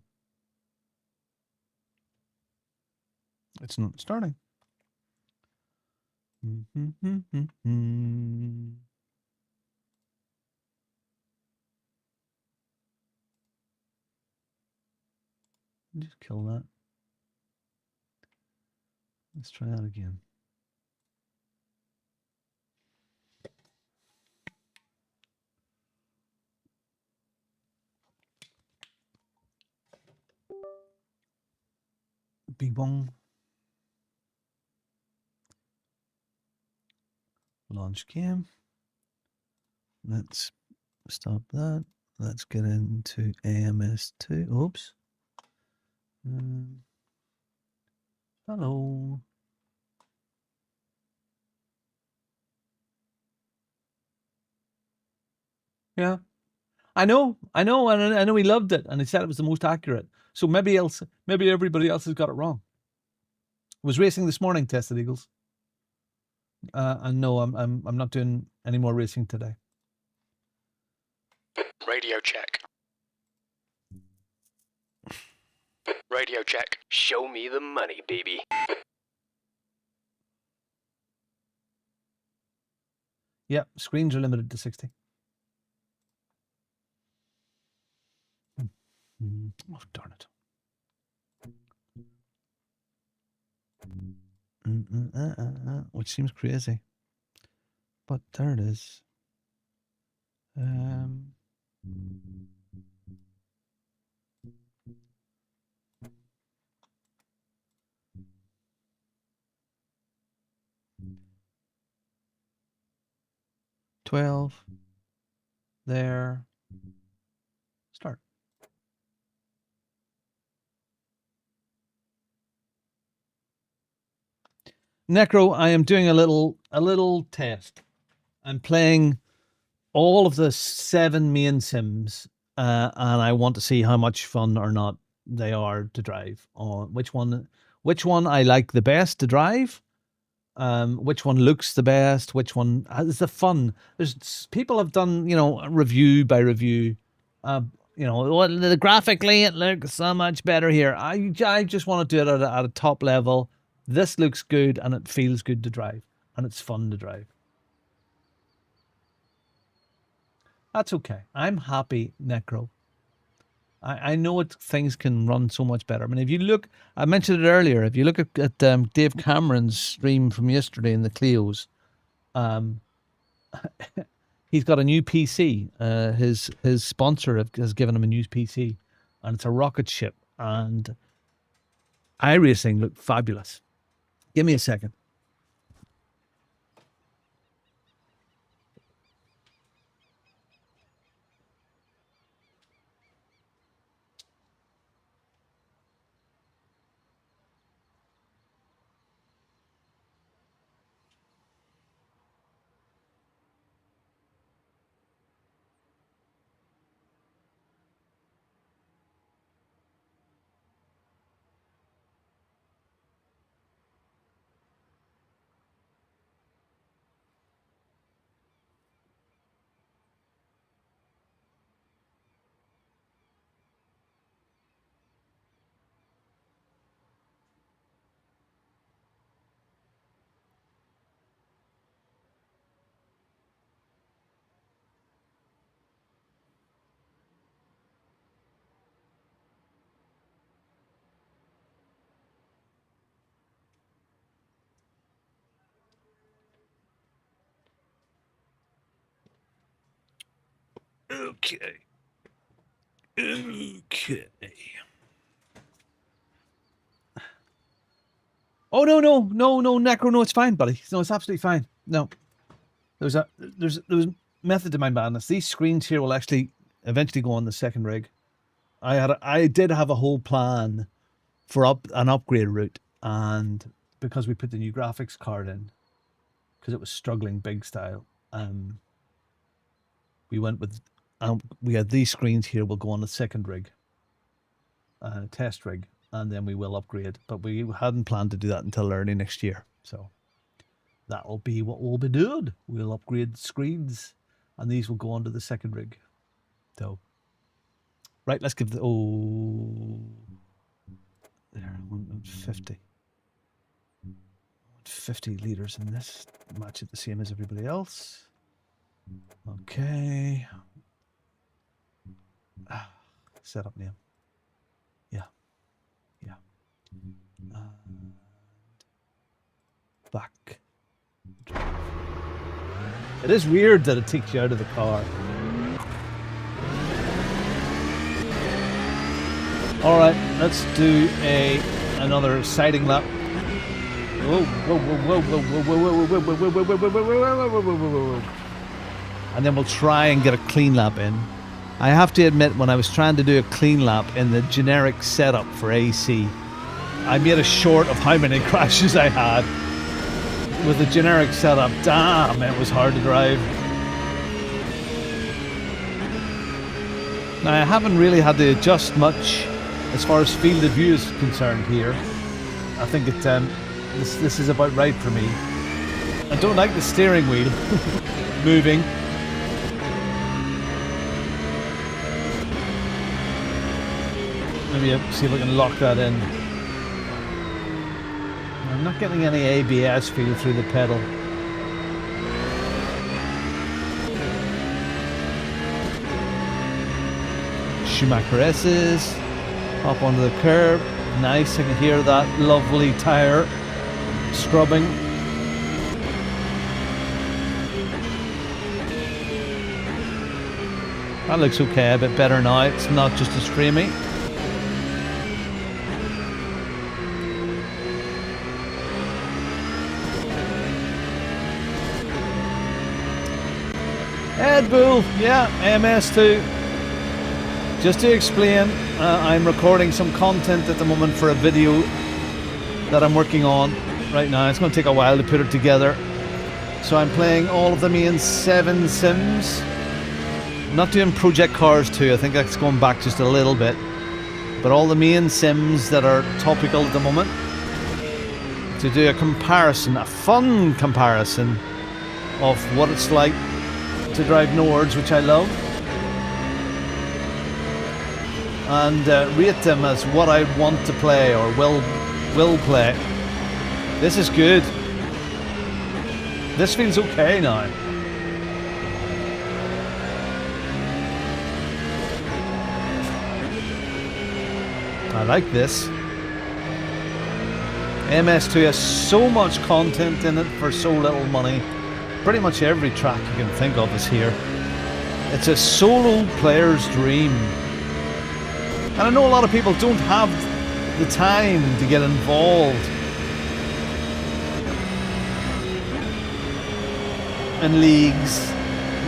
It's not starting. Just kill that. Let's try that again. Bing bong. Launch game. Let's stop that. Let's get into AMS2. Oops. Hello. Yeah. I know, and I know he loved it, and he said it was the most accurate. So maybe everybody else has got it wrong. I was racing this morning, Tested Eagles. And no, I'm not doing any more racing today. Radio check. Radio check. Show me the money, baby. Yep, screens are limited to 60. Oh, darn it. Which seems crazy. But there it is. 12. There. Start. Necro, I am doing a little test. I'm playing all of the 7 main sims, and I want to see how much fun or not they are to drive. On which one I like the best to drive, which one looks the best, which one has the fun. There's people have done, review by review. Graphically it looks so much better here. I just want to do it at a top level. This looks good and it feels good to drive and it's fun to drive. That's okay. I'm happy, Necro. I know things can run so much better. I mean, if you look, I mentioned it earlier. If you look at Dave Cameron's stream from yesterday in the Clios, he's got a new PC. His sponsor has given him a new PC, and it's a rocket ship. And iRacing looked fabulous. Give me a second. Okay. Oh no, Necro, no, it's fine, buddy. No, it's absolutely fine. No. There's method to my madness. These screens here will actually eventually go on the second rig. I did have a whole plan for an upgrade route, and because we put the new graphics card in, because it was struggling big style, we went with we had these screens here will go on the second rig, test rig, and then we will upgrade. But we hadn't planned to do that until early next year, so that will be what we'll be doing. We'll upgrade the screens, and these will go onto the second rig. So, right, let's give there, 150. 50 liters in this. Match it the same as everybody else. Okay. Setup name. Yeah. back. It is weird that it takes you out of the car. All right, let's do another sighting lap. Whoa, whoa, whoa, whoa, whoa, whoa, whoa, whoa, whoa, whoa, whoa, whoa, whoa, whoa, whoa, whoa, whoa. And then we'll try and get a clean lap in. I have to admit, when I was trying to do a clean lap in the generic setup for AC, I made a short of how many crashes I had. With the generic setup, damn, it was hard to drive. Now, I haven't really had to adjust much as far as field of view is concerned here. I think this is about right for me. I don't like the steering wheel moving. Maybe I'll see if I can lock that in. I'm not getting any ABS feel through the pedal. Schumacher S's. Hop onto the curb. Nice, I can hear that lovely tyre scrubbing. That looks okay, a bit better now. It's not just as framey. Ed Bull, yeah, MS2. Just to explain, I'm recording some content at the moment for a video that I'm working on right now. It's going to take a while to put it together. So I'm playing all of the main 7 sims. I'm not doing Project Cars 2, I think that's going back just a little bit. But all the main sims that are topical at the moment. To do a comparison, a fun comparison of what it's like to drive Nords, which I love. And rate them as what I want to play or will play. This is good. This feels okay now. I like this. MS2 has so much content in it for so little money. Pretty much every track you can think of is here. It's a solo player's dream. And I know a lot of people don't have the time to get involved in leagues.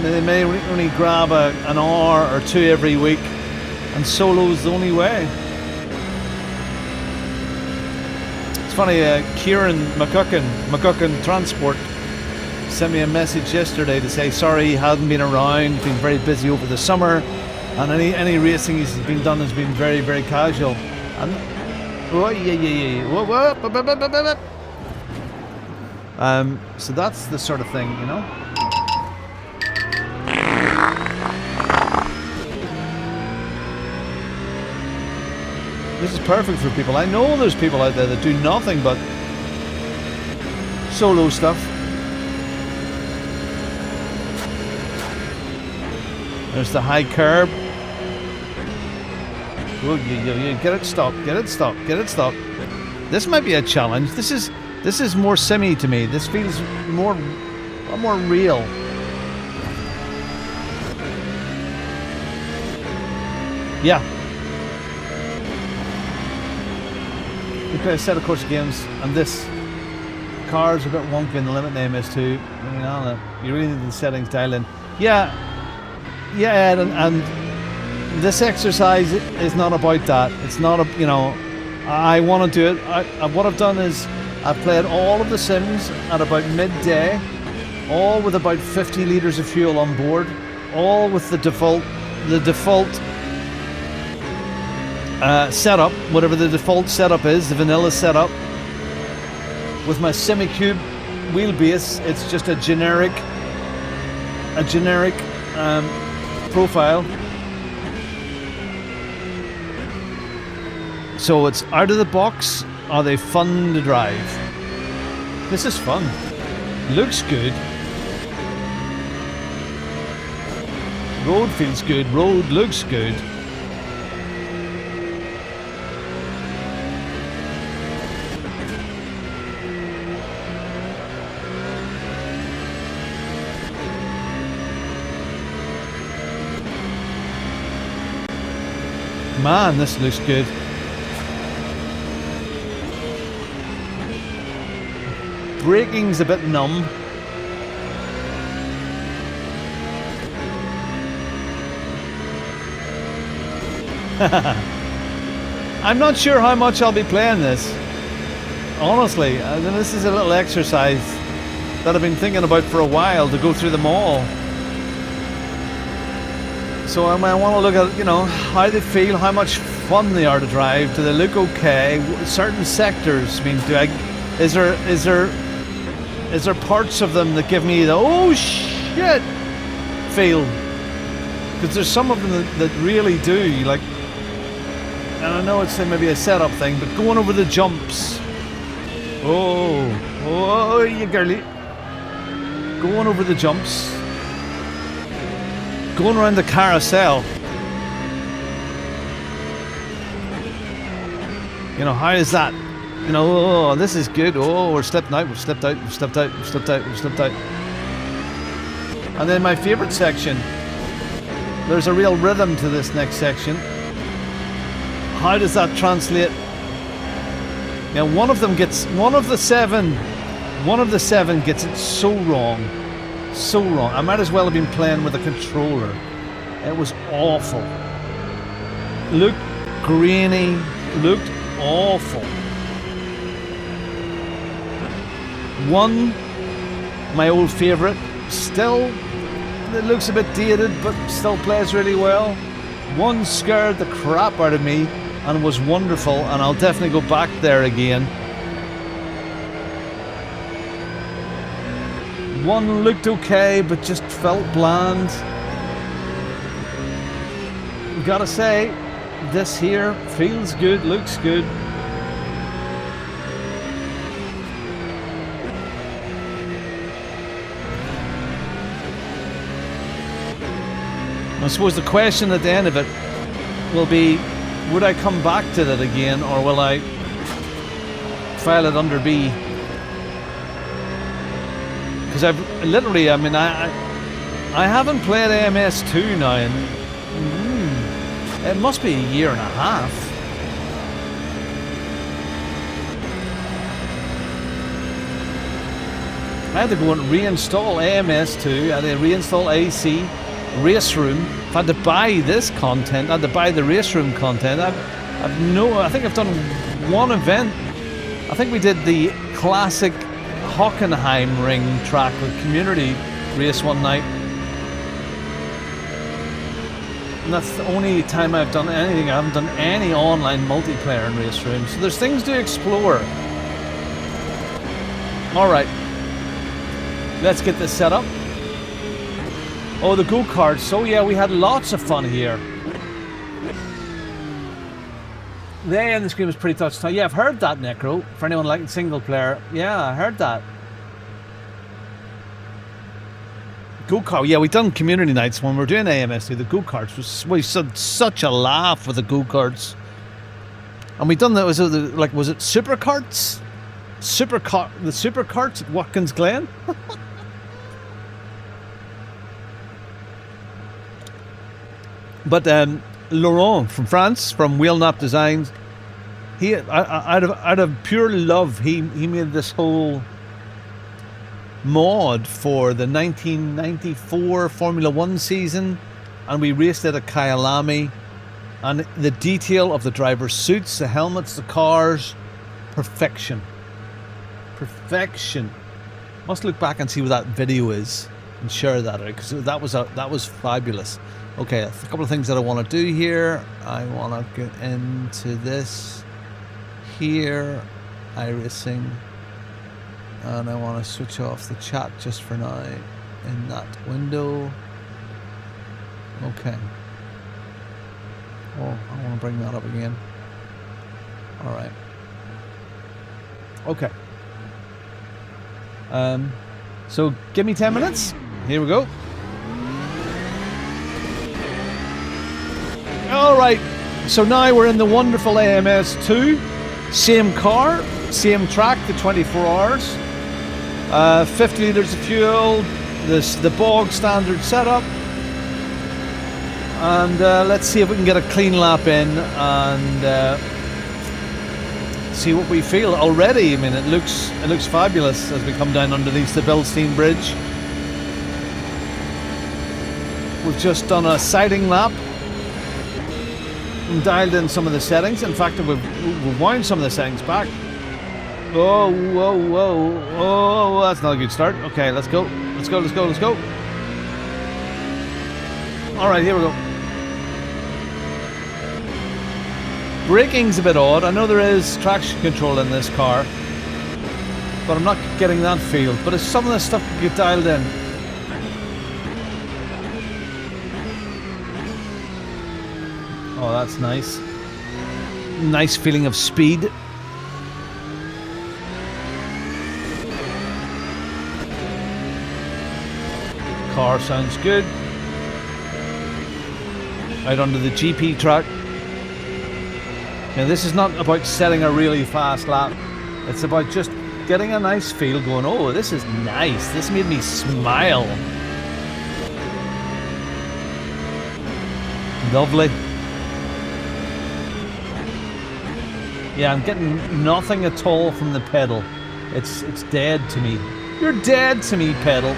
They may only grab an hour or two every week, and solo's the only way. It's funny, Kieran McCucken Transport sent me a message yesterday to say sorry he hadn't been around, been very busy over the summer. And any racing he's been done has been very, very casual. And so that's the sort of thing, you know. This is perfect for people. I know there's people out there that do nothing but solo stuff. There's the high curb. Oh, yeah. Get it stopped. Get it stopped. Get it stopped. This might be a challenge. This is more simmy to me. This feels a lot more real. Yeah. We play a set of course games, and this car's a bit wonky in the limit name is too. I mean, I don't know. You really need the settings dialed in. Yeah, Ed, and this exercise is not about that. It's not a, you know, I want to do it. What I've done is I've played all of the sims at about midday, all with about 50 litres of fuel on board, all with the default setup, whatever the default setup is, the vanilla setup. With my semi-cube wheelbase, it's just a generic profile. So it's out of the box. Are they fun to drive? This is fun. Looks good. Road feels good. Road looks good. Man, this looks good. Braking's a bit numb. I'm not sure how much I'll be playing this. Honestly, this is a little exercise that I've been thinking about for a while, to go through them all. So I want to look at, you know, how they feel, how much fun they are to drive. Do they look okay? Certain sectors, I mean, is there parts of them that give me the oh shit feel? Because there's some of them that really do, like, and I know it's maybe a setup thing, but going over the jumps. Oh, you girly. Going over the jumps. Going around the carousel. You know, how is that? You know, oh, this is good. Oh, we're slipping out, we've slipped out, we've slipped out, we've slipped out, we've slipped out. And then my favourite section. There's a real rhythm to this next section. How does that translate? Now, one of the seven gets it so wrong. So wrong. I might as well have been playing with a controller. It was awful. Looked grainy, looked awful. One, my old favourite, still, it looks a bit dated, but still plays really well. One scared the crap out of me and was wonderful, and I'll definitely go back there again. One looked okay, but just felt bland. Gotta say, this here feels good, looks good. I suppose the question at the end of it will be, would I come back to that again, or will I file it under B? Because I've literally, I mean, I haven't played AMS2 now, and it must be a year and a half. I had to go and reinstall AMS2, I had to reinstall AC, Race Room. If I had to buy this content, I had to buy the Race Room content. I think I've done one event. I think we did the classic Hockenheim ring track with community race one night. And that's the only time I've done anything. I haven't done any online multiplayer in Race Room. So there's things to explore. Alright. Let's get this set up. Oh, the go-karts. So yeah, we had lots of fun here. The A on the screen was pretty touched. Yeah, I've heard that, Necro. For anyone liking single player. Yeah, I heard that. Go-kart. Yeah, we done community nights when we were doing AMS2. The go-karts we had such a laugh with the go-karts. And we done that, was it supercarts? The supercarts at Watkins Glen? But Laurent from France, from Wheelnap Designs, he out of pure love, he made this whole mod for the 1994 Formula 1 season, and we raced it at Kyalami, and the detail of the driver's suits, the helmets, the cars, perfection. Must look back and see what that video is and share that out, because that was fabulous. Okay, a couple of things that I want to do here. I want to get into this here, iRacing, and I want to switch off the chat just for now in that window. Okay. Oh, I want to bring that up again. All right. Okay. So give me 10 minutes. Here we go. Alright, so now we're in the wonderful AMS2. Same car, same track, the 24 hours. 50 litres of fuel, the bog standard setup. And let's see if we can get a clean lap in and see what we feel already. I mean, it looks fabulous as we come down underneath the Bilstein Bridge. We've just done a sighting lap and dialed in some of the settings. In fact, we've wound some of the settings back. Oh, whoa, whoa, oh, that's not a good start. Okay, let's go. Let's go, let's go, let's go. Alright, here we go. Braking's a bit odd. I know there is traction control in this car, but I'm not getting that feel. But it's some of the stuff can get dialed in. Oh, that's nice. Nice feeling of speed. Car sounds good. Out onto the GP track. Now this is not about setting a really fast lap. It's about just getting a nice feel going, oh, this is nice. This made me smile. Lovely. Yeah, I'm getting nothing at all from the pedal. It's dead to me. You're dead to me, pedal.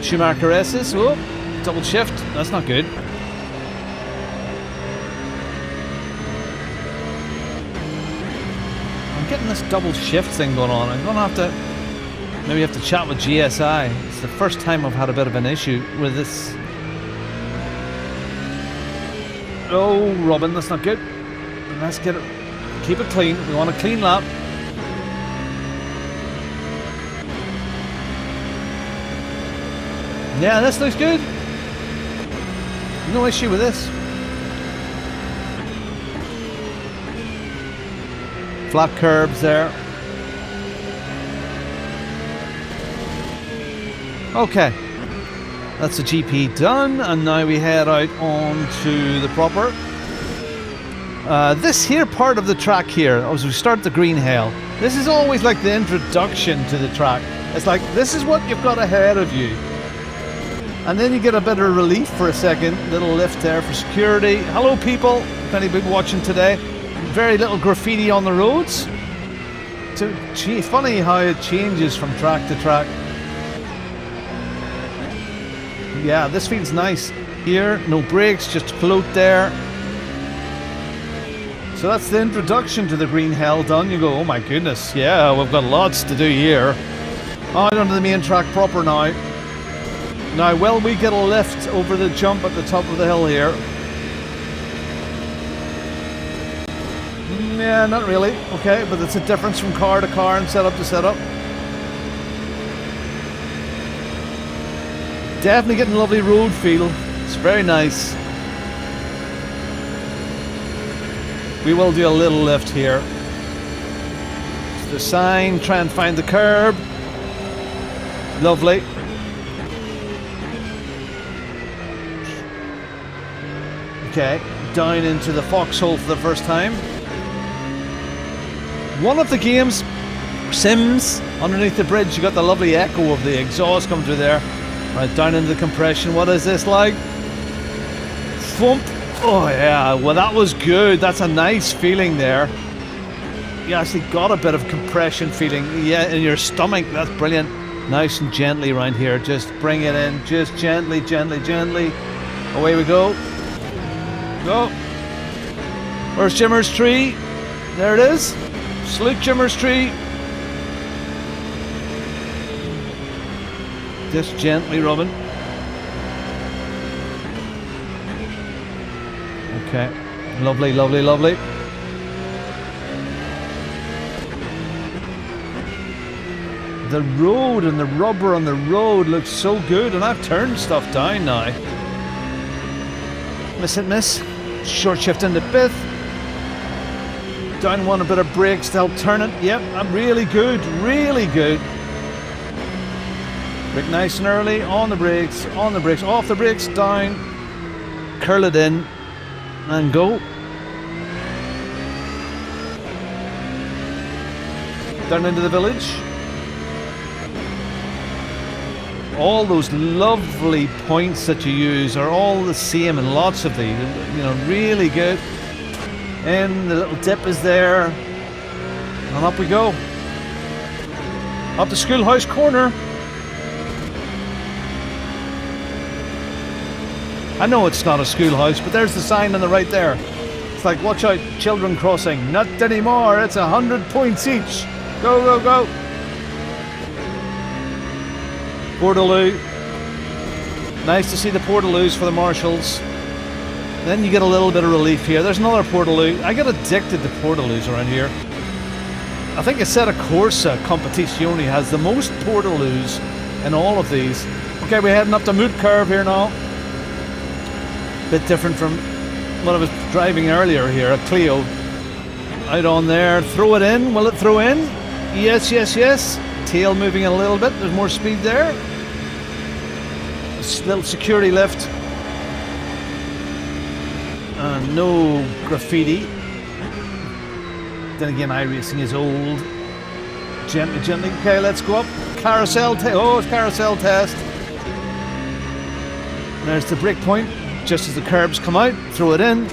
Schumacher S's. Oh, double shift. That's not good. I'm getting this double shift thing going on. I'm gonna have to maybe have to chat with GSI. It's the first time I've had a bit of an issue with this. Oh, Robin, that's not good. Let's get it. Keep it clean. We want a clean lap. Yeah, this looks good. No issue with this. Flat curbs there. Okay. That's the GP done, and now we head out onto the proper. This here part of the track here, as we start the green hell, this is always like the introduction to the track. It's like, this is what you've got ahead of you. And then you get a bit of relief for a second. Little lift there for security. Hello people, if anybody watching today. Very little graffiti on the roads. So, gee, funny how it changes from track to track. Yeah, this feels nice. Here, no brakes, just float there. So that's the introduction to the green hell done. You go, oh my goodness, yeah, we've got lots to do here. Out onto the main track proper now. Now, will we get a lift over the jump at the top of the hill here? Yeah, not really. Okay, but it's a difference from car to car and setup to setup. Definitely getting a lovely road feel. It's very nice. We will do a little lift here. The sign, try and find the curb. Lovely. Okay, down into the foxhole for the first time. One of the games, Sims, underneath the bridge, you got the lovely echo of the exhaust coming through there. Right, down into the compression. What is this like? Thump. Oh yeah, well that was good. That's a nice feeling there. You actually got a bit of compression feeling, yeah, in your stomach. That's brilliant. Nice and gently around here. Just bring it in. Just gently, gently, gently. Away we go. Go. Where's Jimmer's tree? There it is. Salute Jimmer's tree. Just gently rubbing. Okay. Lovely, lovely, lovely. The road and the rubber on the road looks so good, and I've turned stuff down now. Miss it, miss. Short shift into fifth. Down one, a bit of brakes to help turn it. Yep, I'm really good, really good. Brake nice and early, on the brakes, off the brakes, down. Curl it in, and go. Down into the village. all those lovely points that you use are all the same in lots of these. You know, really good. And the little dip is there. And up we go. Up the schoolhouse corner. I know it's not a schoolhouse, but there's the sign on the right there. It's like, watch out, children crossing. Not anymore, it's 100 points each. Go, go, go. Portaloo. Nice to see the Portaloos for the marshals. Then you get a little bit of relief here. There's another Portaloo. I get addicted to Portaloos around here. I think Assetto Corsa Competizione has the most Portaloos in all of these. Okay, we're heading up the Moot Curve here now. Bit different from what I was driving earlier here, a Clio. Out on there, throw it in. Will it throw in? Yes, yes, yes. Tail moving a little bit. There's more speed there. Little security lift. No graffiti. Then again, iRacing is old. Gently, gently. Okay, let's go up. Carousel. Oh, it's carousel test. There's the brake point. Just as the curbs come out, throw it in.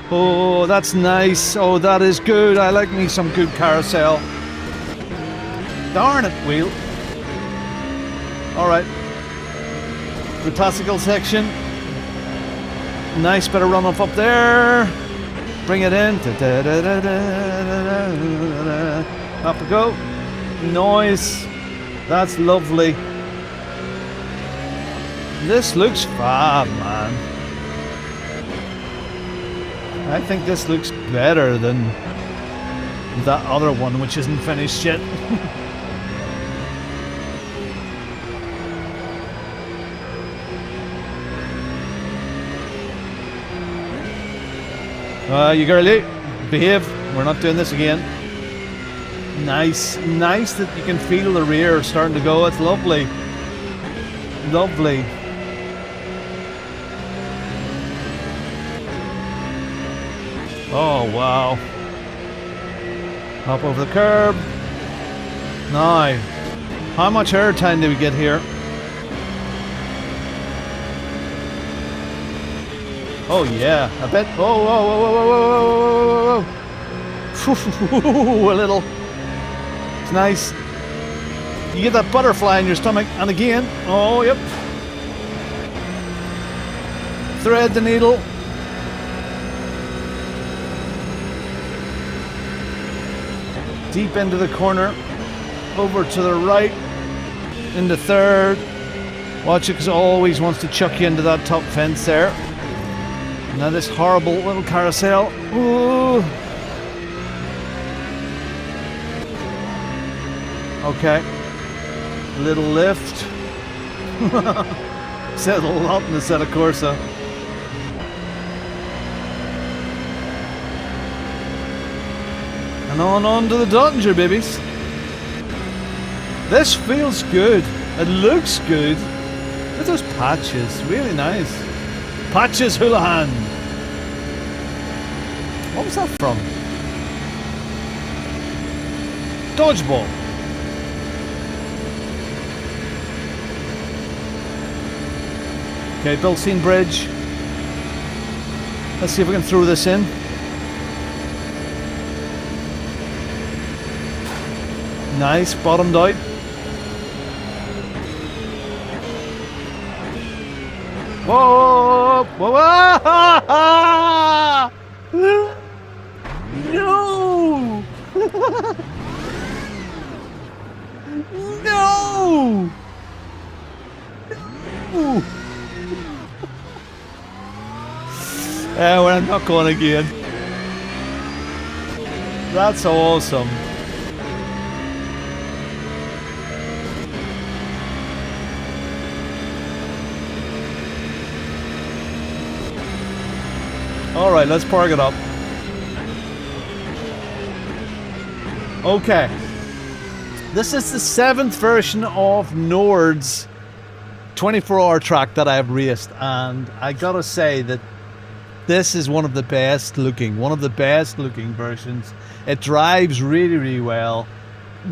Oh, that's nice. Oh, that is good. I like me some good carousel. Darn it, wheel. Alright. The classical section. Nice bit of runoff up there. Bring it in. Up we go. Noise. That's lovely. This looks fab, man. I think this looks better than that other one, which isn't finished yet. You girlie, behave. We're not doing this again. Nice. Nice that you can feel the rear starting to go. It's lovely. Lovely. Oh, wow. Up over the curb. Now, how much air time do we get here? Oh, yeah. I bet. Oh, whoa, whoa, whoa, whoa, whoa, whoa, whoa. A little. It's nice. You get that butterfly in your stomach. And again. Oh, yep. Thread the needle. Deep into the corner, over to the right, into third. Watch it, because it always wants to chuck you into that top fence there. Now this horrible little carousel. Ooh. Okay. Little lift. Said a lot in the Assetto Corsa. And on to the Dodger, babies. This feels good. It looks good. Look at those patches. Really nice. Patches Houlihan. What was that from? Dodgeball. Okay, Bilstein Bridge. Let's see if we can throw this in. Nice, bottomed out. Whoa! Whoa! Whoa! No! No! No! Well, I'm not going again. That's awesome. Alright, let's park it up. Okay. This is the 7th version of Nords 24-hour track that I've raced, and I gotta say that this is one of the best looking versions. It drives really, really well.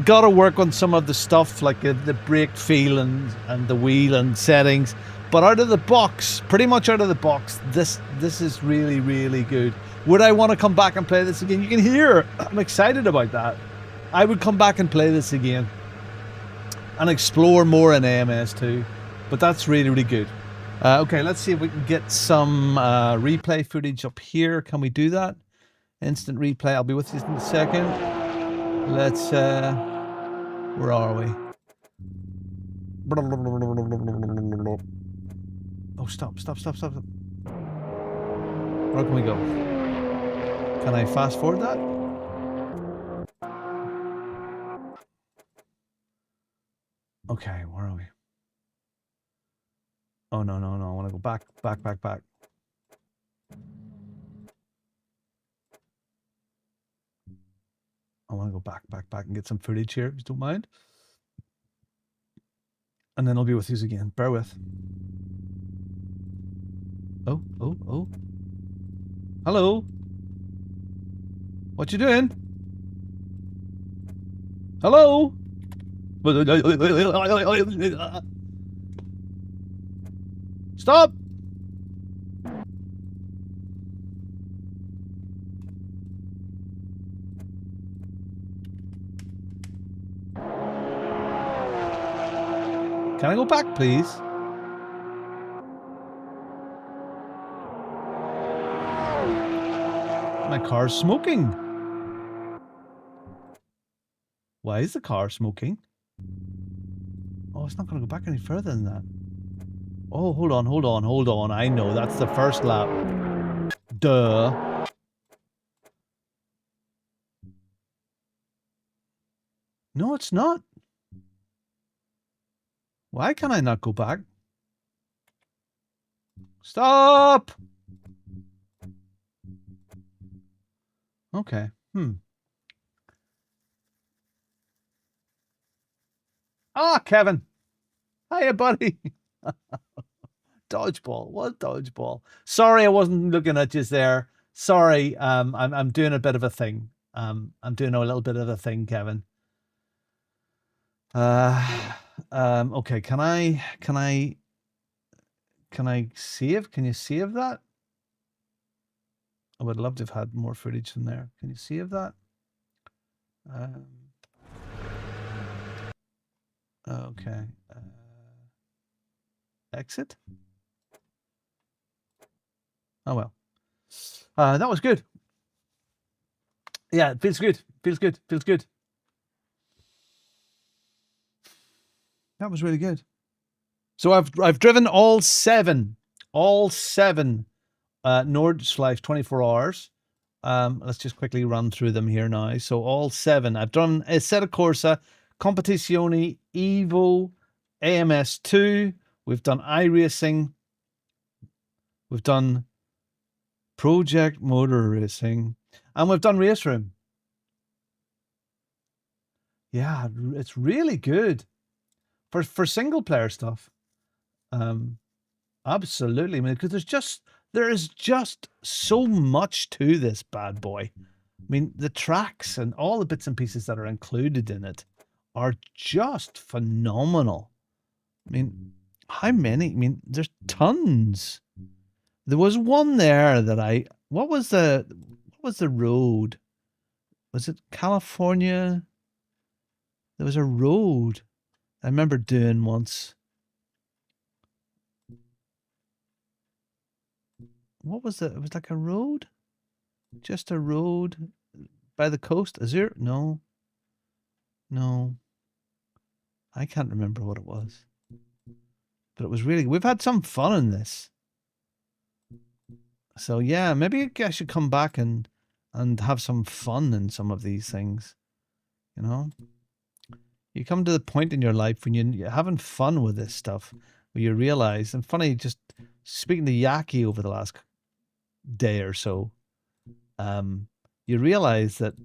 gotta work on some of the stuff like the brake feel and the wheel and settings. But out of the box, pretty much out of the box, this is really, really good. Would I want to come back and play this again? You can hear I'm excited about that. I would come back and play this again and explore more in AMS2. But that's really, really good. Okay, let's see if we can get some replay footage up here. Can we do that? Instant replay. I'll be with you in a second. Let's, where are we? Oh, stop. Where can we go? Can I fast forward that? Okay, where are we? Oh, no. I want to go back. I want to go back and get some footage here, if you don't mind. And then I'll be with you again. Bear with. Oh. Hello. What you doing? Hello? Stop! Can I go back, please? My car's smoking. Why is the car smoking? Oh, it's not going to go back any further than that. Oh, hold on. I know, that's the first lap. Duh. No, it's not. Why can I not go back? Stop! Okay. Ah, Kevin. Hiya, buddy. Dodgeball. What dodgeball? Sorry, I wasn't looking at you there. Sorry. I'm doing a bit of a thing. I'm doing a little bit of a thing, Kevin. Okay. Can I save? Can you save that? I would love to have had more footage from there. Can you save that? Okay. Exit. Oh well. That was good. Yeah, it feels good. Feels good. That was really good. So I've driven all seven Nords Life 24 hours. Let's just quickly run through them here now. So all seven. I've done Assetto Corsa, Competizione, Evo, AMS2. We've done iRacing. We've done Project Motor Racing. And we've done Race Room. Yeah, it's really good. For single player stuff. Absolutely. I mean, because there is just so much to this bad boy. I mean, the tracks and all the bits and pieces that are included in it are just phenomenal. I mean, how many? I mean, there's tons. There was one there that what was the road? Was it California? There was a road I remember doing once. What was it? It was like a road? Just a road by the coast? Azure? No. I can't remember what it was. But it was really, we've had some fun in this. So yeah, maybe I should come back and have some fun in some of these things. You know? You come to the point in your life when you're having fun with this stuff, where you realize, and funny, just speaking to Yaki over the last day or so, you realize that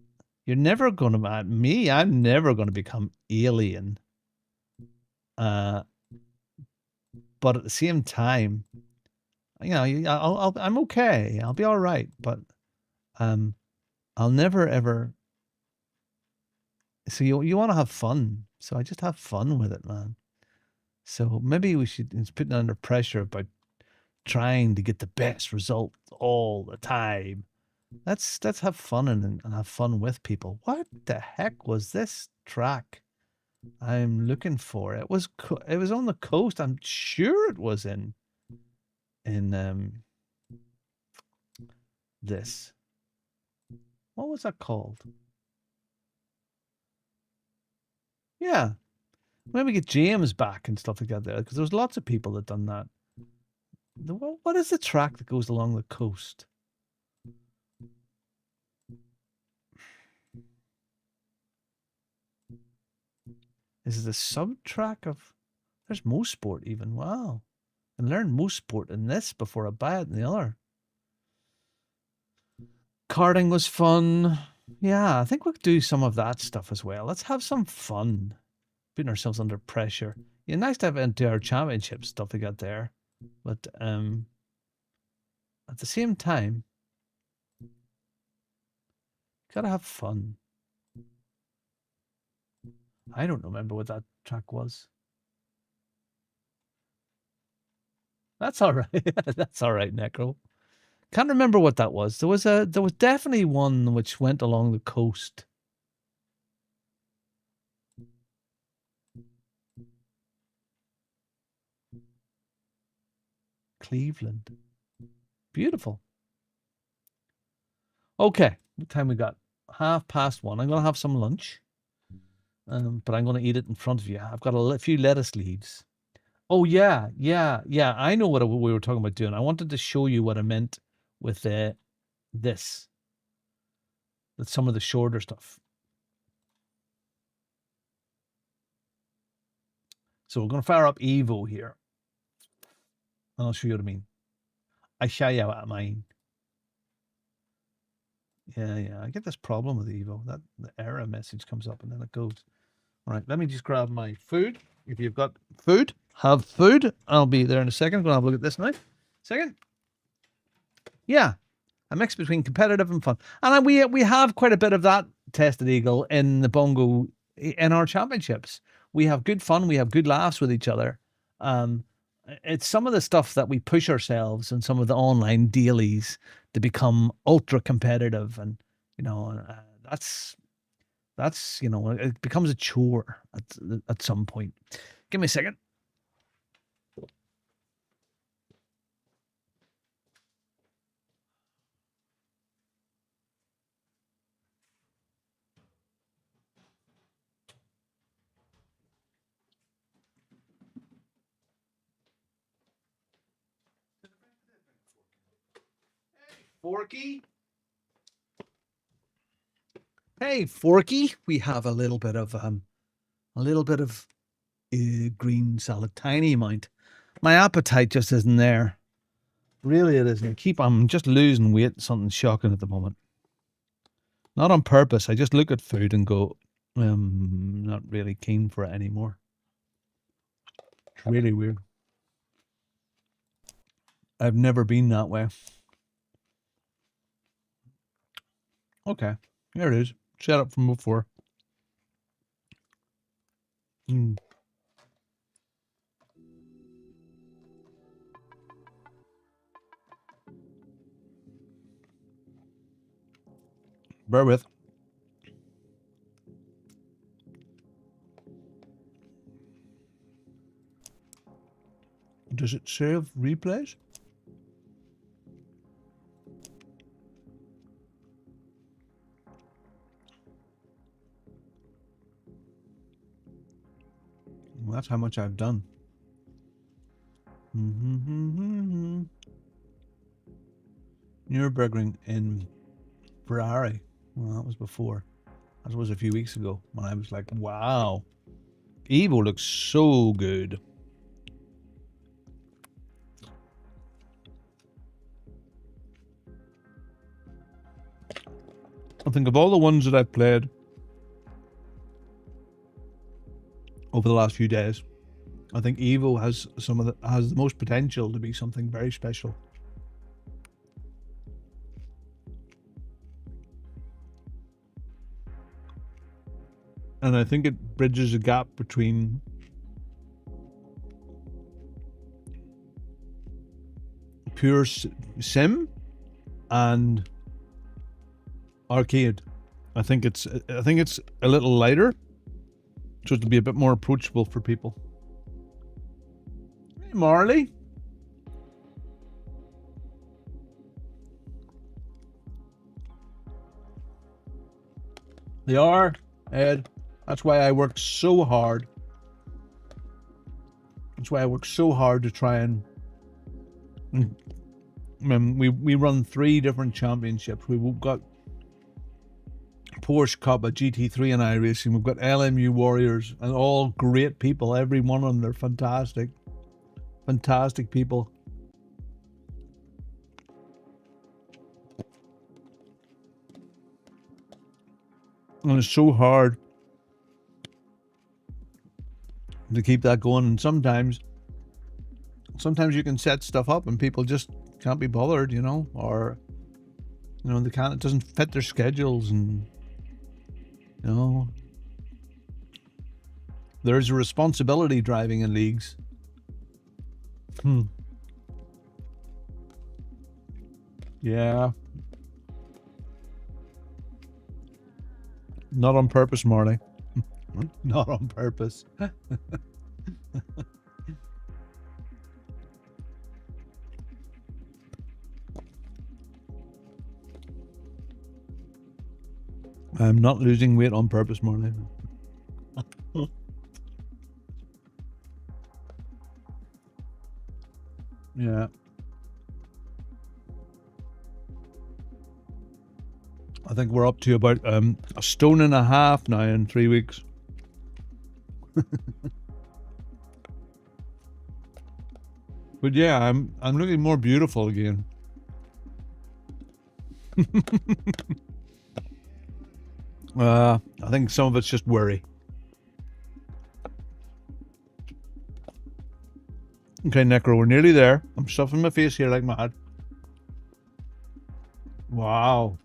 you're never going to, I'm never going to become alien. But at the same time, you know, I'm okay. I'll be all right. But I'll never ever So you want to have fun. So I just have fun with it, man. So maybe we should, it's putting under pressure about trying to get the best result all the time. Let's have fun and have fun with people. What the heck was this track I'm looking for? It was on the coast. I'm sure it was in this. What was that called? Yeah. Maybe get James back and stuff like that there, because there's lots of people that done that. What is the track that goes along the coast? Is it a sub-track of... There's most sport even. Wow. And learn most sport in this before I buy it in the other. Karting was fun. Yeah, I think we'll do some of that stuff as well. Let's have some fun. Putting ourselves under pressure. Yeah, nice to have into our championship stuff we got there. But at the same time, gotta have fun. I don't remember what that track was. That's all right. That's all right, Necro. Can't remember what that was. There was definitely one which went along the coast. Cleveland. Beautiful. Okay, what time we got? 1:30. I'm gonna have some lunch. But I'm gonna eat it in front of you. I've got a few lettuce leaves. Oh yeah. I know what we were talking about doing. I wanted to show you what I meant with this. With some of the shorter stuff. So we're gonna fire up Evo here. And I'll show you what I mean. I show you what I mean. Yeah. I get this problem with Evo. That the error message comes up and then it goes. All right, let me just grab my food. If you've got food, have food. I'll be there in a second. I'm going to have a look at this now. Second. Yeah, a mix between competitive and fun. And we have quite a bit of that, Tested Eagle, in the Bongo, in our championships. We have good fun. We have good laughs with each other. It's some of the stuff that we push ourselves and some of the online dailies to become ultra competitive. And, that's, it becomes a chore at some point. Give me a second. Forky. Hey, Forky. We have a little bit of green salad, tiny amount. My appetite just isn't there. Really, it isn't. I'm just losing weight. Something shocking at the moment. Not on purpose. I just look at food and go, not really keen for it anymore. It's really weird. I've never been that way. Okay, here it is. Set up from before. Bear with. Does it save replays? Well, that's how much I've done. Nürburgring in Ferrari. Well, that was before. That was a few weeks ago when I was like, wow. Evo looks so good. I think of all the ones that I've played over the last few days, I think Evo has the most potential to be something very special. And I think it bridges a gap between pure sim and arcade. I think it's a little lighter, so it'll be a bit more approachable for people. Hey, Marley. They are, Ed. That's why I work so hard. That's why I work so hard to try and we run 3 different championships. We've got Porsche Cup, a GT3 and iRacing. We've got LMU Warriors, and all great people. Every one of them, they're fantastic. Fantastic people. And it's so hard to keep that going. And sometimes you can set stuff up and people just can't be bothered, you know, or, you know, it doesn't fit their schedules, and, you know, there's a responsibility driving in leagues. Yeah. Not on purpose, Marley. Not on purpose. I'm not losing weight on purpose, Marley. Yeah. I think we're up to about a stone and a half now in 3 weeks. But yeah, I'm looking more beautiful again. I think some of it's just worry. Okay, Necro, we're nearly there. I'm stuffing my face here like mad. Wow.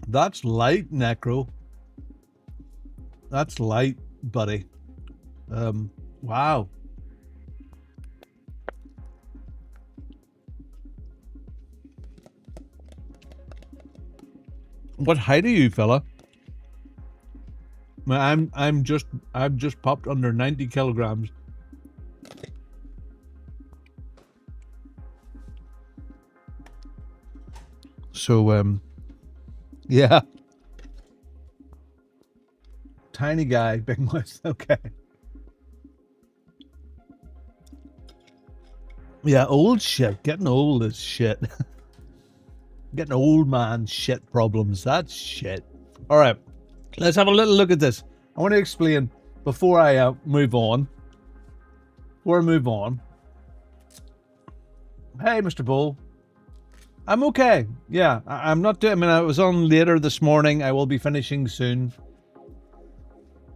That's light, Necro. That's light, buddy. Wow. What height are you, fella? I've just popped under 90 kilograms. So yeah. Tiny guy, big mouth. Okay. Yeah, old shit. Getting old is shit. Getting old man shit problems. That's shit. All right. Let's have a little look at this. I want to explain before I move on. Before I move on. Hey, Mr. Bull. I'm okay. Yeah, I'm not doing. I mean, I was on later this morning. I will be finishing soon.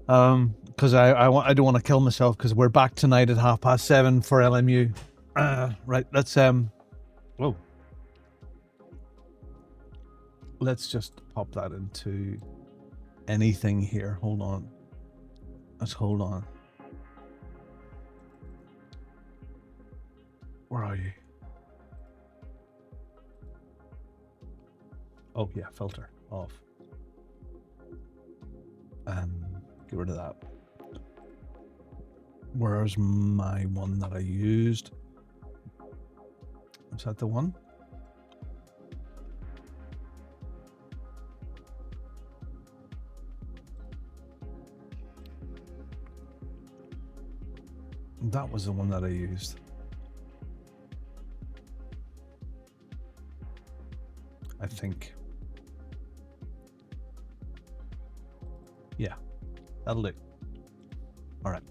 Because I don't want to kill myself, because we're back tonight at 7:30 for LMU. Right. Let's whoa. Let's just pop that into anything here. Hold on. Let's hold on. Where are you? Oh yeah, filter off. Get rid of that. Where's my one that I used? Is that the one? That was the one that I used. I think. Yeah, that'll do. All right.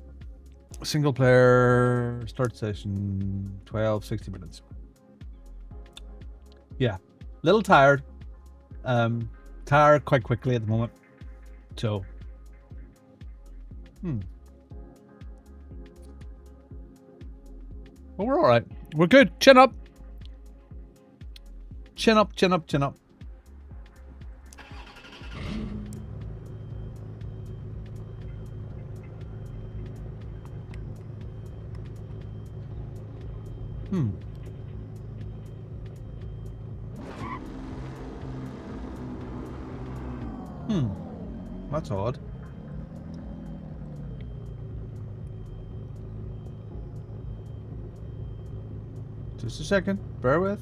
Single player, start session, 60 minutes. Yeah, little tired. Tired quite quickly at the moment. So, Well, we're all right. We're good. Chin up. Chin up, chin up, chin up. That's odd. Just a second. Bear with.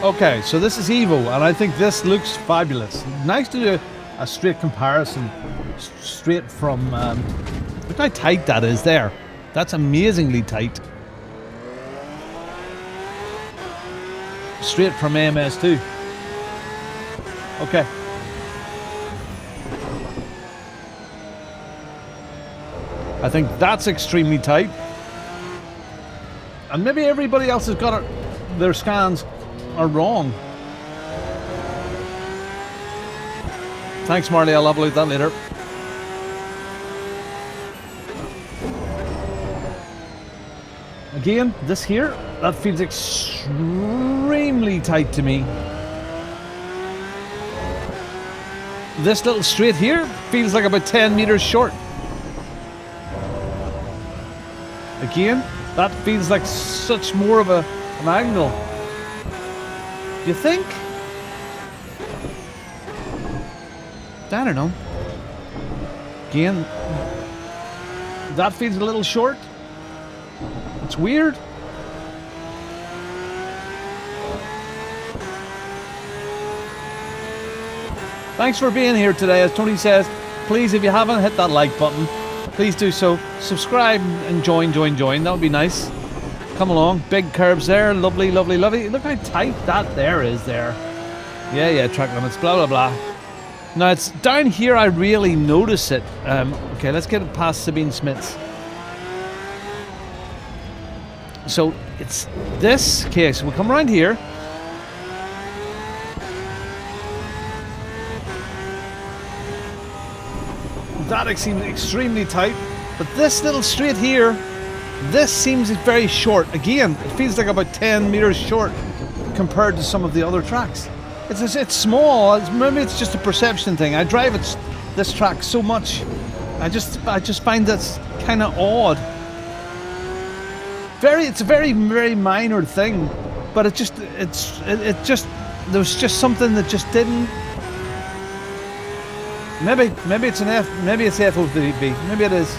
Okay, so this is Evo, and I think this looks fabulous. Nice to do a straight comparison, straight from. Look how tight that is there. That's amazingly tight. Straight from AMS2. Okay. I think that's extremely tight. And maybe everybody else has got it, their scans are wrong. Thanks, Marley. I'll upload that later. Again, this here, that feels extremely tight to me. This little straight here feels like about 10 meters short. Again, that feels like such more of an angle. You think? I don't know. Again, that feels a little short. It's weird. Thanks for being here today. As Tony says, please, if you haven't hit that like button, please do so. Subscribe and join. That would be nice. Come along. Big curves there. Lovely, lovely, lovely. Look how tight that there is there. Yeah, track limits, blah, blah, blah. Now, it's down here I really notice it. Okay, let's get it past Sabine Smith's. So, it's this case. We'll come around here. That seems extremely tight. But this little straight here, this seems very short. Again, it feels like about 10 meters short compared to some of the other tracks. It's small. Maybe it's just a perception thing. I drive this track so much. I just find that's kind of odd. It's a very, very minor thing, but it just there was just something that just didn't. Maybe it's an F. Maybe it's FOV. Maybe it is.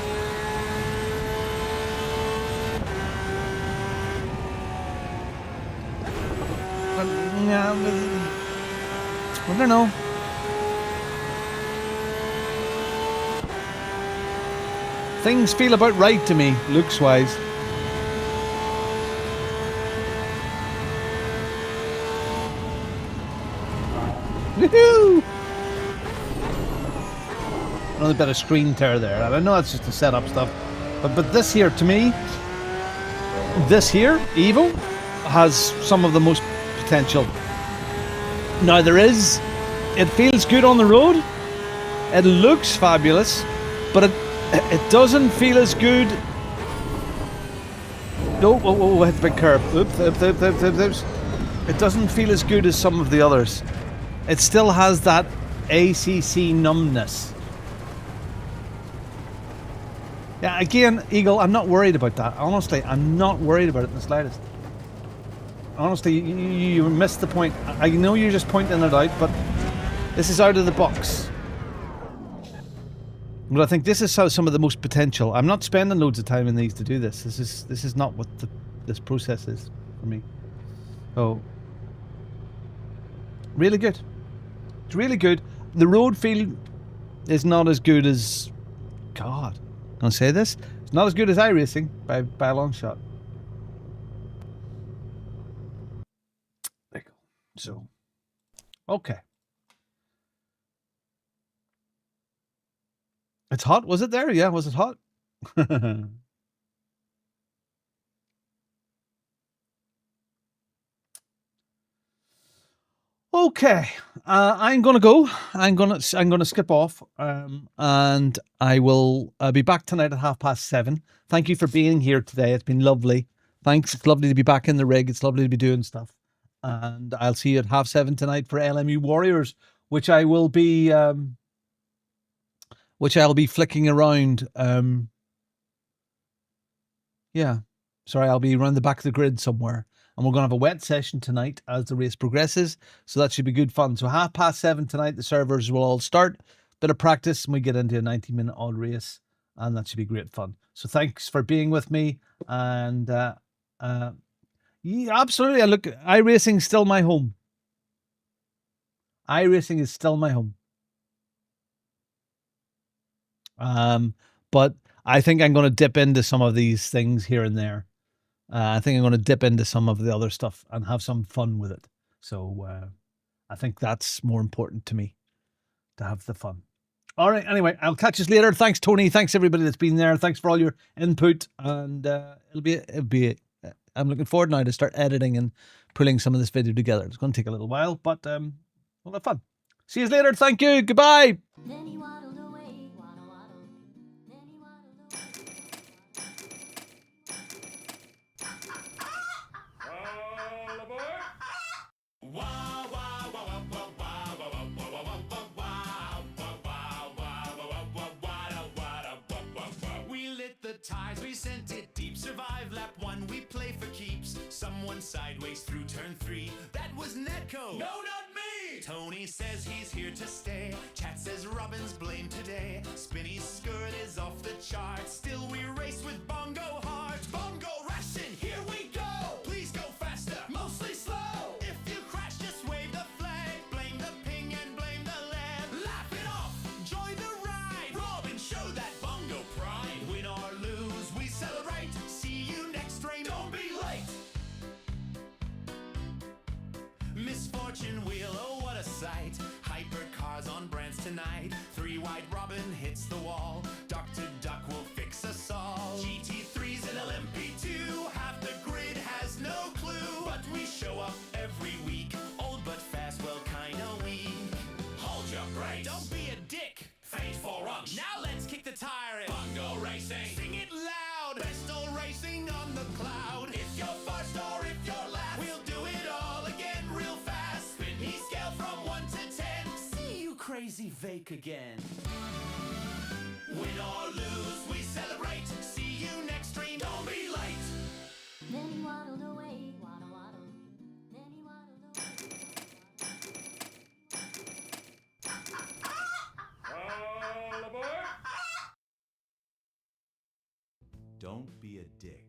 But yeah, I don't know. Things feel about right to me, looks-wise. Woohoo! Another bit of screen tear there, and I know that's just the setup stuff, but this here, to me, this here, Evo, has some of the most potential. Now it feels good on the road, it looks fabulous, but it doesn't feel as good. Oh, hit the big curve. Oops. It doesn't feel as good as some of the others. It still has that ACC numbness. Yeah, again, Eagle, I'm not worried about that. Honestly, I'm not worried about it in the slightest. Honestly, you missed the point. I know you're just pointing it out, but this is out of the box. But I think this is some of the most potential. I'm not spending loads of time in these to do this. This is not what this process is for me. Oh, really good. It's really good. The road feel is not as good as God. I'll say this. It's not as good as iRacing by a long shot. There you go. So, okay. It's hot. Was it there? Yeah, was it hot? Okay, I'm gonna go. I'm gonna skip off, and I will be back tonight at 7:30. Thank you for being here today. It's been lovely. Thanks. It's lovely to be back in the rig. It's lovely to be doing stuff. And I'll see you at 7:30 tonight for LMU Warriors, which I will be, flicking around. Yeah, sorry, I'll be around the back of the grid somewhere. And we're going to have a wet session tonight as the race progresses. So that should be good fun. So 7:30 tonight, the servers will all start. Bit of practice and we get into a 90-minute odd race. And that should be great fun. So thanks for being with me. And yeah, absolutely. Look, iRacing is still my home. iRacing is still my home. But I think I'm going to dip into some of these things here and there. I think I'm going to dip into some of the other stuff and have some fun with it. So I think that's more important to me, to have the fun. All right. Anyway, I'll catch you later. Thanks, Tony. Thanks everybody that's been there. Thanks for all your input. And it'll be. I'm looking forward now to start editing and pulling some of this video together. It's going to take a little while, but we'll have fun. See you later. Thank you. Goodbye. Ties, we sent it deep. Survive lap 1, we play for keeps. Someone sideways through turn 3. That was Netco. No, not me. Tony says he's here to stay. Chat says Robin's blamed today. Spinny's skirt is off the charts. Still we race with Bongo Heart. Bongo Racing, here we go. Please go faster, mostly slow. If you crash, just wave the flag. Blame the ping and blame the lamb. Laugh it off, enjoy the ride. Robin, show that Bongo pride. Win or lose, we celebrate. See you next rain, don't be late. Misfortune wheel, oh what a sight. Hypercars on brands tonight. 3 wide, Robin hits the wall. Dr. Duck will fix us all. GT3's an LMP2. Half the grid has no clue. But we show up every week. Old but fast, well kinda weak. Hold your brakes, don't be a dick. Fade for runch. Now let's kick the tire in. Bongo Racing, sing it loud. Best old racing on the cloud. If you're first or if you're last, we'll do it all again real fast. Spinny scale from 1 to 10. See you crazy Vake again. Win or lose, we celebrate. See you next stream, don't be late. Then he waddled away, waddle, waddle. Then he waddled away. Don't be a dick.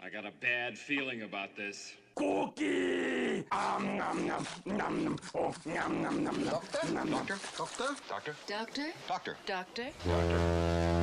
I got a bad feeling about this. Cookie! Nom nom nom. Oh, nom nom nom. Doctor? Doctor? Doctor? Doctor? Doctor? Doctor?